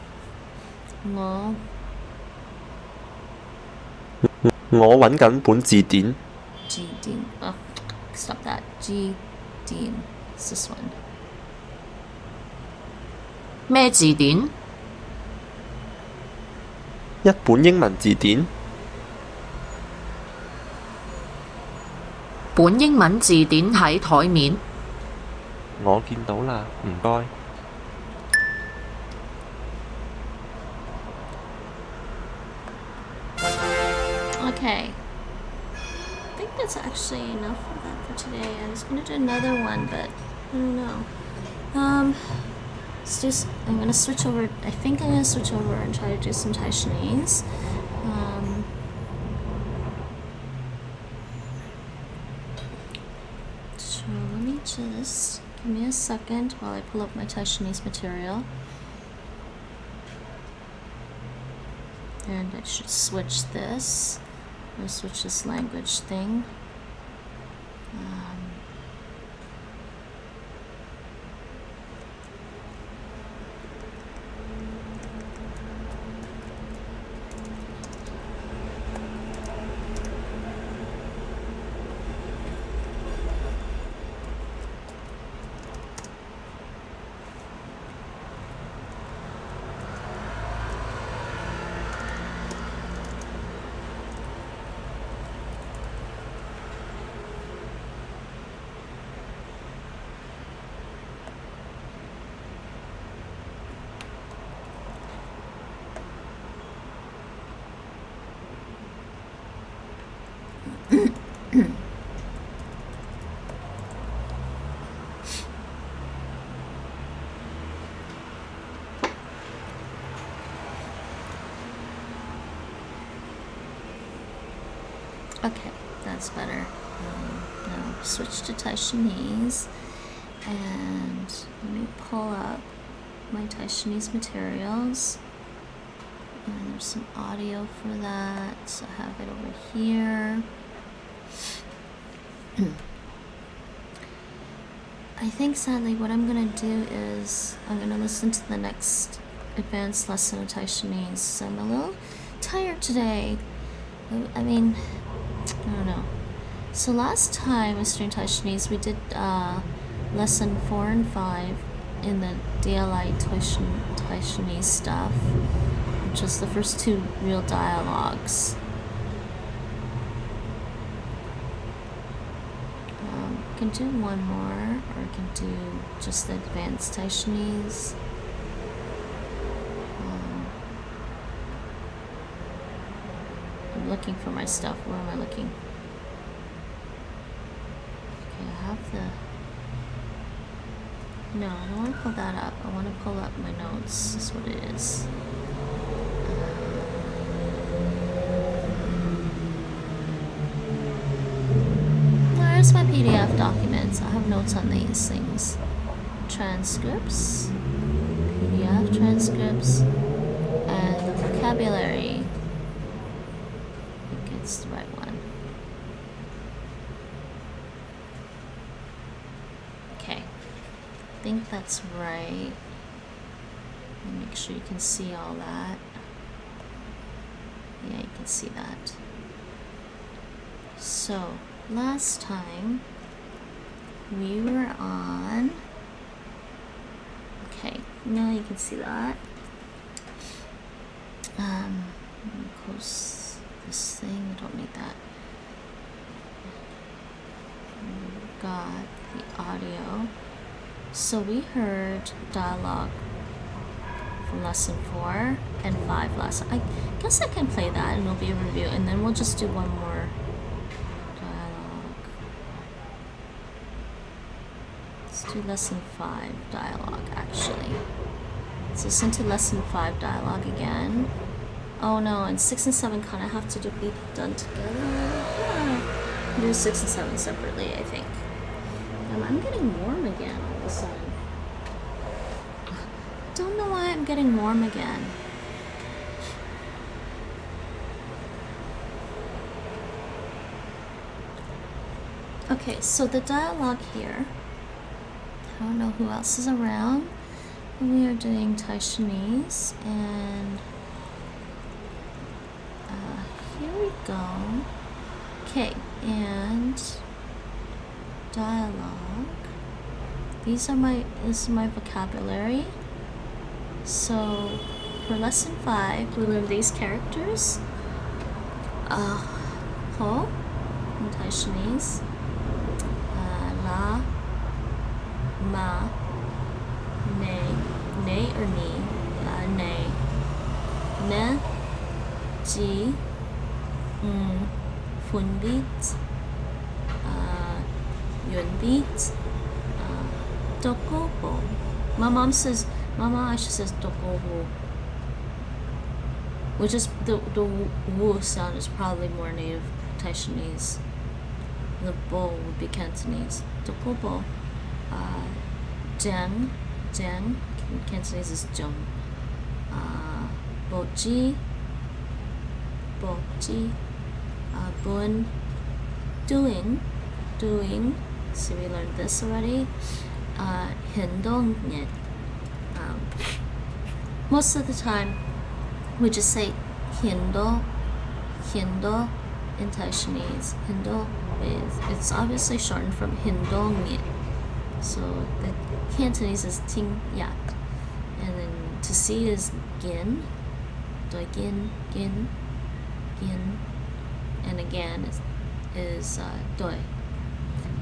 S4: 我揾緊本字典。
S1: G Dean. Oh, stop that. G Dean. It's this one.
S11: 咩字典？
S4: 一本英文字典。
S11: 本英文字典喺台面。
S4: 我見到啦，唔該。
S1: Okay. I think that's actually enough for that for today. I was gonna do another one, but I don't know. I'm gonna switch over. I think I'm gonna switch over and try to do some Taishanese. So let me just give me a second while I pull up my Taishanese material. And I should switch this. I'm gonna switch this language thing. Okay, that's better. Now switch to Taishanese, and let me pull up my Taishanese materials. And there's some audio for that, so I have it over here. I think sadly what I'm gonna do is I'm gonna listen to the next advanced lesson of Taishanese. I'm a little tired today. I mean, I don't know. So last time I was doing Taishanese, we did lesson 4 and 5 in the DLI Taishanese stuff, which is the first 2 real dialogues. I can do one more, or I can do just the advanced Taishanese. I'm looking for my stuff. Where am I looking? Okay, I have the... No, I don't want to pull that up. I want to pull up my notes. That's what it is. Where's my PDF documents? I have notes on these things. Transcripts, PDF transcripts, and the vocabulary. I think it's the right one. Okay, I think that's right. Let me make sure you can see all that. Yeah, you can see that. So, last time we were on... Okay, now you can see that. Let me close this thing. I don't need that. We've got the audio. So we heard dialogue from lesson 4 and 5 last time. I guess I can play that and it'll be a review, and then we'll just do one more dialogue. Let's do lesson 5 dialogue, actually. Let's listen to lesson 5 dialogue again. Oh no, and 6 and 7 kind of have to be done together. Yeah. Do 6 and 7 separately, I think. I'm getting warm again all of a sudden. Don't know why I'm getting warm again. Okay, so the dialogue here. I don't know who else is around. We are doing Taishanese, and here we go. Okay, and dialogue. This is my vocabulary. So for lesson 5, we learn these characters. Ho in Taishanese. La, ma, ne or ni, ne, ne, ji, fun beat, yun beat, dokobo. My mom actually says dokobo, which is the wu sound is probably more native Taishanese. The bo would be Cantonese. Dokobo. Jang. Cantonese is jung. Boji. Bun. Doing. So we learned this already. Hindong. Most of the time, we just say hindo in Taishanese. Hindo it's obviously shortened from hindong. So the Cantonese is ting yak, and then to see is gin, doi gin, and again is doi.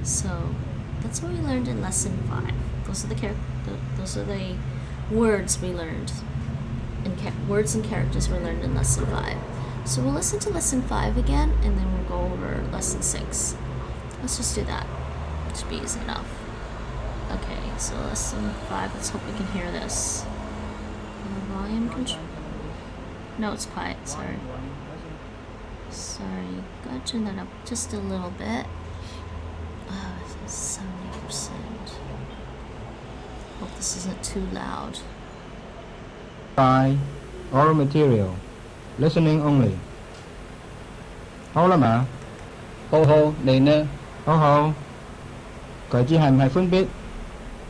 S1: So that's what we learned in lesson 5. Those are the words we learned, words and characters we learned in lesson 5. So we'll listen to lesson 5 again, and then we'll go over lesson 6. Let's just do that. It should be easy enough. Okay, so lesson 5. Let's hope we can hear this. Volume control. No, it's quiet. Sorry. Gotta turn that up just a little bit. Oh, it's 70%. Hope this isn't too loud.
S12: 5. Oral material. Listening only. 好啦嘛？好好，你呢？好好。佢字係唔係寬筆？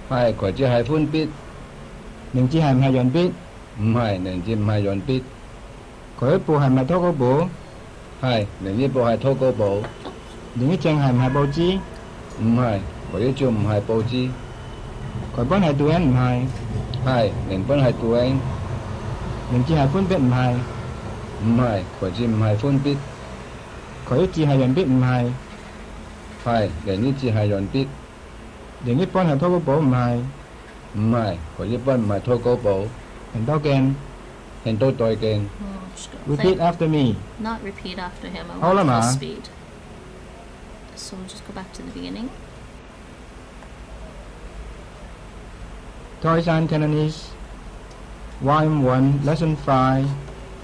S12: 係，佢字係寬筆。名字係唔係潤筆？唔係，名字唔係潤筆。佢一部係咪拖稿簿？係，另一部係拖稿簿。另一張係唔係報紙？唔係，佢一張唔係報紙。佢本係杜英唔係？係，另本係杜英。名字係寬筆唔係？唔係，佢字唔係寬筆。佢一字係潤筆唔係？係，另一字係潤筆。另一本係拖稿簿唔係？唔係，佢一本唔係拖稿簿。很多件，很多對件。Repeat after me.
S1: Not repeat after him. I
S12: 好啦
S1: want
S12: 嘛？
S1: full speed. So we'll just go back to the beginning.
S12: Toishan-Cantonese. Volume 1, Lesson 5.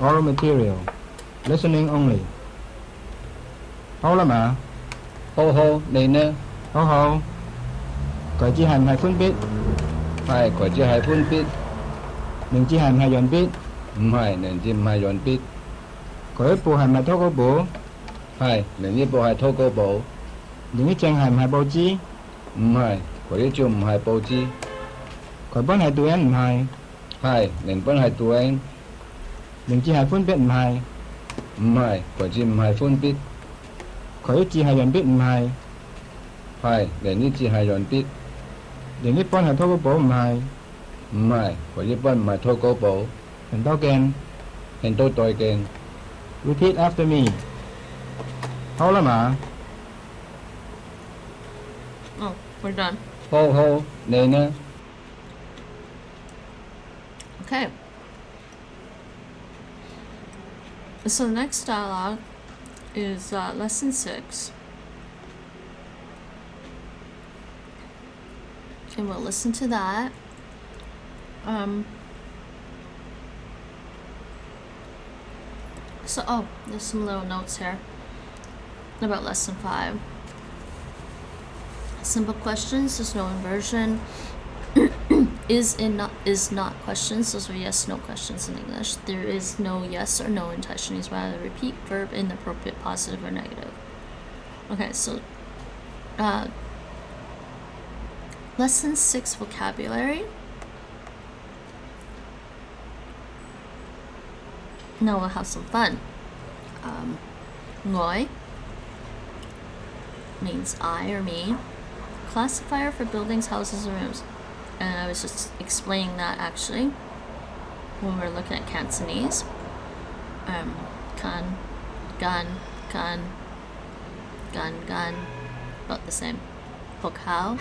S12: Oral material. Listening only. 好啦嘛？好好，你呢？好好。佢字係唔係寬筆？係，佢字係寬筆。名字係唔係潤筆？唔係，名字唔係潤筆。佢一部係咪拖稿簿？係，另一部係拖稿簿。另一張係唔係報紙？唔係，佢一張唔係報紙。佢本係杜英唔係？係，另本係杜英。名字係寬筆唔係？唔係，佢字唔係寬筆。佢一字係潤筆唔係？係，另一字係潤筆。另一本係拖稿簿唔係？唔係，佢一本唔係拖稿簿。很多件，很多對件。Repeat after me. 好啦嘛？
S1: Oh, we're done.
S12: 好好，你呢？
S1: Okay. So the next dialogue is lesson 6. and we'll listen to that. So, there's some little notes here about lesson 5. Simple questions, there's no inversion. Is not questions, those are yes, no questions in English. There is no yes or no in Taishanese, rather repeat verb in the appropriate positive or negative. Okay, so lesson 6 vocabulary. Now we'll have some fun. Ngoi means I or me. Classifier for buildings, houses, or rooms. And I was just explaining that actually when we were looking at Cantonese. Kan, gun, about the same. Hokhao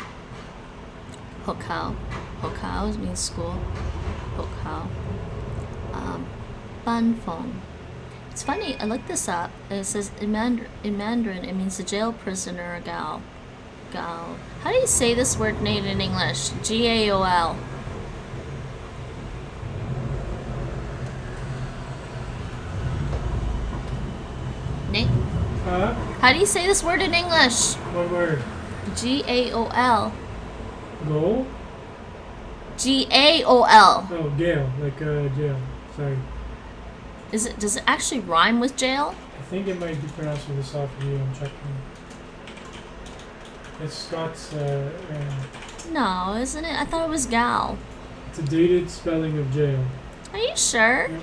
S1: means school. Hokhao. Banfong. It's funny, I looked this up. It says in Mandarin it means a jail prisoner or gal. How do you say this word name in English? G-A-O-L. Nate?
S6: Huh?
S1: How do you say this word in English?
S6: What word?
S1: G-A-O-L.
S6: Goal?
S1: G-A-O-L.
S6: Oh, Gale, like jail. Sorry.
S1: Does it actually rhyme with jail?
S6: I think it might be pronounced with a soft G. I'm checking. It's Scots.
S1: No, isn't it? I thought it was gal.
S6: It's a dated spelling of jail.
S1: Are you sure?
S6: Yep.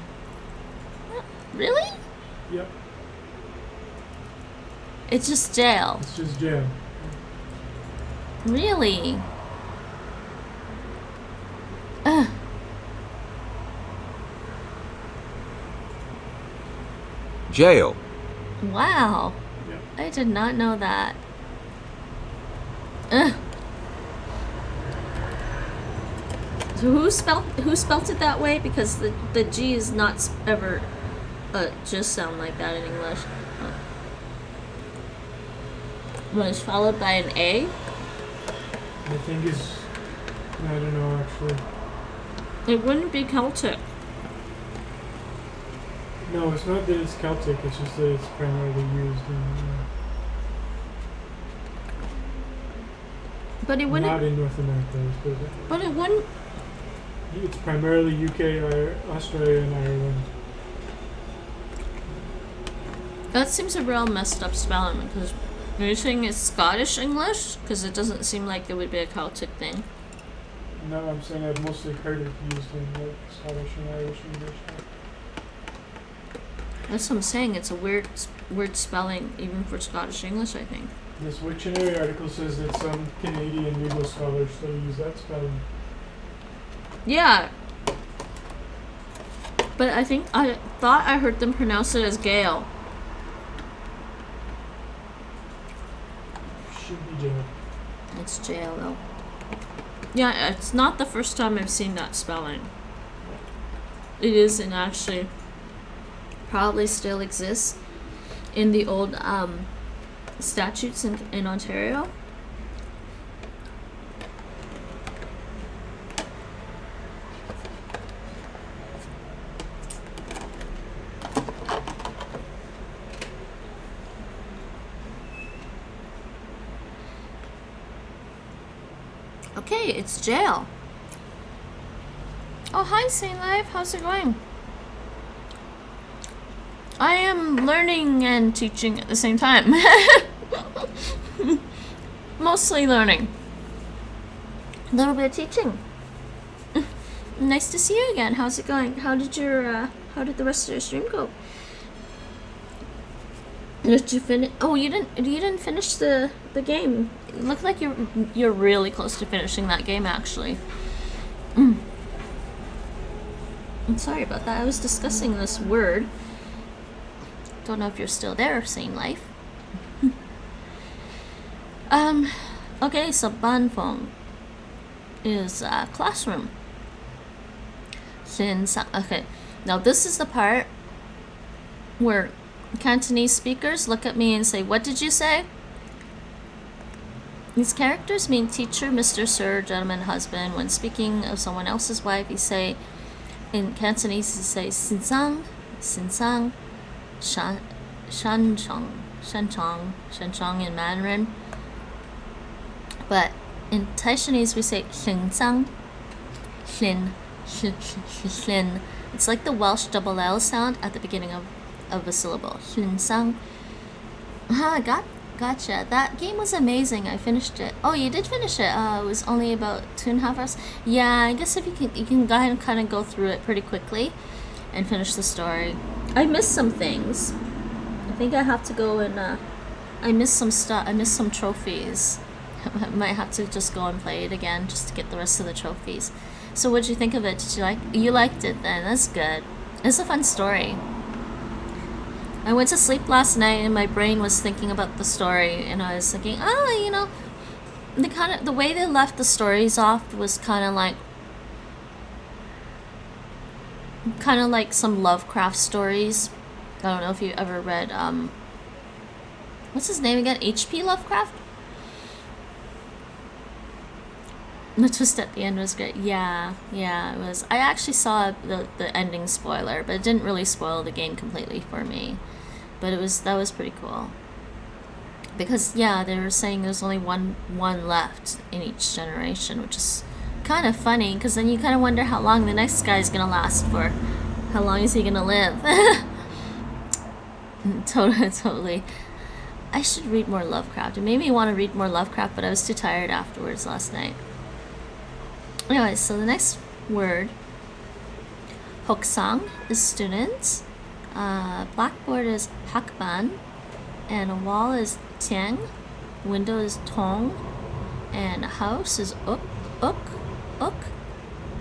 S1: Really?
S6: Yep.
S1: It's just jail.
S6: It's just jail.
S1: Really?
S13: Jail.
S1: Wow.
S6: Yep.
S1: I did not know that. So who spelt it that way? Because the G is not ever just sound like that in English. When it's followed by an A.
S6: I think it's. I don't know actually.
S1: It wouldn't be Celtic.
S6: No, it's not that it's Celtic. It's just that it's primarily used in.
S1: But it wouldn't.
S6: Not in North America. Let's put it that way.
S1: But it wouldn't.
S6: It's primarily UK, Australia, and Ireland.
S1: That seems a real messed up spelling because you're saying it's Scottish English because it doesn't seem like it would be a Celtic thing.
S6: No, I'm saying I've mostly heard it used in like Scottish and Irish English.
S1: That's what I'm saying. It's a weird spelling even for Scottish English, I think.
S6: This Wiktionary article says that some Canadian legal scholars still use that spelling.
S1: Yeah. But I thought I heard them pronounce it as Gale.
S6: Should be jail.
S1: It's jail though. Yeah, it's not the first time I've seen that spelling. It is, and actually probably still exists in the old statutes in Ontario. Okay, it's jail. Oh, hi, Saint Life. How's it going? I am learning and teaching at the same time. Mostly learning. A little bit of teaching. Nice to see you again. How's it going? How did the rest of your stream go? Did you finish? Oh, you didn't finish the game. It looked like you're really close to finishing that game, actually. I'm sorry about that. I was discussing this word. Don't know if you're still there, Sane Life. Okay, so banfong is classroom. Okay, now this is the part where Cantonese speakers look at me and say, "What did you say?" These characters mean teacher, Mr., sir, gentleman, husband. When speaking of someone else's wife, you say, in Cantonese, you say xin sang, shan chong in Mandarin. But in Taishanese, we say ling sang, hlin. It's like the Welsh double L sound at the beginning of a syllable. Hlin sang. Gotcha. That game was amazing. I finished it. Oh, you did finish it. It was only about 2.5 hours. Yeah, I guess if you can go ahead and kind of go through it pretty quickly and finish the story. I missed some things. I think I have to go and I missed some stuff. I missed some trophies. I might have to just go and play it again just to get the rest of the trophies. So what did you think of it? Did you like? You liked it then? That's good. It's a fun story. I went to sleep last night and my brain was thinking about the story, and I was thinking, the way they left the stories off was kind of like some Lovecraft stories. I don't know if you ever read what's his name again? H.P. Lovecraft? The twist at the end was great. Yeah, it was. I actually saw the ending spoiler, but it didn't really spoil the game completely for me. But that was pretty cool. Because they were saying there's only one left in each generation, which is kind of funny. Because then you kind of wonder how long the next guy is gonna last for. How long is he gonna live? Totally. I should read more Lovecraft. It made me want to read more Lovecraft, but I was too tired afterwards last night. Anyway, so the next word, hoksang, is student. Blackboard is hakban, and a wall is tiang. Window is tong, and a house is uk.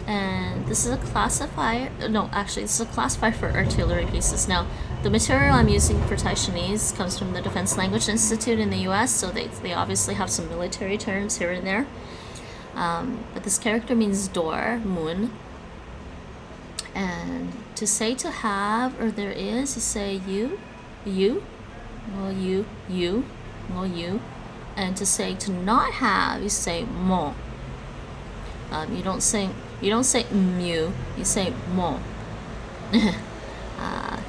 S1: And this is a classifier. No, actually, this is a classifier for artillery pieces. Now, the material I'm using for Taishanese comes from the Defense Language Institute in the U.S., so they obviously have some military terms here and there. But this character means door, moon. And to say to have or there is, you say you. And to say to not have, you say mo. You don't say mu, you say mo.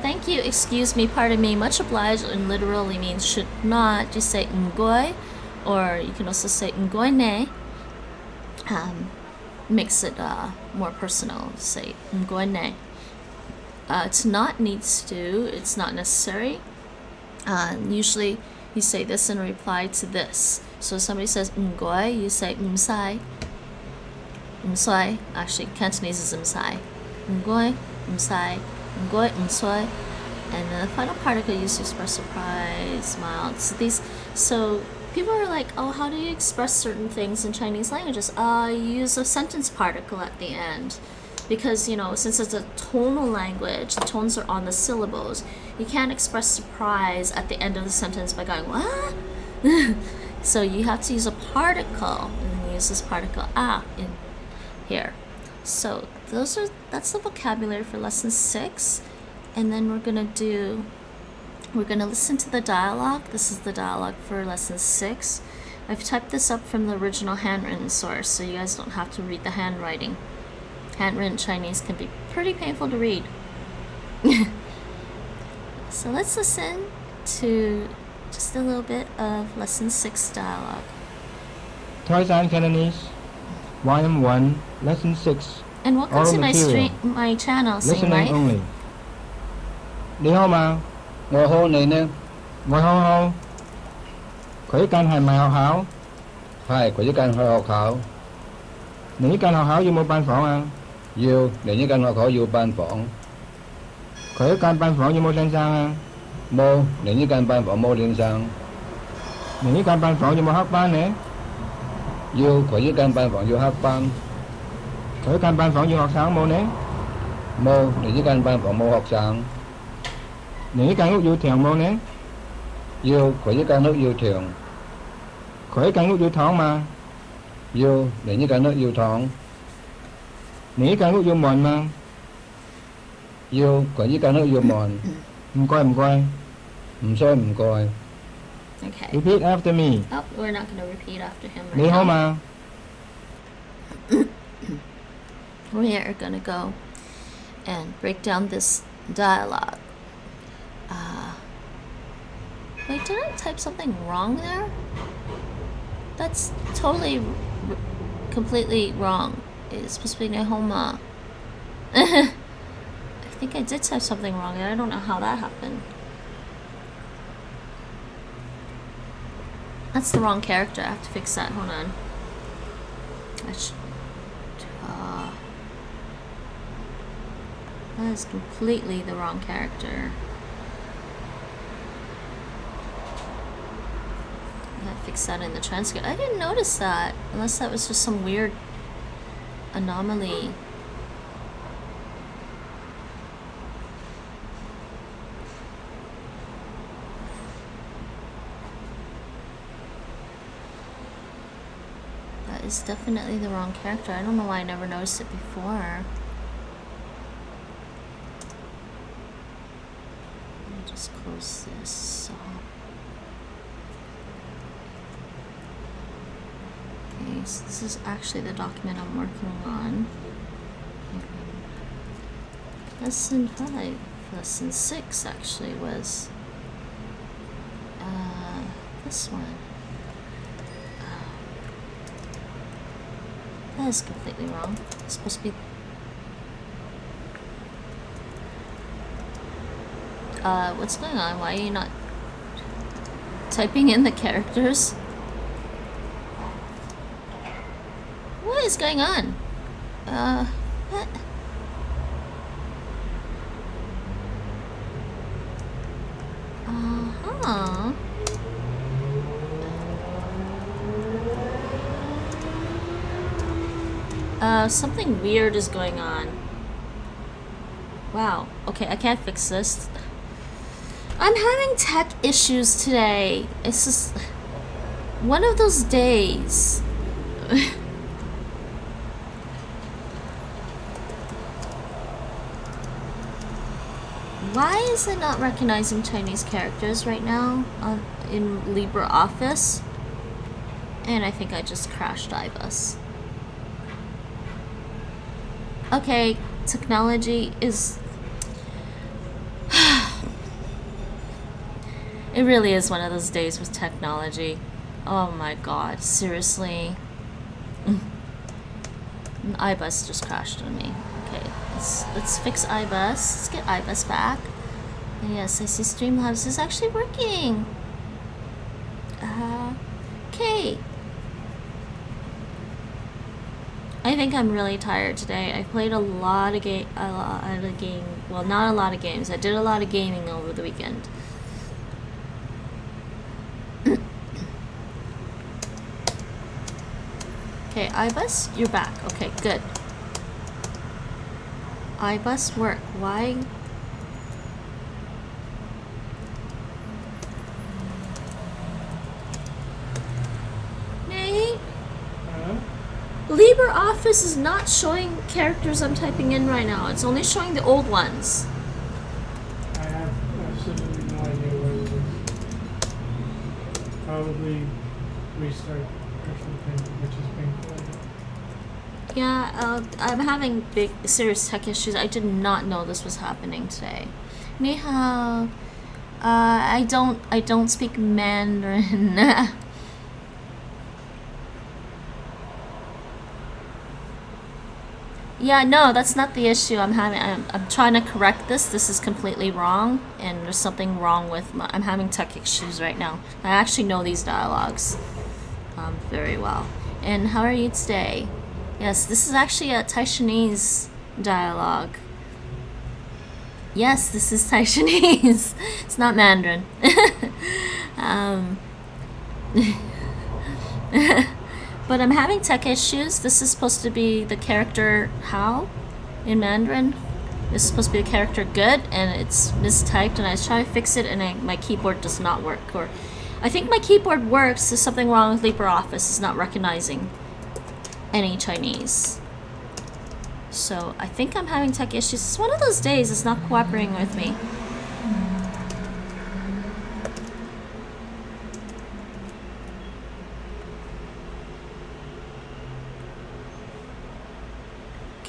S1: Thank you, excuse me, pardon me, much obliged, and literally means should not. You say ngoi, or you can also say ngoi ne. Makes it more personal. Say ngoi ne. To not needs to. It's not necessary. Usually you say this in reply to this. So if somebody says ngoi, you say msai. Msai. Actually, Cantonese is msai. Ngoi, msai. Ngoi, msai. And then the final particle used to express surprise, smile. So people are like, oh, how do you express certain things in Chinese languages? You use a sentence particle at the end. Because, since it's a tonal language, the tones are on the syllables. You can't express surprise at the end of the sentence by going, what? So you have to use a particle. And you use this particle, in here. So that's the vocabulary for lesson 6. And then we're gonna listen to the dialogue. This is the dialogue for lesson 6. I've typed this up from the original handwritten source, so you guys don't have to read the handwriting. Handwritten Chinese can be pretty painful to read. So let's listen to just a little bit of lesson 6 dialogue.
S12: Toishan-Cantonese, Volume 1, Lesson 6.
S1: And welcome to my channel, Sing
S12: Listening
S1: Life.
S12: only. 你好嗎？
S9: 我好，你呢？
S12: 我好好。佢呢間係咪學校？
S9: 係，佢呢間係學校。
S12: 你呢間學校要冇班房啊？
S9: 要，你呢間學校要班房。
S12: 佢呢間班房要冇先生啊？
S9: 冇，你呢間班房冇先生。
S12: 你呢間班房要冇黑班呢？
S9: 要，佢呢間班房要黑班。
S12: 佢呢間班房要學生冇呢？
S9: 冇，你呢間班房冇學生。
S12: 你呢間屋要牆冇呢？
S9: 要，佢呢間屋要牆。
S12: 佢呢間屋要堂嘛？
S9: 要，你呢間屋要堂。
S12: 你呢間屋要門嘛？
S9: 要，佢呢間屋要門。
S12: 唔該唔該。
S9: 唔該唔該。
S1: Okay.
S12: Repeat after me.
S1: Oh, we're not going to repeat after him right
S12: 你好
S1: now.
S12: 嗎
S1: We are going to go and break down this dialogue. Wait, did I type something wrong there? That's totally, completely wrong. It's supposed to be Nehoma. I think I did type something wrong, and I don't know how that happened. That's the wrong character. I have to fix that. Hold on. That is completely the wrong character. I gotta fix that in the transcript. I didn't notice that, unless that was just some weird anomaly. That is definitely the wrong character. I don't know why I never noticed it before. Let me just close this. Okay, so this is actually the document I'm working on. Lesson 5. Lesson 6 actually was this one. That is completely wrong. It's supposed to be what's going on? Why are you not typing in the characters? What is going on? What? Uh-huh. Something weird is going on. Wow. Okay, I can't fix this. I'm having tech issues today. It's just one of those days. Why is it not recognizing Chinese characters right now in LibreOffice? And I think I just crashed iBus. Okay, technology is... It really is one of those days with technology. Oh my god, seriously. iBus just crashed on me. Okay, let's fix iBus. Let's get iBus back. And yes, I see Streamlabs is actually working. Okay. I think I'm really tired today. I played a lot of well, not a lot of games. I did a lot of gaming over the weekend. Okay, iBus, you're back. Okay, good. iBus work. Why? Nay? LibreOffice is not showing characters I'm typing in right now. It's only showing the old ones.
S6: I have absolutely no idea what it is. Probably restart or something, which is painful.
S1: Yeah, I'm having big, serious tech issues. I did not know this was happening today. Ni hao. I don't speak Mandarin. Yeah, no, that's not the issue I'm having. I'm trying to correct this. This is completely wrong, and there's something wrong with I'm having tech issues right now. I actually know these dialogues very well. And how are you today? Yes, this is actually a Taishanese dialogue. Yes, this is Taishanese. It's not Mandarin. But I'm having tech issues. This is supposed to be the character How in Mandarin. This is supposed to be the character Good, and it's mistyped, and I was trying to fix it, and my keyboard does not work. Or I think my keyboard works. There's something wrong with LibreOffice. It's not recognizing any Chinese. So I think I'm having tech issues. It's one of those days. It's not cooperating with me.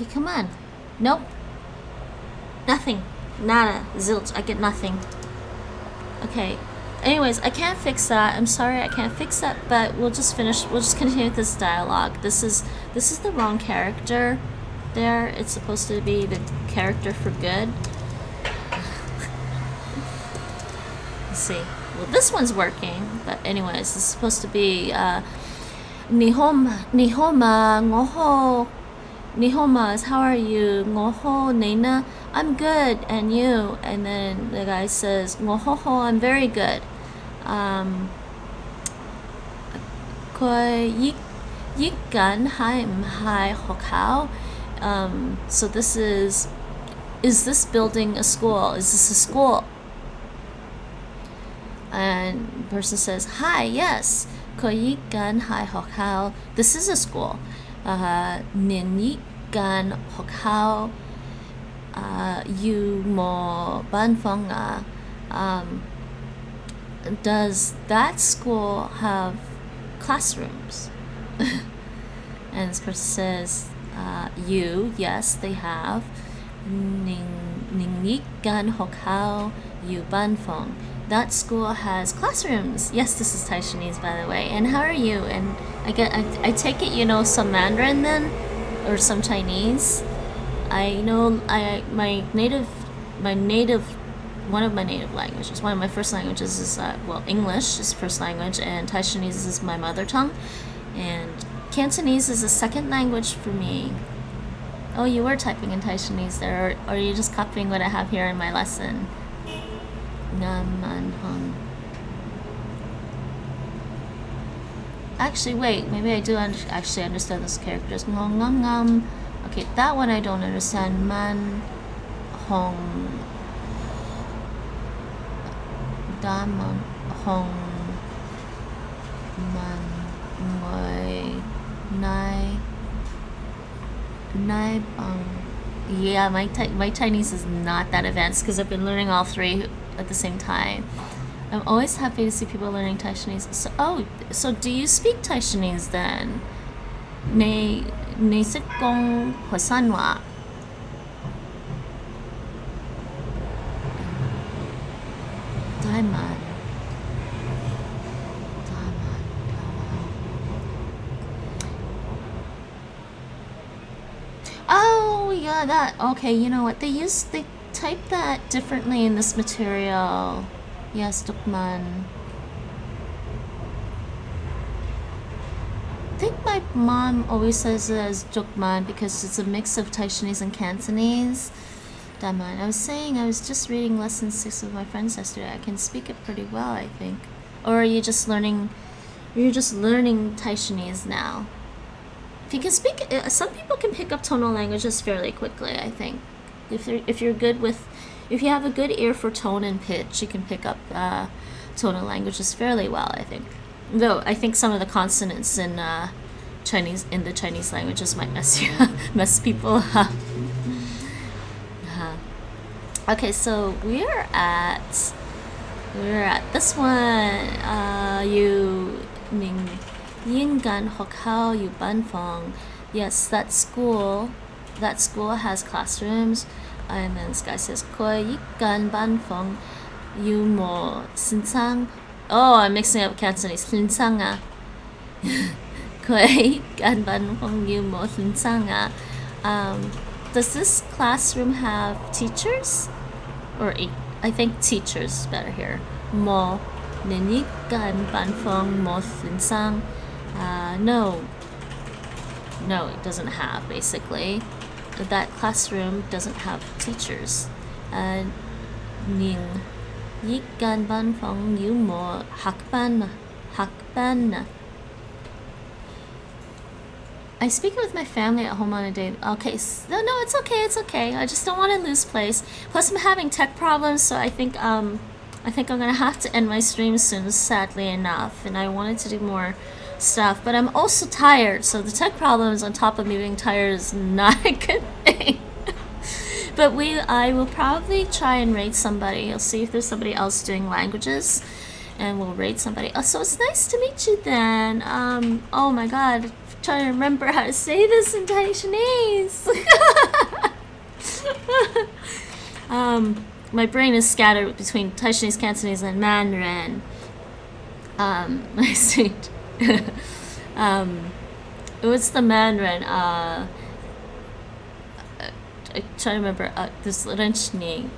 S1: Okay, come on. Nope. Nothing. Nada. Zilch. I get nothing. Okay. Anyways, I can't fix that. I'm sorry I can't fix that, but we'll just continue with this dialogue. This is the wrong character there. It's supposed to be the character for good. Let's see. Well, this one's working, but anyways, this is supposed to be Nihoma ngoho. Nihoma is how are you? Ngoho Nena, I'm good, and you? And then the guy says ngohoho, I'm very good. Koi yikan hai hai hokao. So this is this building a school? Is this a school? And the person says, hi, yes. Koi yikan hai hokao. This is a school. Nin yikan hokao. You mo banfonga. Does that school have classrooms? And this person says, you, yes, they have. Ning yikan hokao you banfong. That school has classrooms. Yes, this is Taishanese, by the way. And how are you? And I take it you know some Mandarin then, or some Chinese. I know one of my native languages. One of my first languages is English is first language, and Taishanese is my mother tongue, and Cantonese is a second language for me. Oh, you were typing in Taishanese there, or are you just copying what I have here in my lesson? Actually, wait, maybe I do actually understand those characters. Ngam. Okay, that one I don't understand. Man, hong, daman, hong, man, ngoi, nai, bang. Yeah, my Chinese is not that advanced because I've been learning all three at the same time. I'm always happy to see people learning Taishanese. So do you speak Taishanese then? Ni識講學生話. Diamond. Oh yeah, that. Okay, you know what? They type that differently in this material. Yes, Dukman. I think my mom always says it as Jokman because it's a mix of Taishanese and Cantonese. Daman. I was just reading lesson 6 with my friends yesterday. I can speak it pretty well, I think. Or are you just learning? You're just learning Taishanese now. If you can speak, some people can pick up tonal languages fairly quickly. I think if you have a good ear for tone and pitch, you can pick up tonal languages fairly well. I think. Though I think some of the consonants in the Chinese languages might mess people up. Okay, so we're at this one. You Ning Yingan Hokao Yu Banfong. Yes, that school has classrooms. And then this guy says Koi Yigan Banfong Yu Mo Sinsang. Oh, I'm mixing up Cantonese. Linsanga. Koi Yigan Banfong Yu Mo Linsanga. Does this classroom have teachers? Or I think teachers is better here. Mo Ninigan Banfong Mo Linsang. No, it doesn't have, basically. That classroom doesn't have teachers. Ning Yigan Banfong Yu Mo Hakban. I speak it with my family at home on a day. Okay, no, it's okay. I just don't want to lose place. Plus, I'm having tech problems, so I think I'm gonna have to end my stream soon, sadly enough. And I wanted to do more stuff, but I'm also tired. So the tech problems on top of me being tired is not a good thing. But I will probably try and rate somebody. I'll see if there's somebody else doing languages, and we'll rate somebody. Oh, so it's nice to meet you then. Oh my God. Trying to remember how to say this in Taishanese. My brain is scattered between Taishanese, Cantonese, and Mandarin. I see. What's the Mandarin? I try to remember. This Renchni.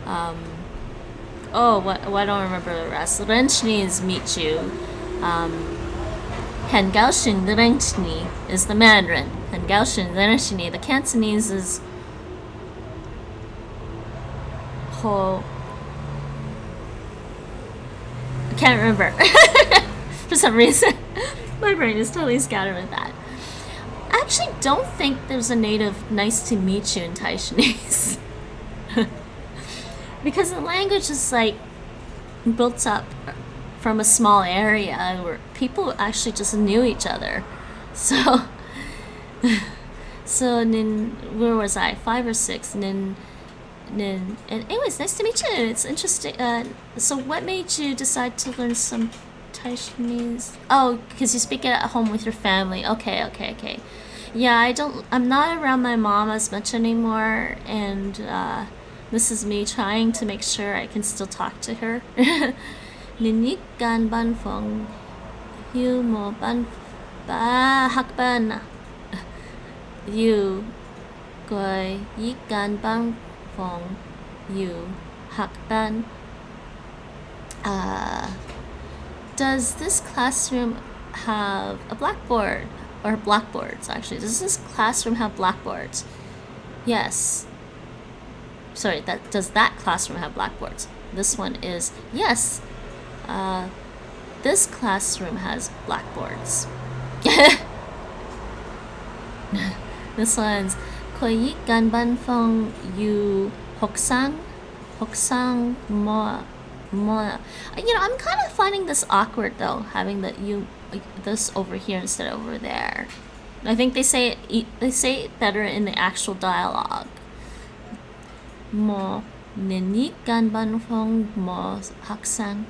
S1: I don't remember the rest. Renchni is meet you. Hen Gaoshin Renchni is the Mandarin. Hen Gaoshin Renchni. The Cantonese is Ho. I can't remember. For some reason, my brain is totally scattered with that. I actually don't think there's a native nice to meet you in Taishanese. Because the language is like built up from a small area where people actually just knew each other. So where was I? 5 or 6. And anyways, nice to meet you. It's interesting. So what made you decide to learn some Taishanese? Oh, because you speak it at home with your family. Okay. Yeah, I'm not around my mom as much anymore, and this is me trying to make sure I can still talk to her. Ninik gan ban fong yu mo ban ba hak ban yu goi yi gan ban fong yu hak ban. Does this classroom have a blackboard? Or blackboards, actually. Does this classroom have blackboards? Yes. Sorry, does that classroom have blackboards? This one is yes. This classroom has blackboards. This one's Koyi ganban fong yu hoksang mo. I'm kind of finding this awkward though, having this over here instead of over there. I think they say it better in the actual dialogue. Mo nini ganban fong mo haksang.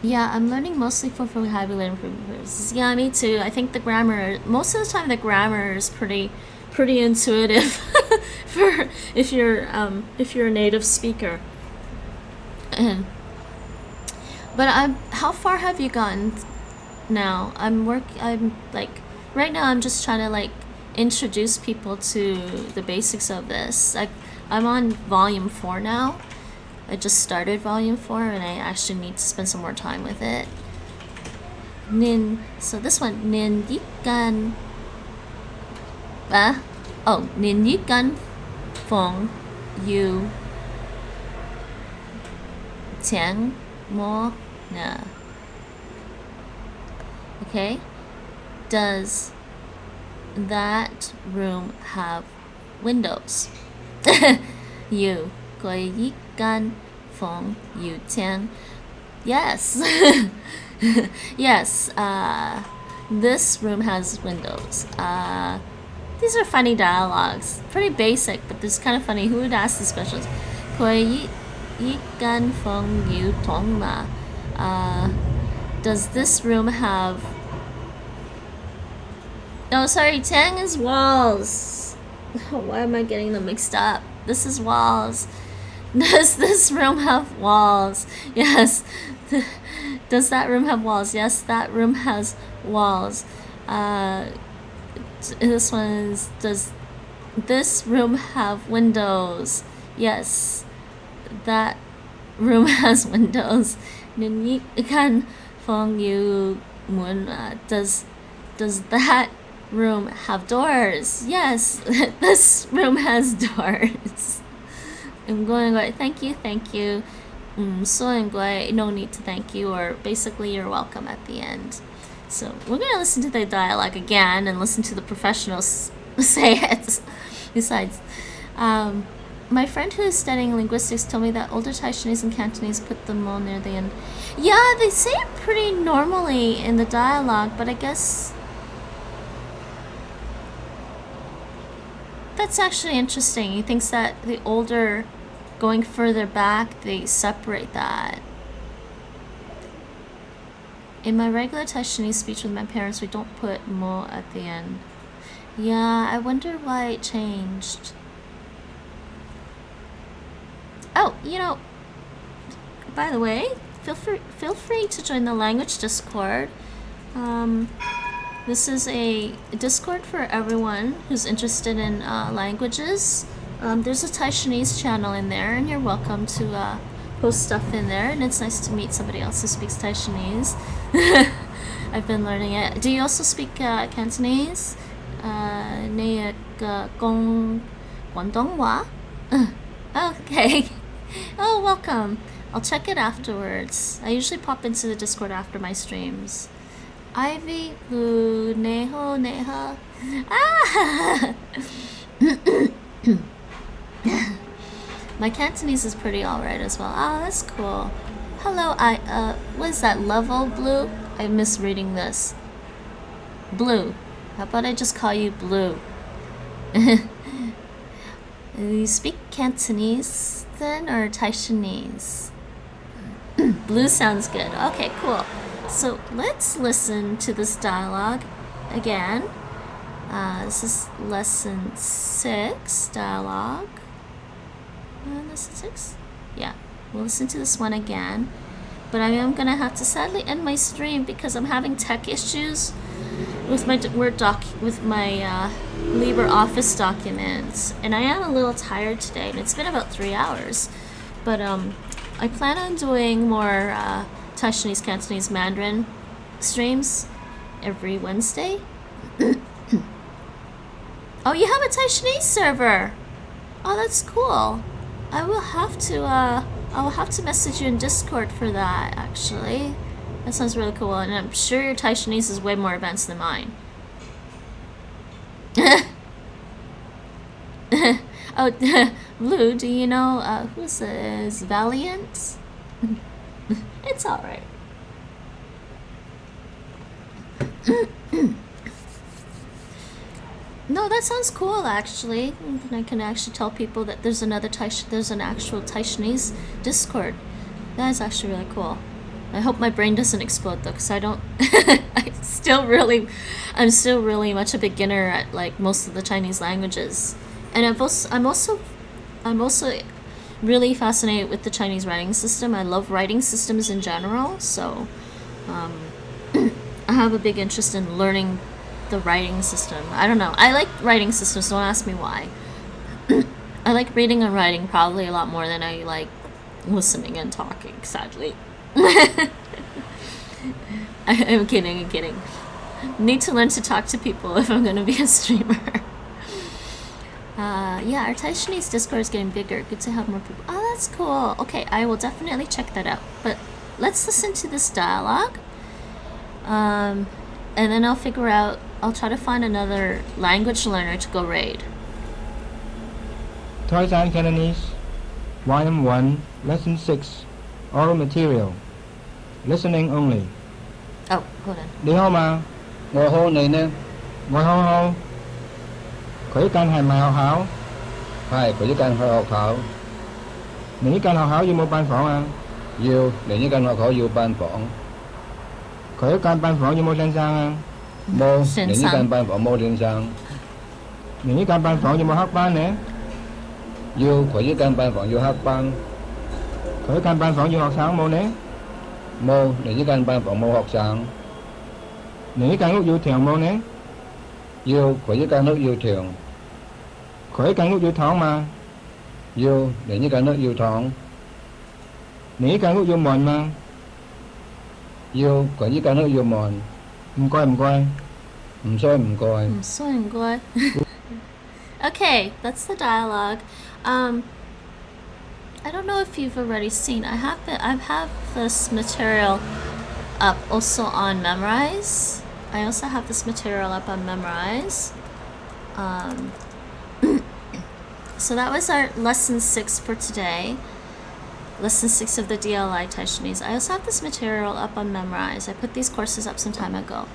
S1: Yeah, I'm learning mostly for vocabulary purposes. Yeah, me too. I think most of the time the grammar is pretty intuitive for if you're a native speaker. But how far have you gotten now? Right now I'm just trying to introduce people to the basics of this. I'm on volume 4 now. I just started volume 4 and I actually need to spend some more time with it. So this one, nin yikan fong yu tiang mo na. Okay. Does that room have windows? You goi yi gan fong yu tian. Yes. Yes. This room has windows. These are funny dialogues. Pretty basic, but this is kind of funny. Who would ask these questions? Goi yi gan fong yu tong ma. Does this room have... No, sorry, Tang is walls. Why am I getting them mixed up? This is walls. Does this room have walls? Yes. Does that room have walls? Yes, that room has walls. This one is... Does this room have windows? Yes, that room has windows. Kan fong yu mun. Does that room have doors? Yes, this room has doors. I'm going to thank you. So I'm going, no need to thank you, or basically you're welcome at the end. So we're going to listen to the dialogue again and listen to the professionals say it. Besides, my friend who is studying linguistics told me that older Taishanese and Cantonese put the mo near the end. Yeah, they say it pretty normally in the dialogue, but I guess that's actually interesting. He thinks that the older, going further back, they separate that. In my regular Taishanese speech with my parents, we don't put mo at the end. Yeah, I wonder why it changed. Oh, you know, by the way, feel free to join the language Discord. This is a Discord for everyone who's interested in languages. There's a Taishanese channel in there, and you're welcome to post stuff in there, and it's nice to meet somebody else who speaks Taishanese. I've been learning it. Do you also speak Cantonese? Nè con Quảng Đông Hóa? Okay. Oh, welcome. I'll check it afterwards. I usually pop into the Discord after my streams. Ivy, Lu, Neho, Neha. Ah! My Cantonese is pretty alright as well. Oh, that's cool. Hello, what is that, level Blue? I'm misreading this. Blue. How about I just call you Blue? You speak Cantonese then, or Taishanese? Blue sounds good. Okay, cool. So let's listen to this dialogue again. This is lesson 6 dialogue. Lesson 6? Yeah, we'll listen to this one again. But I am gonna have to sadly end my stream because I'm having tech issues with my LibreOffice documents, and I am a little tired today, and it's been about 3 hours. But I plan on doing more Taishanese, Cantonese, Mandarin streams every Wednesday. Oh, you have a Taishanese server? Oh, that's cool. I will have to message you in Discord for that, actually. That sounds really cool, and I'm sure your Taishanese is way more advanced than mine. Oh, Blue, do you know who says Valiant? It's alright. No, that sounds cool, actually. And I can actually tell people that there's an actual Taishanese Discord. That is actually really cool. I hope my brain doesn't explode though, because I don't. I'm still really much a beginner at like most of the Chinese languages, and I'm also really fascinated with the Chinese writing system. I love writing systems in general, so I have a big interest in learning the writing system. I don't know. I like writing systems. Don't ask me why. I like reading and writing probably a lot more than I like listening and talking. Sadly. I'm kidding. Need to learn to talk to people if I'm gonna be a streamer. Yeah, our Taishanese Discord is getting bigger. Good to have more people. Oh, that's cool. Okay, I will definitely check that out. But let's listen to this dialogue. And then I'll try to find another language learner to go raid.
S12: Toishan-Cantonese, Volume 1, Lesson 6, Oral Material, Listening Only.
S1: Oh, hold on.
S12: 你好嘛？我好，你呢？我好好。佢呢間係咪學校？係，佢呢間係學校。你呢間學校要冇班房啊？要，你呢間學校要班房。佢呢間班房要冇先生啊？冇，你呢間班房冇先生。你呢間班房要冇黑班呢？要，佢呢間班房要黑班。佢呢間班房要學生冇呢？冇，你呢間班房冇學生。你呢間屋要牆冇呢？要，佢呢間屋要牆。佢呢間屋要堂嘛？要，你呢間屋要堂。你呢間屋要門嘛？要，佢呢間屋要門。唔該唔該。唔該唔該。
S1: 唔該唔該。Okay, that's the dialogue. I don't know if you've already seen. I have this material up also on Memrise. I also have this material up on Memrise. So that was our lesson 6 for today. Lesson 6 of the DLI Taishanese. I also have this material up on Memrise. I put these courses up some time ago.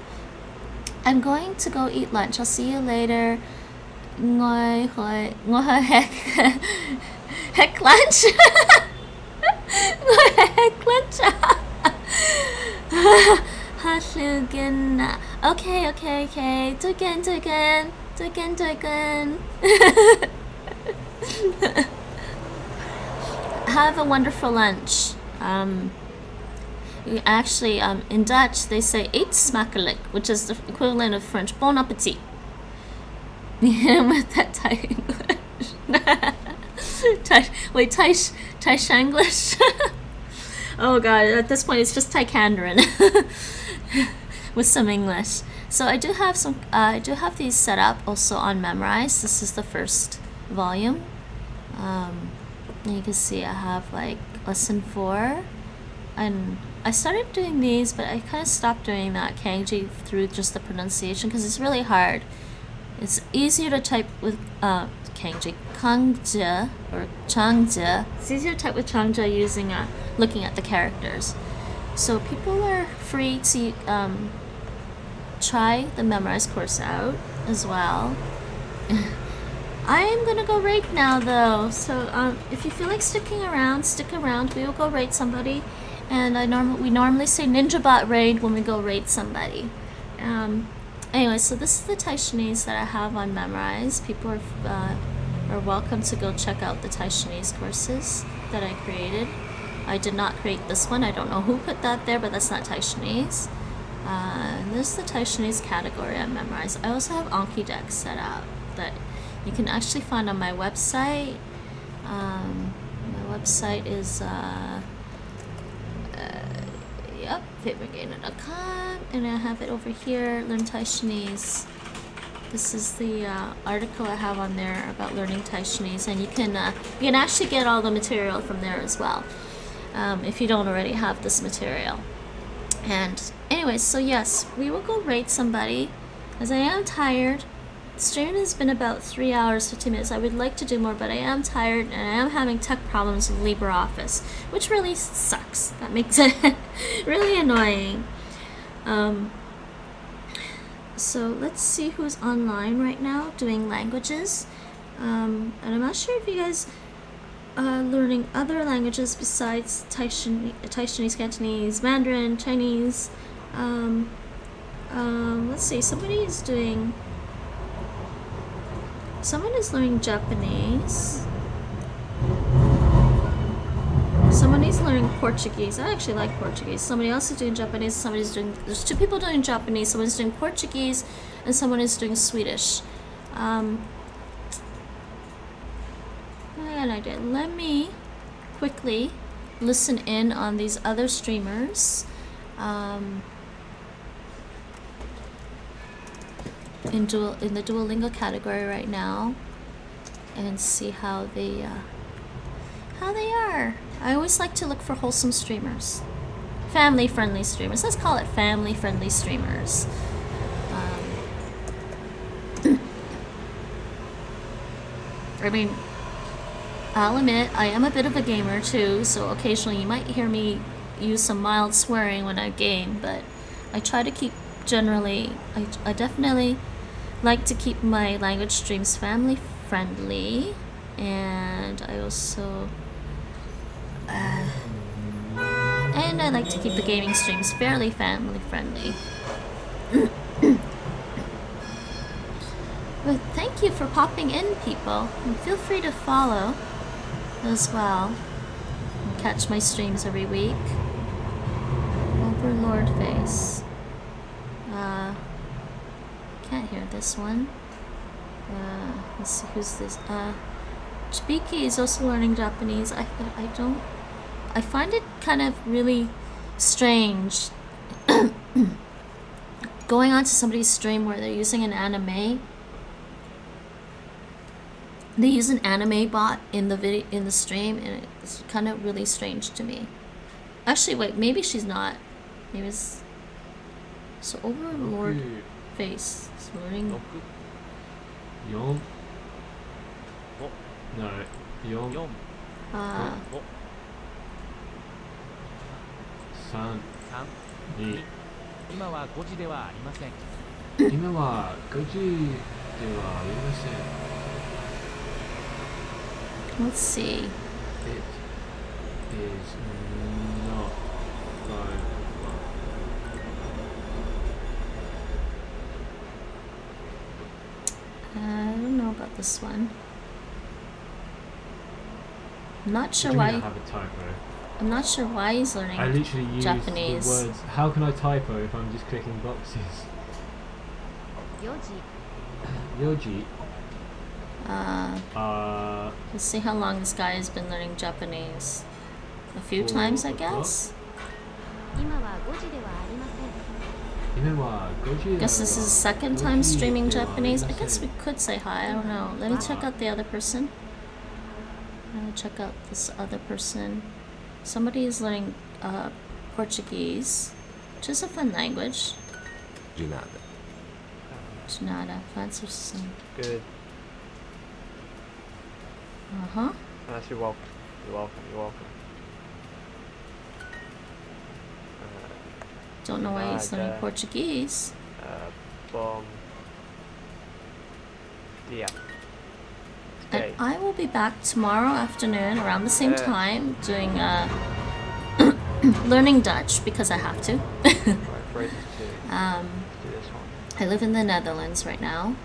S1: I'm going to go eat lunch. I'll see you later. Ngồi heck lunch. Ngồi heck lunch. Okay. Do again. TaiCanDarin. Have a wonderful lunch. Actually, in Dutch, they say eet smakelijk, which is the equivalent of French bon appetit. With that Thai English. Wait, Taishanese? Oh god, at this point it's just TaiCanDarin with some English. So I do have these set up also on Memrise. This is the first volume. And you can see I have like lesson 4, and I started doing these, but I kind of stopped doing that kanji through just the pronunciation because it's really hard. It's easier to type with kanji, kangja or changja. It's easier to type with changja using looking at the characters. So people are free to try the Memrise course out as well. I am gonna go rate now though, so if you feel like sticking around, stick around. We will go rate somebody, and we normally say ninjabot raid when we go rate somebody. Anyway, so this is the Taishanese that I have on Memrise. People are welcome to go check out the Taishanese courses that I created. I did not create this one. I don't know who put that there, but that's not Taishanese. This is the Taishanese category on Memrise. I also have Anki decks set up that you can actually find on my website. My website is favoritegainer.com, and I have it over here, Learn Taishanese. This is the article I have on there about learning Taishanese, and you can actually get all the material from there as well, if you don't already have this material. And anyway, so yes, we will go rate somebody, as I am tired. The stream has been about 3 hours, 15 minutes. I would like to do more, but I am tired, and I am having tech problems with LibreOffice, which really sucks. That makes it really annoying. So let's see who's online right now doing languages. And I'm not sure if you guys are learning other languages besides Taishanese, Cantonese, Mandarin, Chinese. Let's see, someone is learning Japanese. Someone is learning Portuguese. I actually like Portuguese. Somebody else is doing Japanese. There's 2 people doing Japanese. Someone's doing Portuguese, and someone is doing Swedish. I got an idea. Let me quickly listen in on these other streamers. In the Duolingo category right now, and see how they are. I always like to look for wholesome streamers, family-friendly streamers. Let's call it family-friendly streamers. I mean, I'll admit I am a bit of a gamer too, so occasionally you might hear me use some mild swearing when I game, but I try to keep I definitely like to keep my language streams family friendly, and I also and I like to keep the gaming streams fairly family friendly. But thank you for popping in, people, and feel free to follow as well and catch my streams every week. Overlord face. Can't hear this one. Let's see, who's this? Chibiki is also learning Japanese. I find it kind of really strange going onto somebody's stream where they're using an anime. They use an anime bot in the stream, and it's kind of really strange to me. Actually, wait, maybe she's not. Maybe it's so Overlord face is learning.
S13: 4 no 4 3 2今は5時ではありません。今は5時ではありません。
S1: Let's see.
S13: It is not 5 o'clock.
S1: I don't know about this one. I'm not sure
S13: What do you
S1: why.
S13: mean I have a typo?
S1: I'm not sure why he's learning
S13: I literally use
S1: Japanese.
S13: the words. How can I typo if I'm just clicking boxes? Yoji.
S1: Let's see how long this guy has been learning Japanese. A few times, I guess. Guess this is his second time streaming Japanese. I guess we could say hi. I don't know. Let me check out the other person. Check out this other person. Somebody is learning Portuguese, which is a fun language.
S4: De nada.
S1: De nada. Francis.
S14: Good.
S1: Uh-huh.
S14: Nice, you're welcome. You're welcome. You're welcome.
S1: Don't know why he's learning Portuguese.
S14: Yeah.
S1: And I will be back tomorrow afternoon around the same time doing learning Dutch because I have to. I live in the Netherlands right now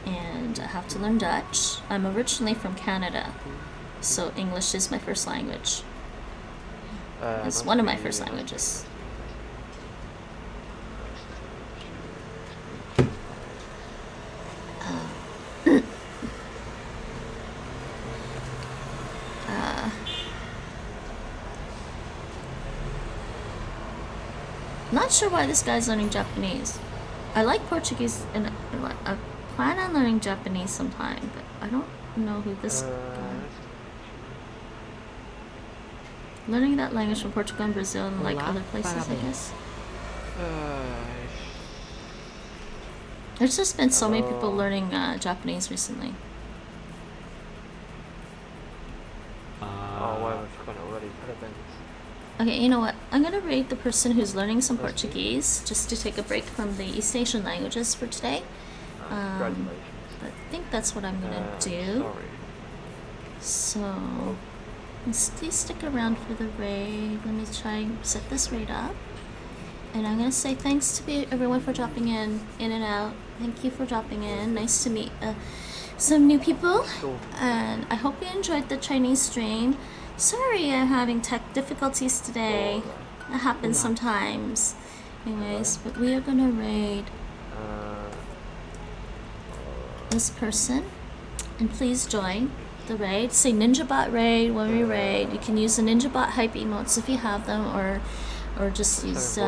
S1: and I have to learn Dutch. I'm originally from Canada, so English is my first language. It's one of my first languages. Not sure why this guy's learning Japanese. I like Portuguese and I plan on learning Japanese sometime, but I don't know who this guy. Learning that language from Portugal and Brazil and like other places, I guess. There's just been so many people learning Japanese recently. Okay, you know what? I'm gonna rate the person who's learning some Portuguese just to take a break from the East Asian languages for today. I think that's what I'm gonna do. So, please stick around for the raid. Let me try and set this raid up. And I'm gonna say thanks to everyone for dropping in and out. Thank you for dropping in. Nice to meet some new people. And I hope you enjoyed the Chinese stream. Sorry I'm having tech difficulties today. That happens sometimes. Anyways, but we are gonna raid this person. And please join the raid. Say NinjaBot raid when we raid. You can use the NinjaBot hype emotes if you have them, or just use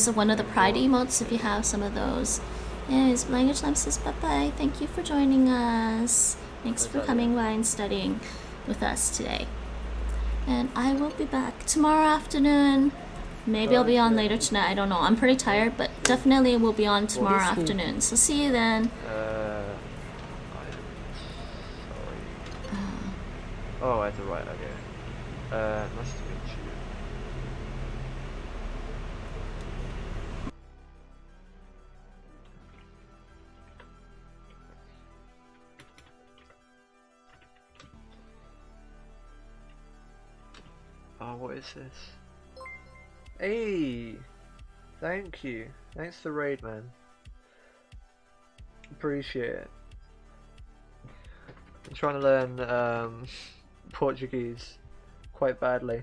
S1: one of the pride emotes if you have some of those. Anyways, Language Lamp says bye bye. Thank you for joining us. Thanks for coming by and studying with us today. And I will be back tomorrow afternoon. Maybe I'll be on later tonight. I don't know. I'm pretty tired, but definitely will be on tomorrow afternoon. So see you then.
S14: Oh, that's right. Okay. Nice to meet you. Oh, what is this? Hey! Thank you. Thanks for the raid, man. Appreciate it. I'm trying to learn Portuguese quite badly.